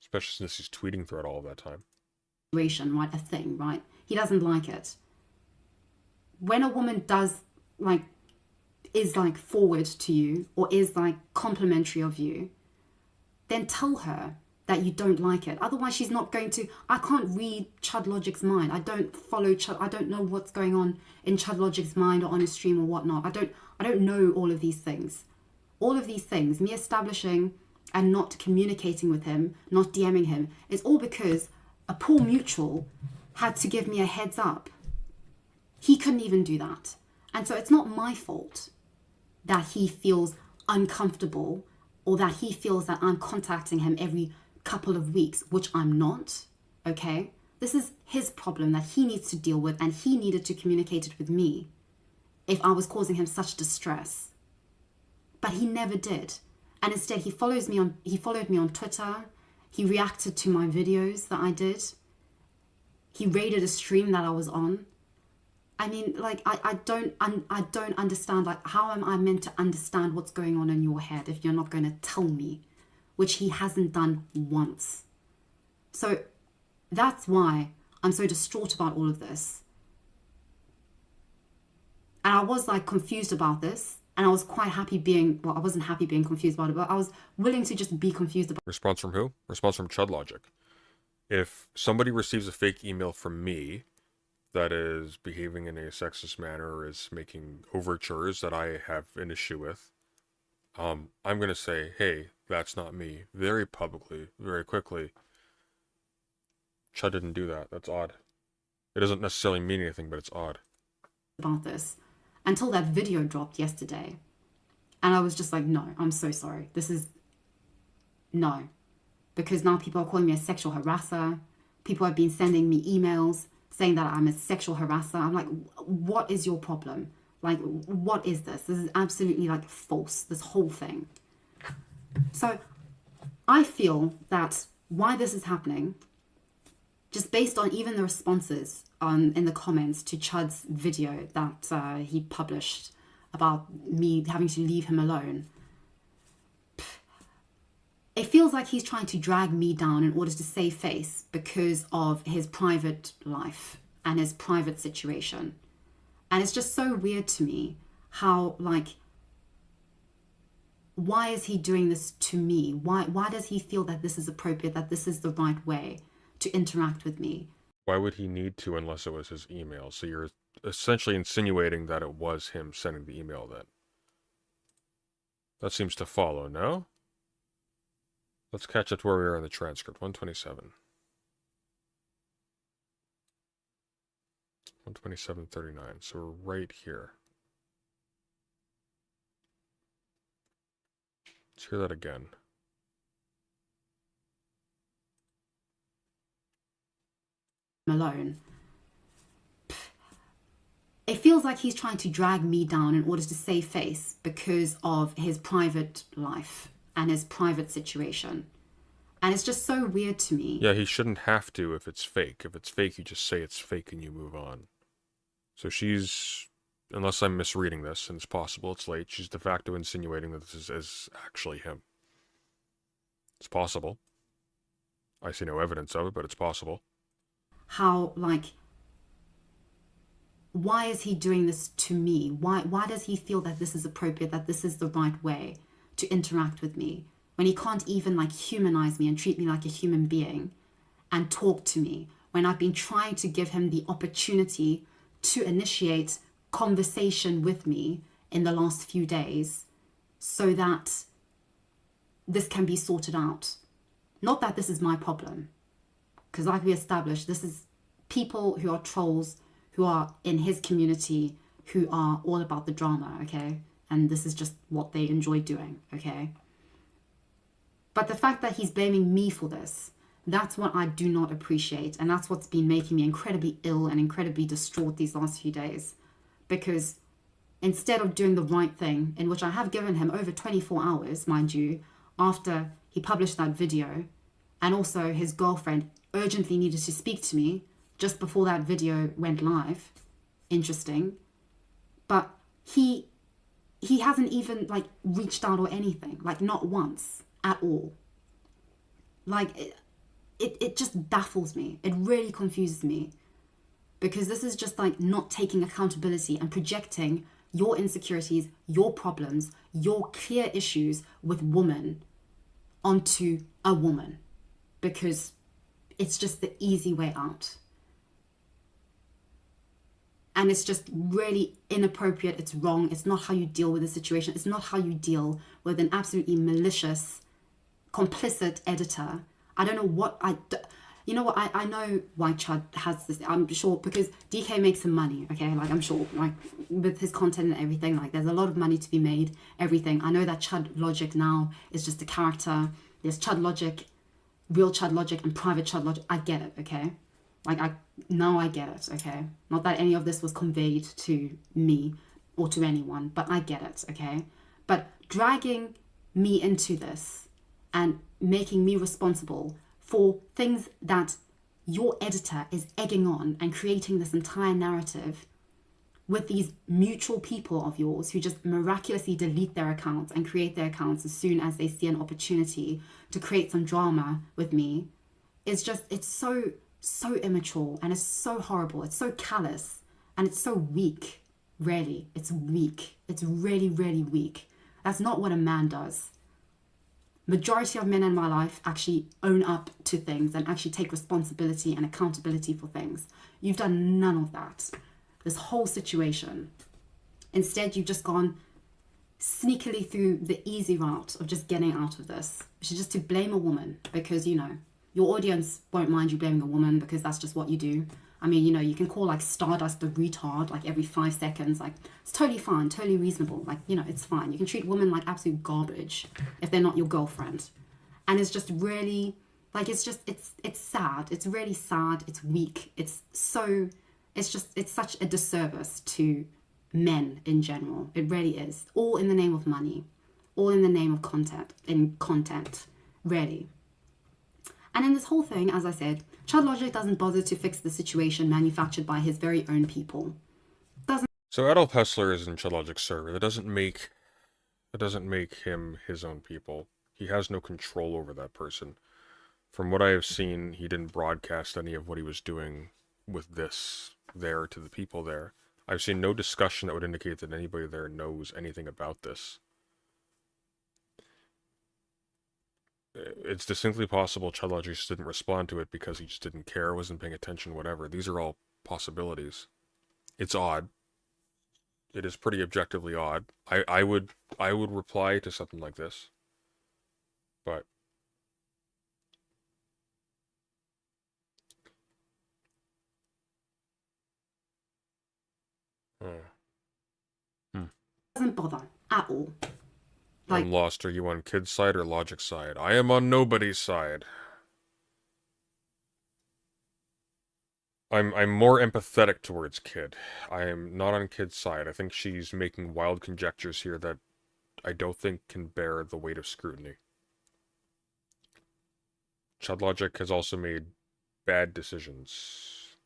especially since he's tweeting throughout all of that time. Right, a thing, right? He doesn't like it. When a woman does, like, is like forward to you or is like complimentary of you, then tell her that you don't like it. Otherwise, she's not going to. I can't read Chudlogic's mind. I don't follow Chud. I don't know what's going on in Chudlogic's mind or on his stream or whatnot. I don't know all of these things. All of these things, me establishing and not communicating with him, not DMing him, is all because a poor mutual had to give me a heads up. He couldn't even do that. And so it's not my fault that he feels uncomfortable or that he feels that I'm contacting him every couple of weeks, which I'm not, okay? This is his problem that he needs to deal with, and he needed to communicate it with me if I was causing him such distress. But he never did. And instead he followed me on Twitter. He reacted to my videos that I did. He raided a stream that I was on. I mean, like, I don't understand, like, how am I meant to understand what's going on in your head if you're not going to tell me, which he hasn't done once. So that's why I'm so distraught about all of this. And I was, like, confused about this, and I was quite happy being, well, I wasn't happy being confused about it, but I was willing to just be confused about it. Response from who? Response from Chudlogic. If somebody receives a fake email from me that is behaving in a sexist manner or is making overtures that I have an issue with, I'm going to say, hey, that's not me, very publicly, very quickly. Chud didn't do that. That's odd. It doesn't necessarily mean anything, but it's odd. About this until that video dropped yesterday. And I was just like, no, I'm so sorry. This is no. Because now people are calling me a sexual harasser. People have been sending me emails saying that I'm a sexual harasser. I'm like, what is your problem? Like, what is this? This is absolutely like false, this whole thing. So I feel that why this is happening, just based on even the responses in the comments to Chud's video that he published about me having to leave him alone, it feels like he's trying to drag me down in order to save face because of his private life and his private situation. And it's just so weird to me how, like, why is he doing this to me? Why does he feel that this is appropriate, that this is the right way to interact with me? Why would he need to unless it was his email? So you're essentially insinuating that it was him sending the email then. That seems to follow, no? Let's catch up to where we are in the transcript. 127. 127.39. So we're right here. Let's hear that again. Alone. It feels like he's trying to drag me down in order to save face because of his private life and his private situation. And it's just so weird to me. Yeah, he shouldn't have to if it's fake. If it's fake, you just say it's fake and you move on. So she's, unless I'm misreading this, and it's possible it's late, she's de facto insinuating that this is actually him. It's possible. I see no evidence of it, but it's possible. How, like, why is he doing this to me? Why does he feel that this is appropriate, that this is the right way to interact with me, when he can't even, like, humanize me and treat me like a human being and talk to me, when I've been trying to give him the opportunity to initiate conversation with me in the last few days so that this can be sorted out. Not that this is my problem, because like we established, this is people who are trolls, who are in his community, who are all about the drama, okay? And this is just what they enjoy doing, okay? But the fact that he's blaming me for this, that's what I do not appreciate. And that's what's been making me incredibly ill and incredibly distraught these last few days. Because instead of doing the right thing, in which I have given him over 24 hours, mind you, after he published that video, and also his girlfriend urgently needed to speak to me just before that video went live. Interesting. But he hasn't even, like, reached out or anything, like, not once at all. Like, it just baffles me. It really confuses me, because this is just, like, not taking accountability and projecting your insecurities, your problems, your clear issues with women onto a woman, because it's just the easy way out. And it's just really inappropriate. It's wrong. It's not how you deal with the situation. It's not how you deal with an absolutely malicious, complicit editor. I don't know what you know what, I know why Chud has this, I'm sure, because DK makes some money, okay? Like, I'm sure, like, with his content and everything, like, there's a lot of money to be made, everything. I know that Chudlogic now is just a character. There's Chudlogic, real Chudlogic, and private Chudlogic. I get it, okay? Like, now I get it, okay? Not that any of this was conveyed to me or to anyone, but I get it, okay? But dragging me into this and making me responsible for things that your editor is egging on and creating this entire narrative with these mutual people of yours who just miraculously delete their accounts and create their accounts as soon as they see an opportunity to create some drama with me, is just, it's so immature, and it's so horrible. It's so callous, and it's so weak. Really, it's weak. It's really, really weak. That's not what a man does. Majority of men in my life actually own up to things and actually take responsibility and accountability for things. You've done none of that. This whole situation. Instead, you've just gone sneakily through the easy route of just getting out of this, which is just to blame a woman, because, you know, your audience won't mind you blaming a woman, because that's just what you do. I mean, you know, you can call, like, Stardust a retard, like, every 5 seconds. Like, it's totally fine, totally reasonable. Like, you know, it's fine. You can treat women like absolute garbage if they're not your girlfriend. And it's just really Like, it's just, it's sad. It's really sad. It's weak. It's such a disservice to men in general. It really is. All in the name of money. All in the name of content, really. And in this whole thing, as I said, Chudlogic doesn't bother to fix the situation manufactured by his very own people. So Adolf Hessler is in Chudlogic's server. That doesn't make him his own people. He has no control over that person. From what I have seen, he didn't broadcast any of what he was doing with this there to the people there. I've seen no discussion that would indicate that anybody there knows anything about this. It's distinctly possible Chudlogic just didn't respond to it because he just didn't care, wasn't paying attention, whatever. These are all possibilities. It's odd. It is pretty objectively odd. I would reply to something like this. But Doesn't bother at all. Like, I'm lost. Are you on Kid's side or Logic's side? I am on nobody's side. I'm more empathetic towards Kid. I am not on Kid's side. I think she's making wild conjectures here that I don't think can bear the weight of scrutiny. Chudlogic has also made bad decisions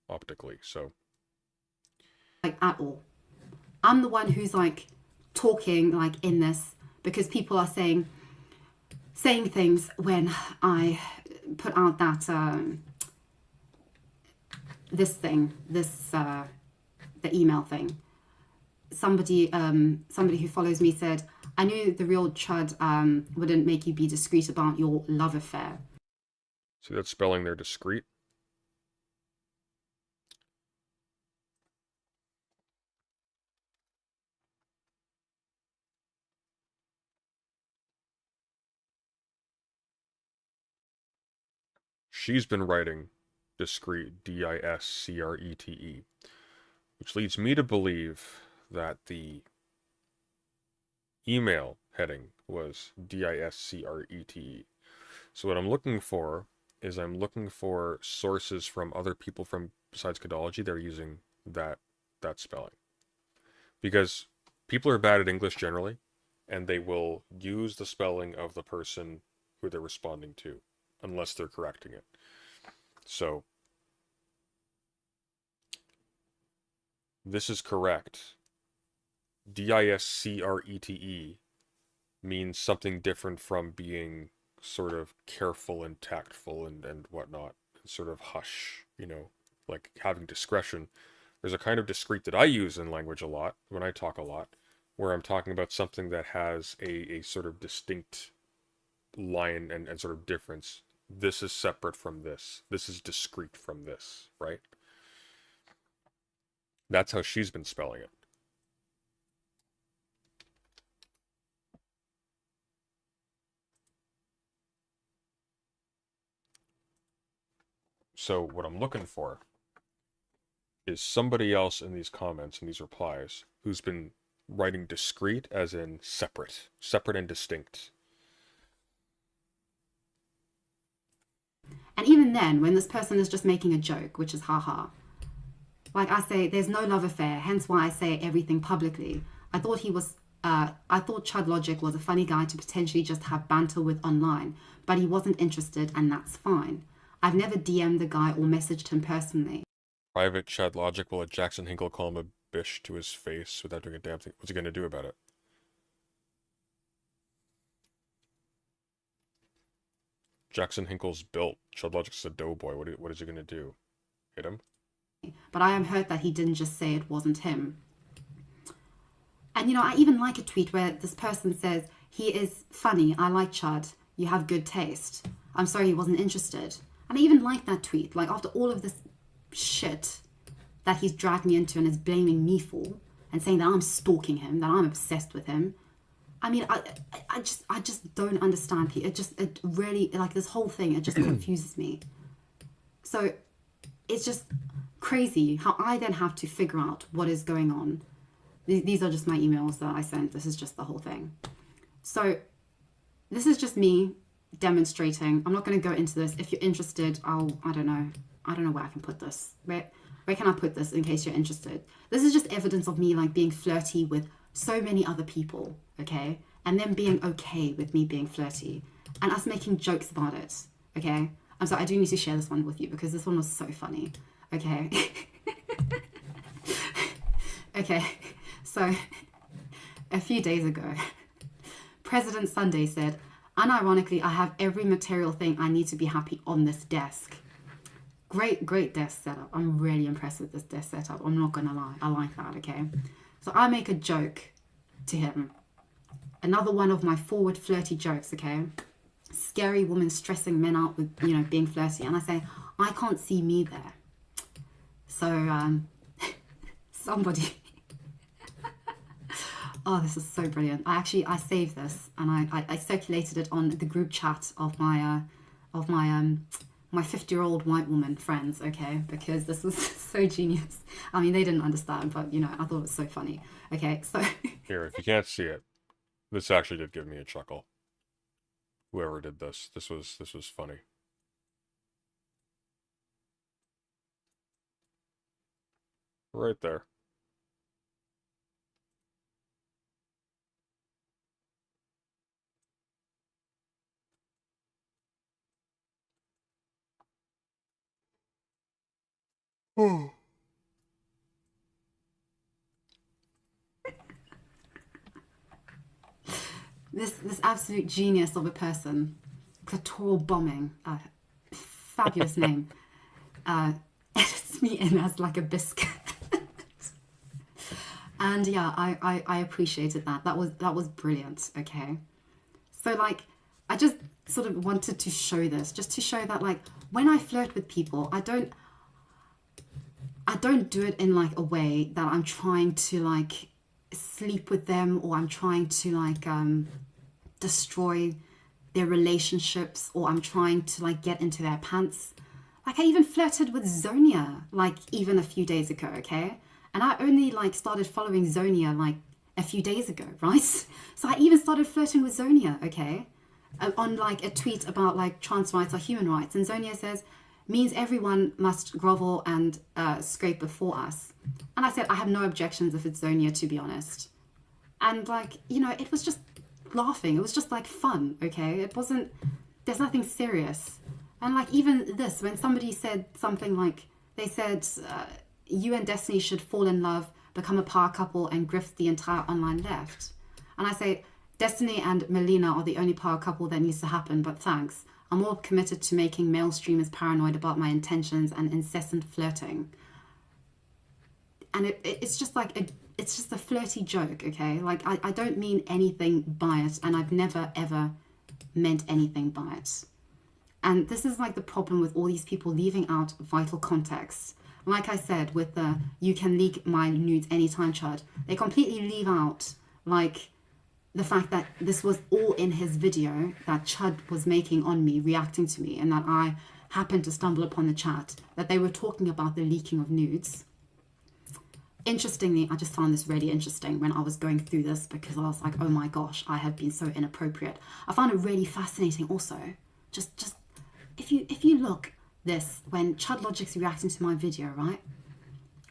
optically, so like at all. I'm the one who's like talking like in this because people are saying things when I put out that the email thing. Somebody who follows me said, I knew the real Chud wouldn't make you be discreet about your love affair. see that spelling there, discreet. She's been writing discreet, D-I-S-C-R-E-T-E, which leads me to believe that the email heading was D-I-S-C-R-E-T-E. So what I'm looking for is I'm looking for sources from other people from besides Kidology that are using that spelling. Because people are bad at English generally, and they will use the spelling of the person who they're responding to, unless they're correcting it. So, this is correct. D-I-S-C-R-E-T-E means something different from being sort of careful and tactful and whatnot, and sort of hush, you know, like having discretion. There's a kind of discreet that I use in language a lot, when I talk a lot, where I'm talking about something that has a sort of distinct line and sort of difference. This is separate from this. This is discrete from this, right? That's how she's been spelling it. So what I'm looking for is somebody else in these comments and these replies who's been writing discrete as in separate and distinct. And even then, when this person is just making a joke, which is haha, like I say, there's no love affair, hence why I say everything publicly. I thought Chudlogic was a funny guy to potentially just have banter with online, but he wasn't interested, and that's fine. I've never DM'd the guy or messaged him personally. Private Chudlogic will let Jackson Hinkle call him a bish to his face without doing a damn thing. What's he gonna do about it? Jackson Hinkle's built. Chudlogic's a doughboy. What is he gonna do? Hit him? But I am hurt that he didn't just say it wasn't him. And you know, I even like a tweet where this person says, he is funny, I like Chud, you have good taste. I'm sorry he wasn't interested. And I even like that tweet, like after all of this shit that he's dragged me into and is blaming me for, and saying that I'm stalking him, that I'm obsessed with him. I mean, I just don't understand. It really, like this whole thing, it just confuses me. So it's just crazy how I then have to figure out what is going on. These are just my emails that I sent. This is just the whole thing. So this is just me demonstrating. I'm not going to go into this. If you're interested, I don't know where I can put this. Where can I put this in case you're interested? This is just evidence of me like being flirty with so many other people, okay? And them being okay with me being flirty and us making jokes about it, okay? I'm sorry, I do need to share this one with you because this one was so funny, okay? Okay, so a few days ago, President Sunday said, unironically, I have every material thing I need to be happy on this desk. Great desk setup. I'm really impressed with this desk setup. I'm not gonna lie. I like that, okay? So I make a joke to him. Another one of my forward flirty jokes, okay? Scary woman stressing men out with, you know, being flirty. And I say, I can't see me there. So, somebody... Oh, this is so brilliant. I saved this and I circulated it on the group chat of my 50-year-old white woman friends, okay? Because this was so genius. I mean, they didn't understand, but you know, I thought it was so funny. Okay, so Here, if you can't see it, this actually did give me a chuckle. Whoever did this was funny. Right there. this absolute genius of a person, clitoral bombing, fabulous name, edits me in as like a biscuit. And yeah, I appreciated that. That was brilliant, okay? So like, I just sort of wanted to show this, just to show that like, when I flirt with people, I don't do it in like a way that I'm trying to like sleep with them or I'm trying to like destroy their relationships or I'm trying to like get into their pants. Like I even flirted with Zonia like even a few days ago, okay? And I only like started following Zonia like a few days ago, right? So I even started flirting with Zonia, okay? On like a tweet about like trans rights or human rights. And Zonia says, means everyone must grovel and scrape before us. And I said, I have no objections if it's Zonia, to be honest. And like, you know, it was just laughing. It was just like fun, okay? It wasn't, there's nothing serious. And like even this, when somebody said something like, they said, you and Destiny should fall in love, become a power couple and grift the entire online left. And I say, Destiny and Melina are the only power couple that needs to happen, but thanks. I'm more committed to making male streamers paranoid about my intentions and incessant flirting. And it's just like, it's just a flirty joke, okay? Like, I don't mean anything by it, and I've never, ever meant anything by it. And this is like the problem with all these people leaving out vital context. Like I said, with the, you can leak my nudes anytime, Chud, they completely leave out, like, the fact that this was all in his video that Chud was making on me, reacting to me, and that I happened to stumble upon the chat, that they were talking about the leaking of nudes. Interestingly, I just found this really interesting when I was going through this because I was like, oh my gosh, I have been so inappropriate. I found it really fascinating also. Just if you look this, when Chudlogic's reacting to my video, right?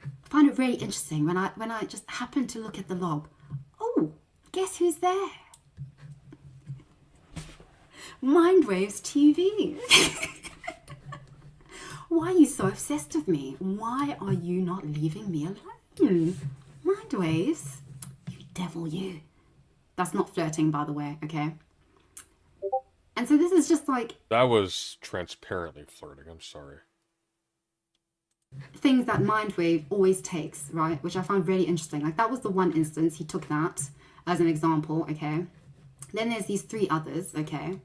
I find it really interesting when I just happened to look at the log. Oh, guess who's there? Mindwaves TV. Why are you so obsessed with me? Why are you not leaving me alone? Mindwaves, you devil, you. That's not flirting, by the way, okay? And so this is just like... That was transparently flirting, I'm sorry. Things that Mindwave always takes, right? Which I found really interesting. Like, that was the one instance he took that as an example, okay? Then there's these three others, okay?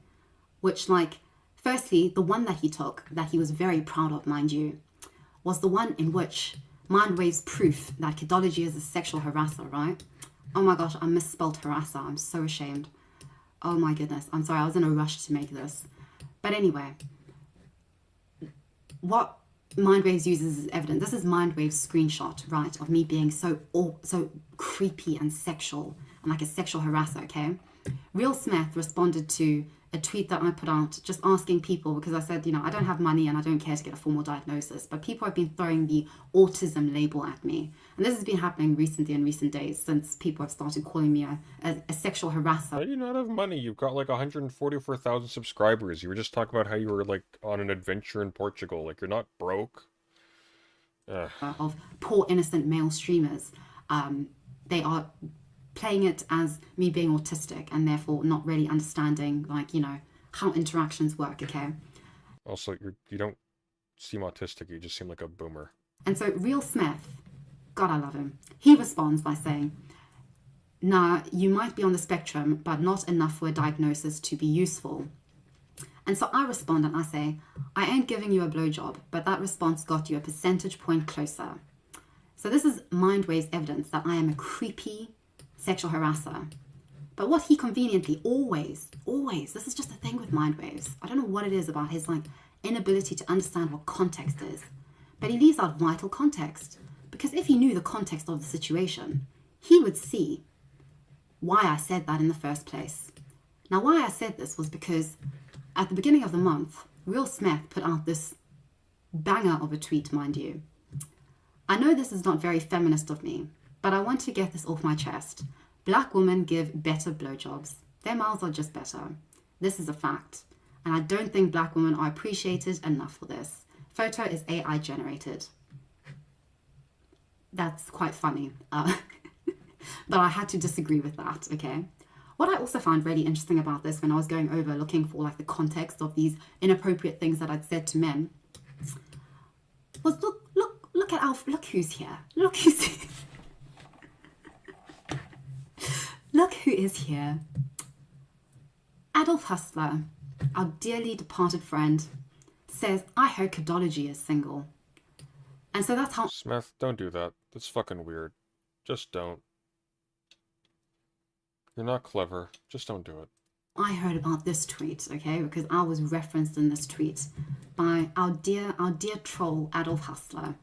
Which, like, firstly, the one that he took, that he was very proud of, mind you, was the one in which Mindwave's proof that Kidology is a sexual harasser, right? Oh my gosh, I misspelled harasser. I'm so ashamed. Oh my goodness. I'm sorry, I was in a rush to make this. But anyway, what Mindwaves uses as evidence, this is Mindwave's screenshot, right, of me being so creepy and sexual and like a sexual harasser, okay? Real Smith responded to a tweet that I put out just asking people, because I said, I don't have money and I don't care to get a formal diagnosis, but people have been throwing the autism label at me. And this has been happening recently in recent days since people have started calling me a sexual harasser. How do you not have money? You've got like 144,000 subscribers. You were just talking about how you were like on an adventure in Portugal. Like you're not broke. Of poor innocent male streamers. They are playing it as me being autistic and therefore not really understanding how interactions work. Okay. Also, you don't seem autistic. You just seem like a boomer. And so Real Smith, God, I love him. He responds by saying, "Nah, you might be on the spectrum, but not enough for a diagnosis to be useful." And so I respond and I say, "I ain't giving you a blowjob, but that response got you a percentage point closer." So this is Mindwave's evidence that I am a creepy sexual harasser. But what he conveniently always, this is just a thing with Mindwaves. I don't know what it is about his inability to understand what context is. But he leaves out vital context. Because if he knew the context of the situation, he would see why I said that in the first place. Now, why I said this was because at the beginning of the month, Real Smith put out this banger of a tweet, mind you. I know this is not very feminist of me, but I want to get this off my chest. Black women give better blowjobs. Their mouths are just better. This is a fact. And I don't think black women are appreciated enough for this. Photo is AI generated. That's quite funny. But I had to disagree with that, okay? What I also found really interesting about this when I was going over looking for the context of these inappropriate things that I'd said to men was look at Alf, look who's here. Look who's here. Look who is here. Adolf Hustler, our dearly departed friend, says, "I heard Kidology is single." And so that's how... Smith, don't do that. That's fucking weird. Just don't. You're not clever. Just don't do it. I heard about this tweet, okay? Because I was referenced in this tweet by our dear troll, Adolf Hustler.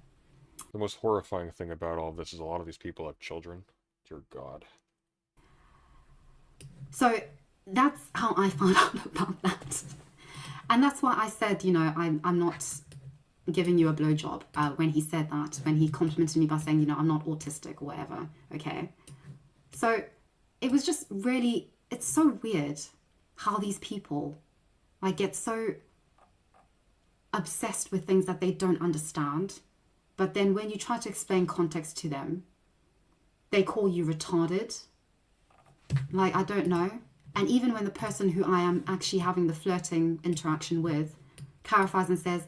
The most horrifying thing about all of this is a lot of these people have children. Dear God. So that's how I found out about that. And that's why I said, I'm not giving you a blowjob when he said that, when he complimented me by saying, I'm not autistic or whatever, okay? So it was just really, it's so weird how these people get so obsessed with things that they don't understand. But then when you try to explain context to them, they call you retarded. I don't know. And even when the person who I am actually having the flirting interaction with clarifies and says,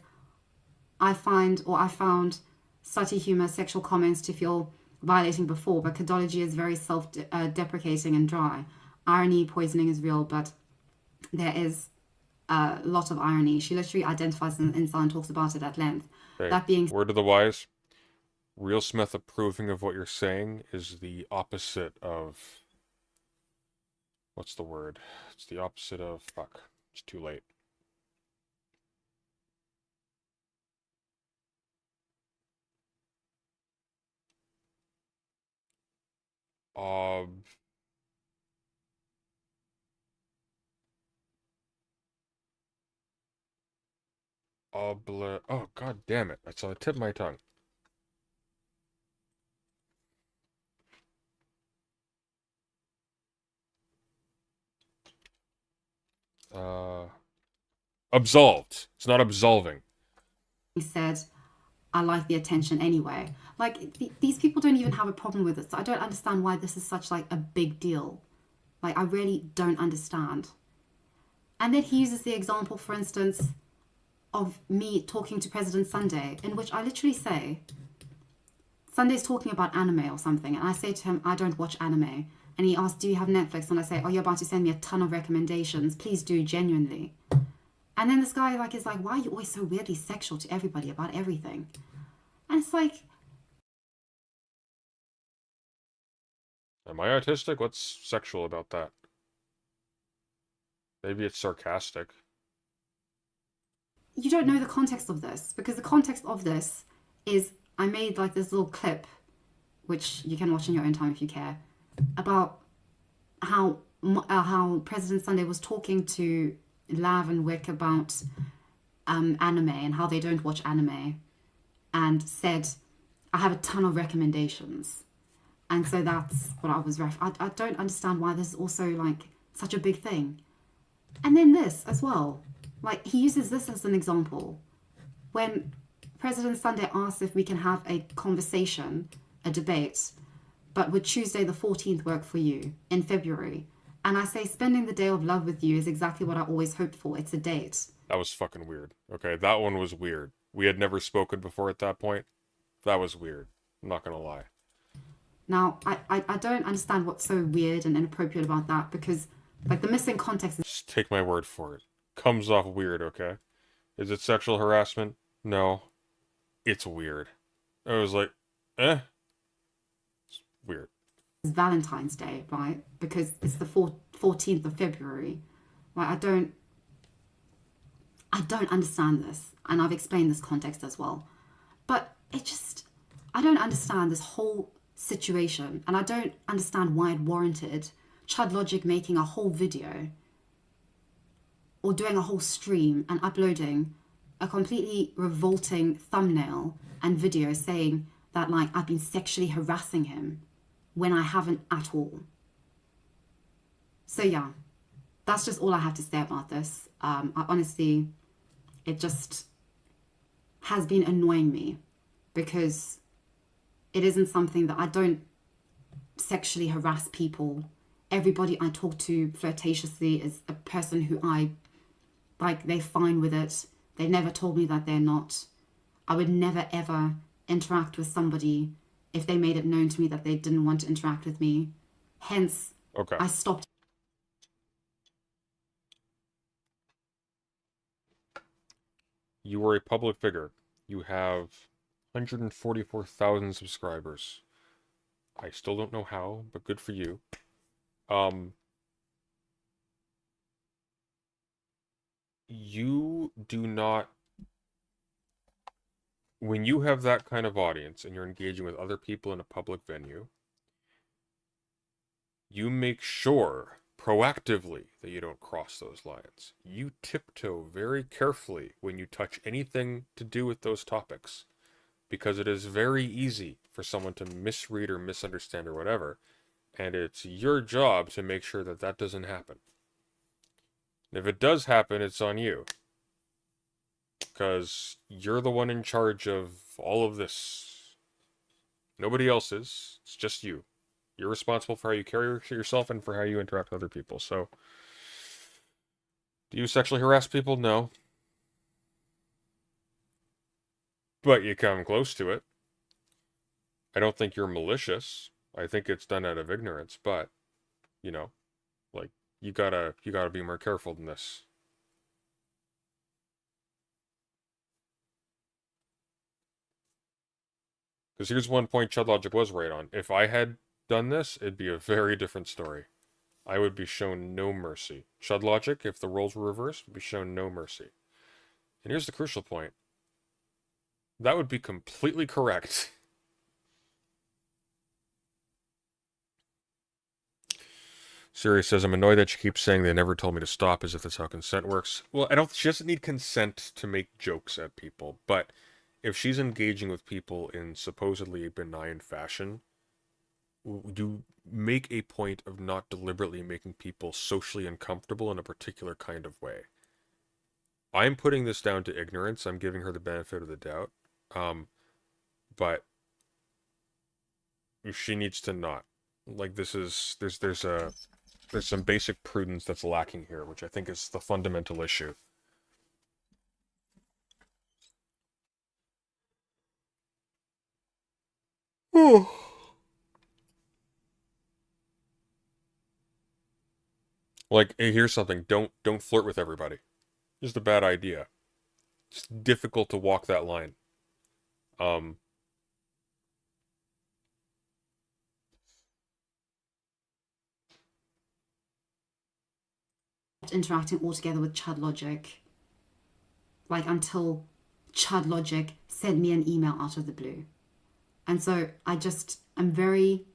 I found slutty humor, sexual comments to feel violating before, but Kidology is very self-deprecating and dry. Irony poisoning is real, but there is a lot of irony. She literally identifies an incel and talks about it at length. Hey, That being word of the wise, Real Smith approving of what you're saying is the opposite of... What's the word? It's the opposite of... Fuck. It's too late. Oh, god damn it. That's on the tip of my tongue. Absolved. It's not absolving. he said, I like the attention anyway. These people don't even have a problem with it. So I don't understand why this is such a big deal. I really don't understand. And then he uses the example, for instance, of me talking to President Sunday, in which I literally say, Sunday's talking about anime or something, and I say to him, I don't watch anime. And he asks, do you have Netflix? And I say, oh, you're about to send me a ton of recommendations. Please do, genuinely. And then this guy is like, why are you always so weirdly sexual to everybody about everything? And it's like... Am I autistic? What's sexual about that? Maybe it's sarcastic. You don't know the context of this, because the context of this is I made this little clip, which you can watch in your own time if you care, about how President Sunday was talking to Lav and Wick about anime and how they don't watch anime, and said, I have a ton of recommendations. And so that's what I was I don't understand why this is also like such a big thing. And then this as well. Like, he uses this as an example. When President Sunday asks if we can have a conversation, a debate, but would Tuesday the 14th work for you in February? And I say, spending the day of love with you is exactly what I always hoped for. It's a date. That was fucking weird. Okay, that one was weird. We had never spoken before at that point. That was weird. I'm not gonna lie. Now, I don't understand what's so weird and inappropriate about that, because, like, the missing context is Just take my word for it. Comes off weird, okay? Is it sexual harassment? No. It's weird. I was like, eh? It's weird. Valentine's Day, right? Because it's the 14th of February. Like, I don't understand this, and I've explained this context as well. But I don't understand this whole situation, and I don't understand why it warranted Chudlogic making a whole video or doing a whole stream and uploading a completely revolting thumbnail and video saying that, like, I've been sexually harassing him when I haven't at all. So yeah, that's just all I have to say about this. I honestly, it just has been annoying me, because it isn't something that I don't sexually harass people. Everybody I talk to flirtatiously is a person who they're fine with it. They never told me that they're not. I would never ever interact with somebody if they made it known to me that they didn't want to interact with me. Hence, Okay. I stopped. You are a public figure. You have 144,000 subscribers. I still don't know how, but good for you. You do not... When you have that kind of audience and you're engaging with other people in a public venue, you make sure proactively that you don't cross those lines. You tiptoe very carefully when you touch anything to do with those topics, because it is very easy for someone to misread or misunderstand or whatever, and it's your job to make sure that that doesn't happen. And if it does happen, it's on you, because you're the one in charge of all of this. Nobody else is. It's just you. You're responsible for how you carry yourself and for how you interact with other people. So, do you sexually harass people? No. But you come close to it. I don't think you're malicious. I think it's done out of ignorance, but, you know, like, you gotta be more careful than this. Because here's one point Chudlogic was right on. If I had done this, it'd be a very different story. I would be shown no mercy. Chudlogic, if the roles were reversed, would be shown no mercy. And here's the crucial point. That would be completely correct. Siri says, I'm annoyed that she keeps saying they never told me to stop, as if that's how consent works. Well, she doesn't need consent to make jokes at people, but if she's engaging with people in supposedly a benign fashion, you make a point of not deliberately making people socially uncomfortable in a particular kind of way. I'm putting this down to ignorance. I'm giving her the benefit of the doubt. But she needs to not. Like, there's some basic prudence that's lacking here, which I think is the fundamental issue. Like, hey, here's something. Don't flirt with everybody. Just a bad idea. It's difficult to walk that line. Interacting altogether with Chudlogic, like, until Chudlogic sent me an email out of the blue. And so I'm very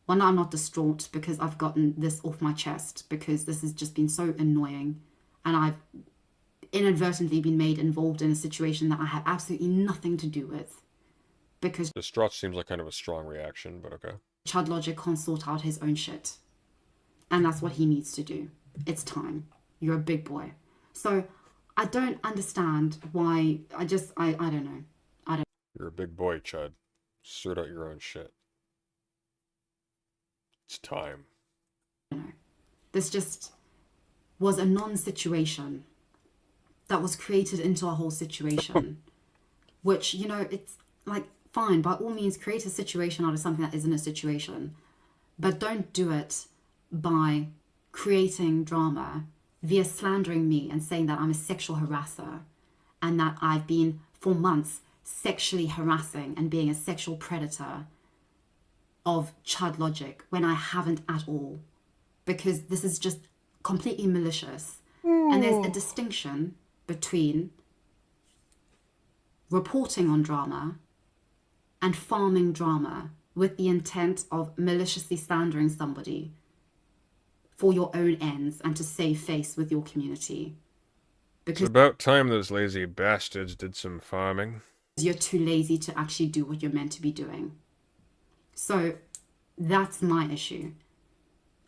Well, now I'm not distraught because I've gotten this off my chest, because this has just been so annoying, and I've inadvertently been made involved in a situation that I have absolutely nothing to do with, because Distraught seems like kind of a strong reaction, but okay. Chudlogic can't sort out his own shit. And that's what he needs to do. It's time. You're a big boy. So I don't understand why. I don't know. You're a big boy, Chud. Sort out your own shit. It's time. This just was a non-situation that was created into a whole situation, which, you know, it's like, fine, by all means, create a situation out of something that isn't a situation, but don't do it by creating drama via slandering me and saying that I'm a sexual harasser and that I've been for months sexually harassing and being a sexual predator of Chudlogic when I haven't at all, because this is just completely malicious. And there's a distinction between reporting on drama and farming drama with the intent of maliciously slandering somebody for your own ends and to save face with your community. It's Because about time those lazy bastards did some farming. you're too lazy to actually do what you're meant to be doing. So that's my issue.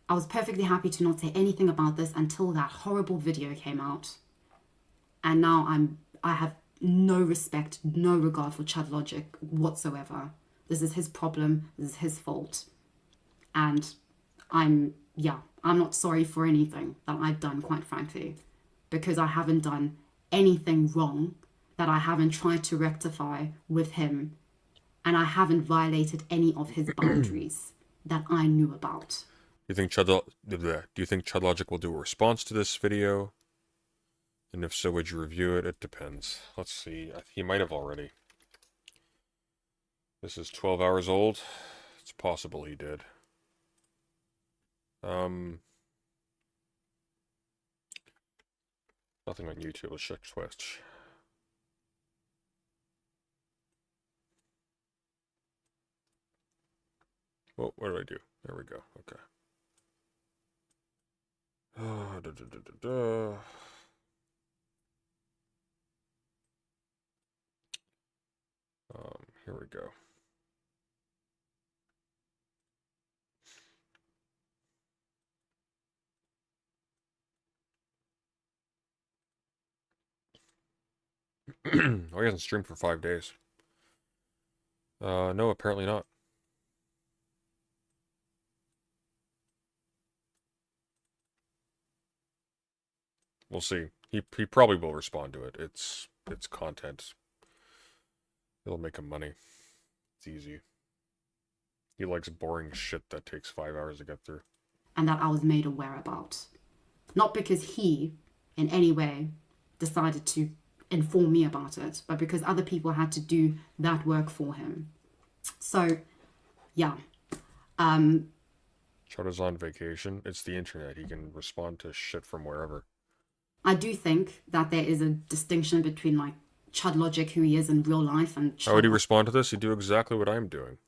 I was perfectly happy to not say anything about this until that horrible video came out. And now I have no respect, no regard for Chudlogic whatsoever. This is his problem, this is his fault. And I'm not sorry for anything that I've done, quite frankly, because I haven't done anything wrong that I haven't tried to rectify with him, and I haven't violated any of his boundaries that I knew about. Do you think Chudlogic will do a response to this video? And if so, would you review it? It depends. Let's see. He might have already. This is 12 hours old. It's possible he did. Nothing on YouTube. Let's check Twitch. Oh, what did I do? There we go. Okay. Here we go. Oh, he hasn't streamed for 5 days. No, apparently not. We'll see. He probably will respond to it. It's content. It'll make him money. It's easy. He likes boring shit that takes 5 hours to get through. And that I was made aware about. Not because he, in any way, decided to inform me about it, but because other people had to do that work for him. So, yeah. Chud is on vacation. It's the internet. He can respond to shit from wherever. I do think that there is a distinction between, like, Chudlogic, who he is in real life, and How would he respond to this? He'd do exactly what I'm doing.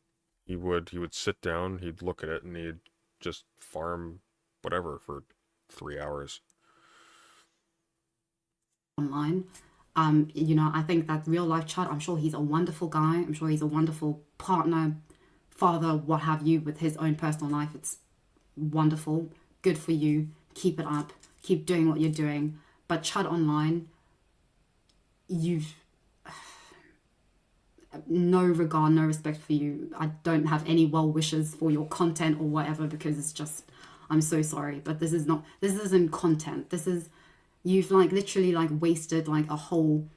He would sit down, he'd look at it, and he'd just farm whatever for 3 hours. Online. You know, I think that real life Chud, I'm sure he's a wonderful guy. I'm sure he's a wonderful partner, father, what have you, with his own personal life. It's wonderful. Good for you. Keep it up. Keep doing what you're doing. But Chud online, you've no regard, no respect for you. I don't have any well wishes for your content or whatever, because it's just, I'm so sorry, but this isn't content. This is, you've like literally like wasted like a whole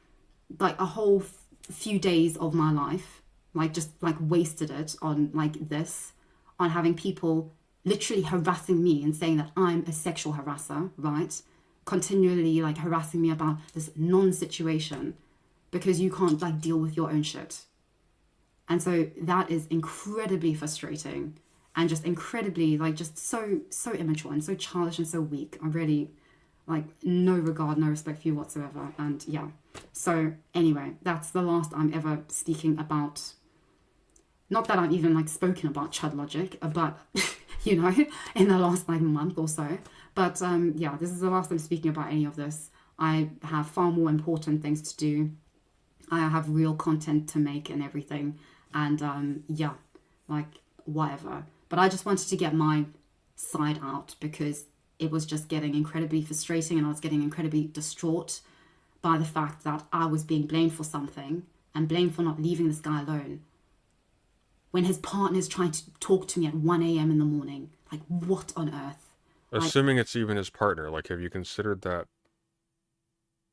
few days of my life, like just like wasted it on like this, on having people literally harassing me and saying that I'm a sexual harasser, right? Continually like harassing me about this non-situation because you can't like deal with your own shit. And so that is incredibly frustrating and just incredibly like just so immature and so childish and so weak. I really like no regard, no respect for you whatsoever. And yeah, so anyway, that's the last I'm ever speaking about not that I've even like spoken about Chudlogic, but you know, in the last like month or so. But yeah, this is the last time speaking about any of this. I have far more important things to do. I have real content to make and everything. And yeah, like whatever. But I just wanted to get my side out because it was just getting incredibly frustrating and I was getting incredibly distraught by the fact that I was being blamed for something and blamed for not leaving this guy alone when his partner's trying to talk to me at 1 a.m. in the morning. Like, what on earth? Assuming it's even his partner, like, have you considered that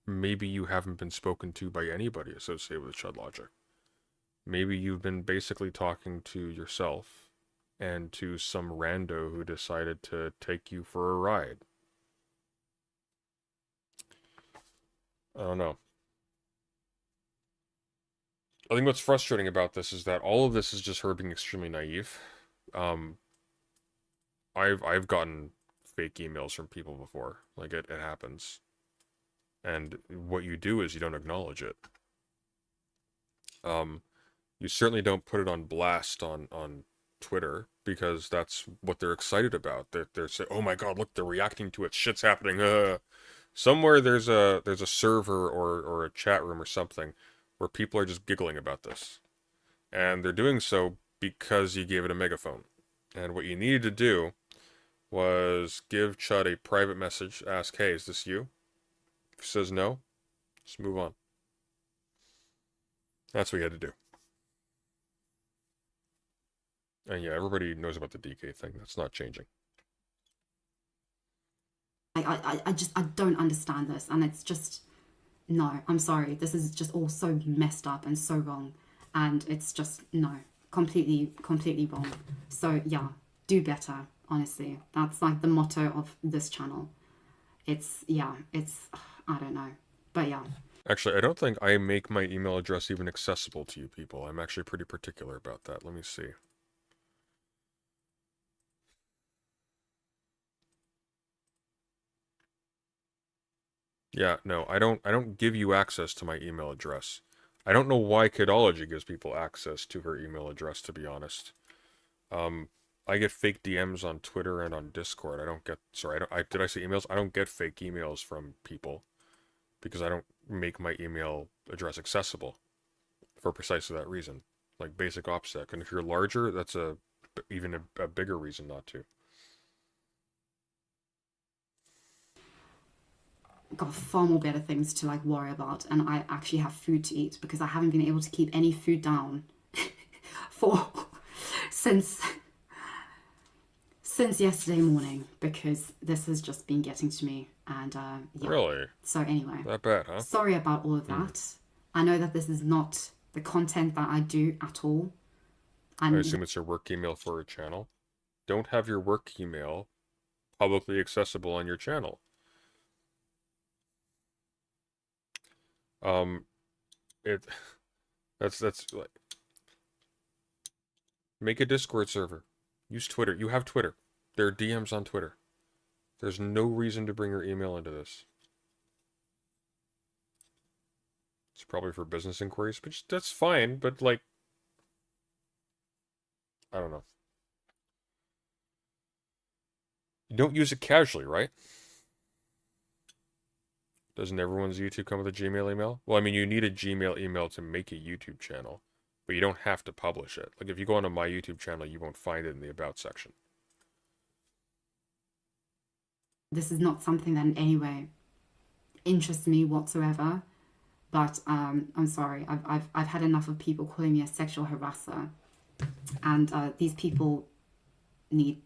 maybe you haven't been spoken to by anybody associated with Chudlogic? Maybe you've been basically talking to yourself and to some rando who decided to take you for a ride. I don't know. I think what's frustrating about this is that all of this is just her being extremely naive. I've gotten fake emails from people before. Like, it happens. And what you do is you don't acknowledge it. You certainly don't put it on blast on Twitter, because that's what they're excited about. They're saying, oh my god, look, they're reacting to it, shit's happening. Somewhere there's a server or a chat room or something where people are just giggling about this. And they're doing so because you gave it a megaphone. And what you needed to do was give Chud a private message, ask, hey, is this you? If he says no, just move on. That's what you had to do. And yeah, everybody knows about the DK thing. That's not changing. I don't understand this, and it's just, no, I'm sorry. This is just all so messed up and so wrong, and it's just, no, completely wrong. So yeah, do better, honestly. That's like the motto of this channel. It's, yeah, it's, I don't know, but yeah. Actually, I don't think I make my email address even accessible to you people. I'm actually pretty particular about that. Let me see. Yeah, no, I don't give you access to my email address. I don't know why Kidology gives people access to her email address, to be honest. I get fake DMs on Twitter and on Discord. I don't get, sorry, did I say emails? I don't get fake emails from people because I don't make my email address accessible for precisely that reason. Like basic OPSEC. And if you're larger, that's even a bigger reason not to. Got far more better things to like worry about, and I actually have food to eat because I haven't been able to keep any food down since yesterday morning, because this has just been getting to me. And yeah. Really? So anyway, that bad, huh? Sorry about all of that. I know that this is not the content that I do at all. I assume it's your work email for a channel. Don't have your work email publicly accessible on your channel. That's like, make a Discord server. Use Twitter. You have Twitter. There are DMs on Twitter. There's no reason to bring your email into this. It's probably for business inquiries, but that's fine, but like, I don't know. You don't use it casually, right? Doesn't everyone's YouTube come with a Gmail email? Well, I mean, you need a Gmail email to make a YouTube channel, but you don't have to publish it. Like, if you go onto my YouTube channel, you won't find it in the About section. This is not something that in any way interests me whatsoever, but I'm sorry. I've had enough of people calling me a sexual harasser, and these people need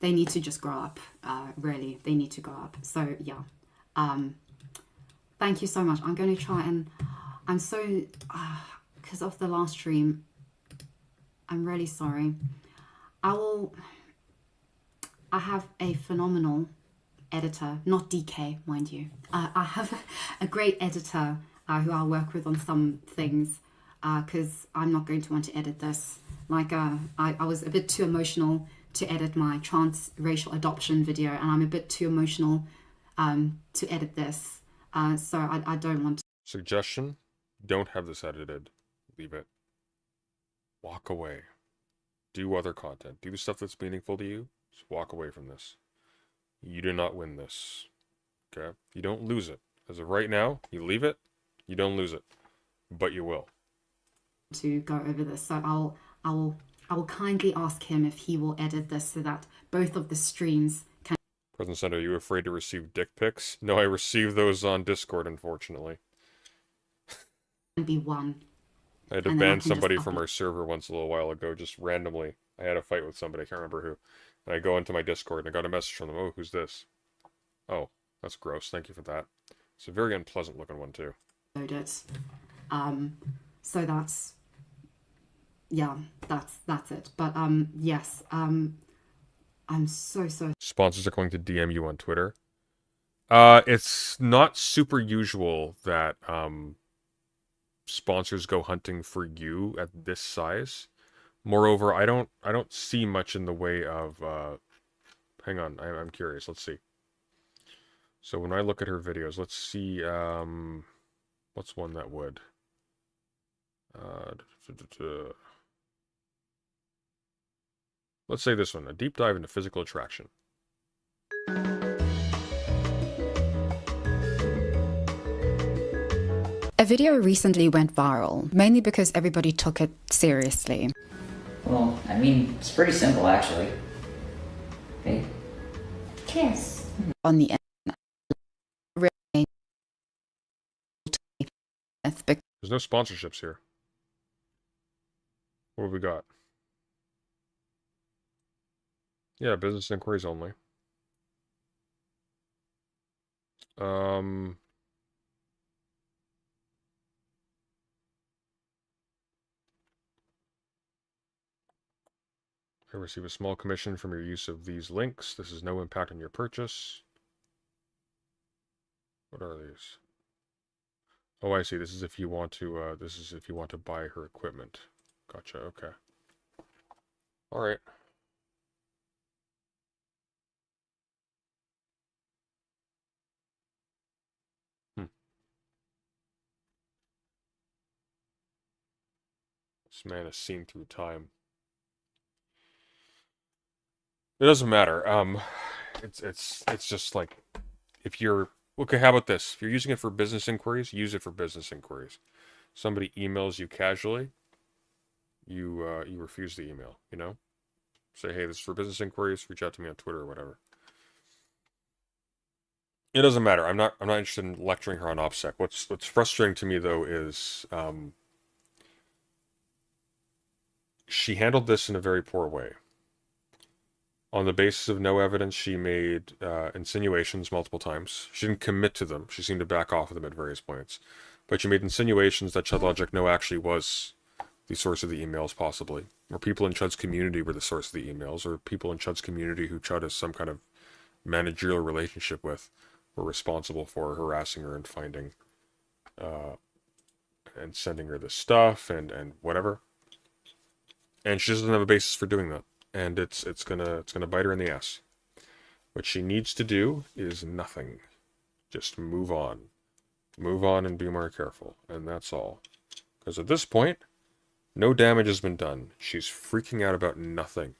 to just grow up. Really, they need to grow up. So yeah, thank you so much. I'm going to try and, I'm so, because of the last stream, I'm really sorry. I have a phenomenal editor, not DK, mind you. I have a great editor who I'll work with on some things, because I'm not going to want to edit this. Like, I was a bit too emotional to edit my transracial adoption video, and I'm a bit too emotional to edit this. So I don't want to. Suggestion, don't have this edited. Leave it. walk away. Do other content. Do the stuff that's meaningful to you. Just walk away from this. You do not win this. Okay? You don't lose it. As of right now, you leave it, you don't lose it. But you will. To go over this, so I will kindly ask him if he will edit this so that both of the streams can President Sender, are you afraid to receive dick pics? No, I received those on Discord, unfortunately. be one. I had to And then I ban can somebody just from upload. our server once a little while ago, just randomly. I had a fight with somebody, I can't remember who. And I go into my Discord and I got a message from them. Oh, who's this? Oh, that's gross. Thank you for that. It's a very unpleasant looking one, too. It. So that's that's it. But yes, I'm so Sponsors are going to DM you on Twitter. It's not super usual that sponsors go hunting for you at this size. Moreover, I don't see much in the way of hang on, I'm curious. Let's see. So when I look at her videos, let's see what's one that would let's say this one, a deep dive into physical attraction. A video recently went viral, mainly because everybody took it seriously. Well, I mean, it's pretty simple, actually. Hey, kiss. On the There's no sponsorships here. What have we got? Yeah, business inquiries only. I receive a small commission from your use of these links. This has no impact on your purchase. What are these? Oh, I see. This is if you want to buy her equipment. Gotcha. Okay. All right. This man has seen through time. It doesn't matter. It's just like if you're okay. How about this? If you're using it for business inquiries, use it for business inquiries. Somebody emails you casually, you refuse the email. You know, say, hey, this is for business inquiries. Reach out to me on Twitter or whatever. It doesn't matter. I'm not interested in lecturing her on OPSEC. What's frustrating to me though is she handled this in a very poor way. On the basis of no evidence, she made insinuations multiple times. She didn't commit to them. She seemed to back off of them at various points. But she made insinuations that Chudlogic actually was the source of the emails, possibly. Or people in Chud's community were the source of the emails. Or people in Chud's community who Chud has some kind of managerial relationship with were responsible for harassing her and finding and sending her this stuff and whatever. And she doesn't have a basis for doing that. And it's gonna bite her in the ass. What she needs to do is nothing. Just move on. Move on and be more careful. And that's all. Because at this point, no damage has been done. She's freaking out about nothing.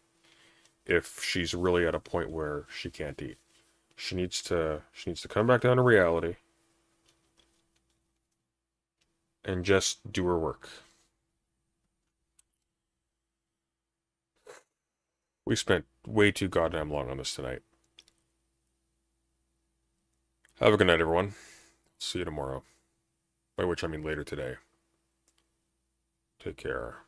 If she's really at a point where she can't eat. She needs to come back down to reality. And just do her work. We spent way too goddamn long on this tonight. Have a good night, everyone. See you tomorrow. By which I mean later today. Take care.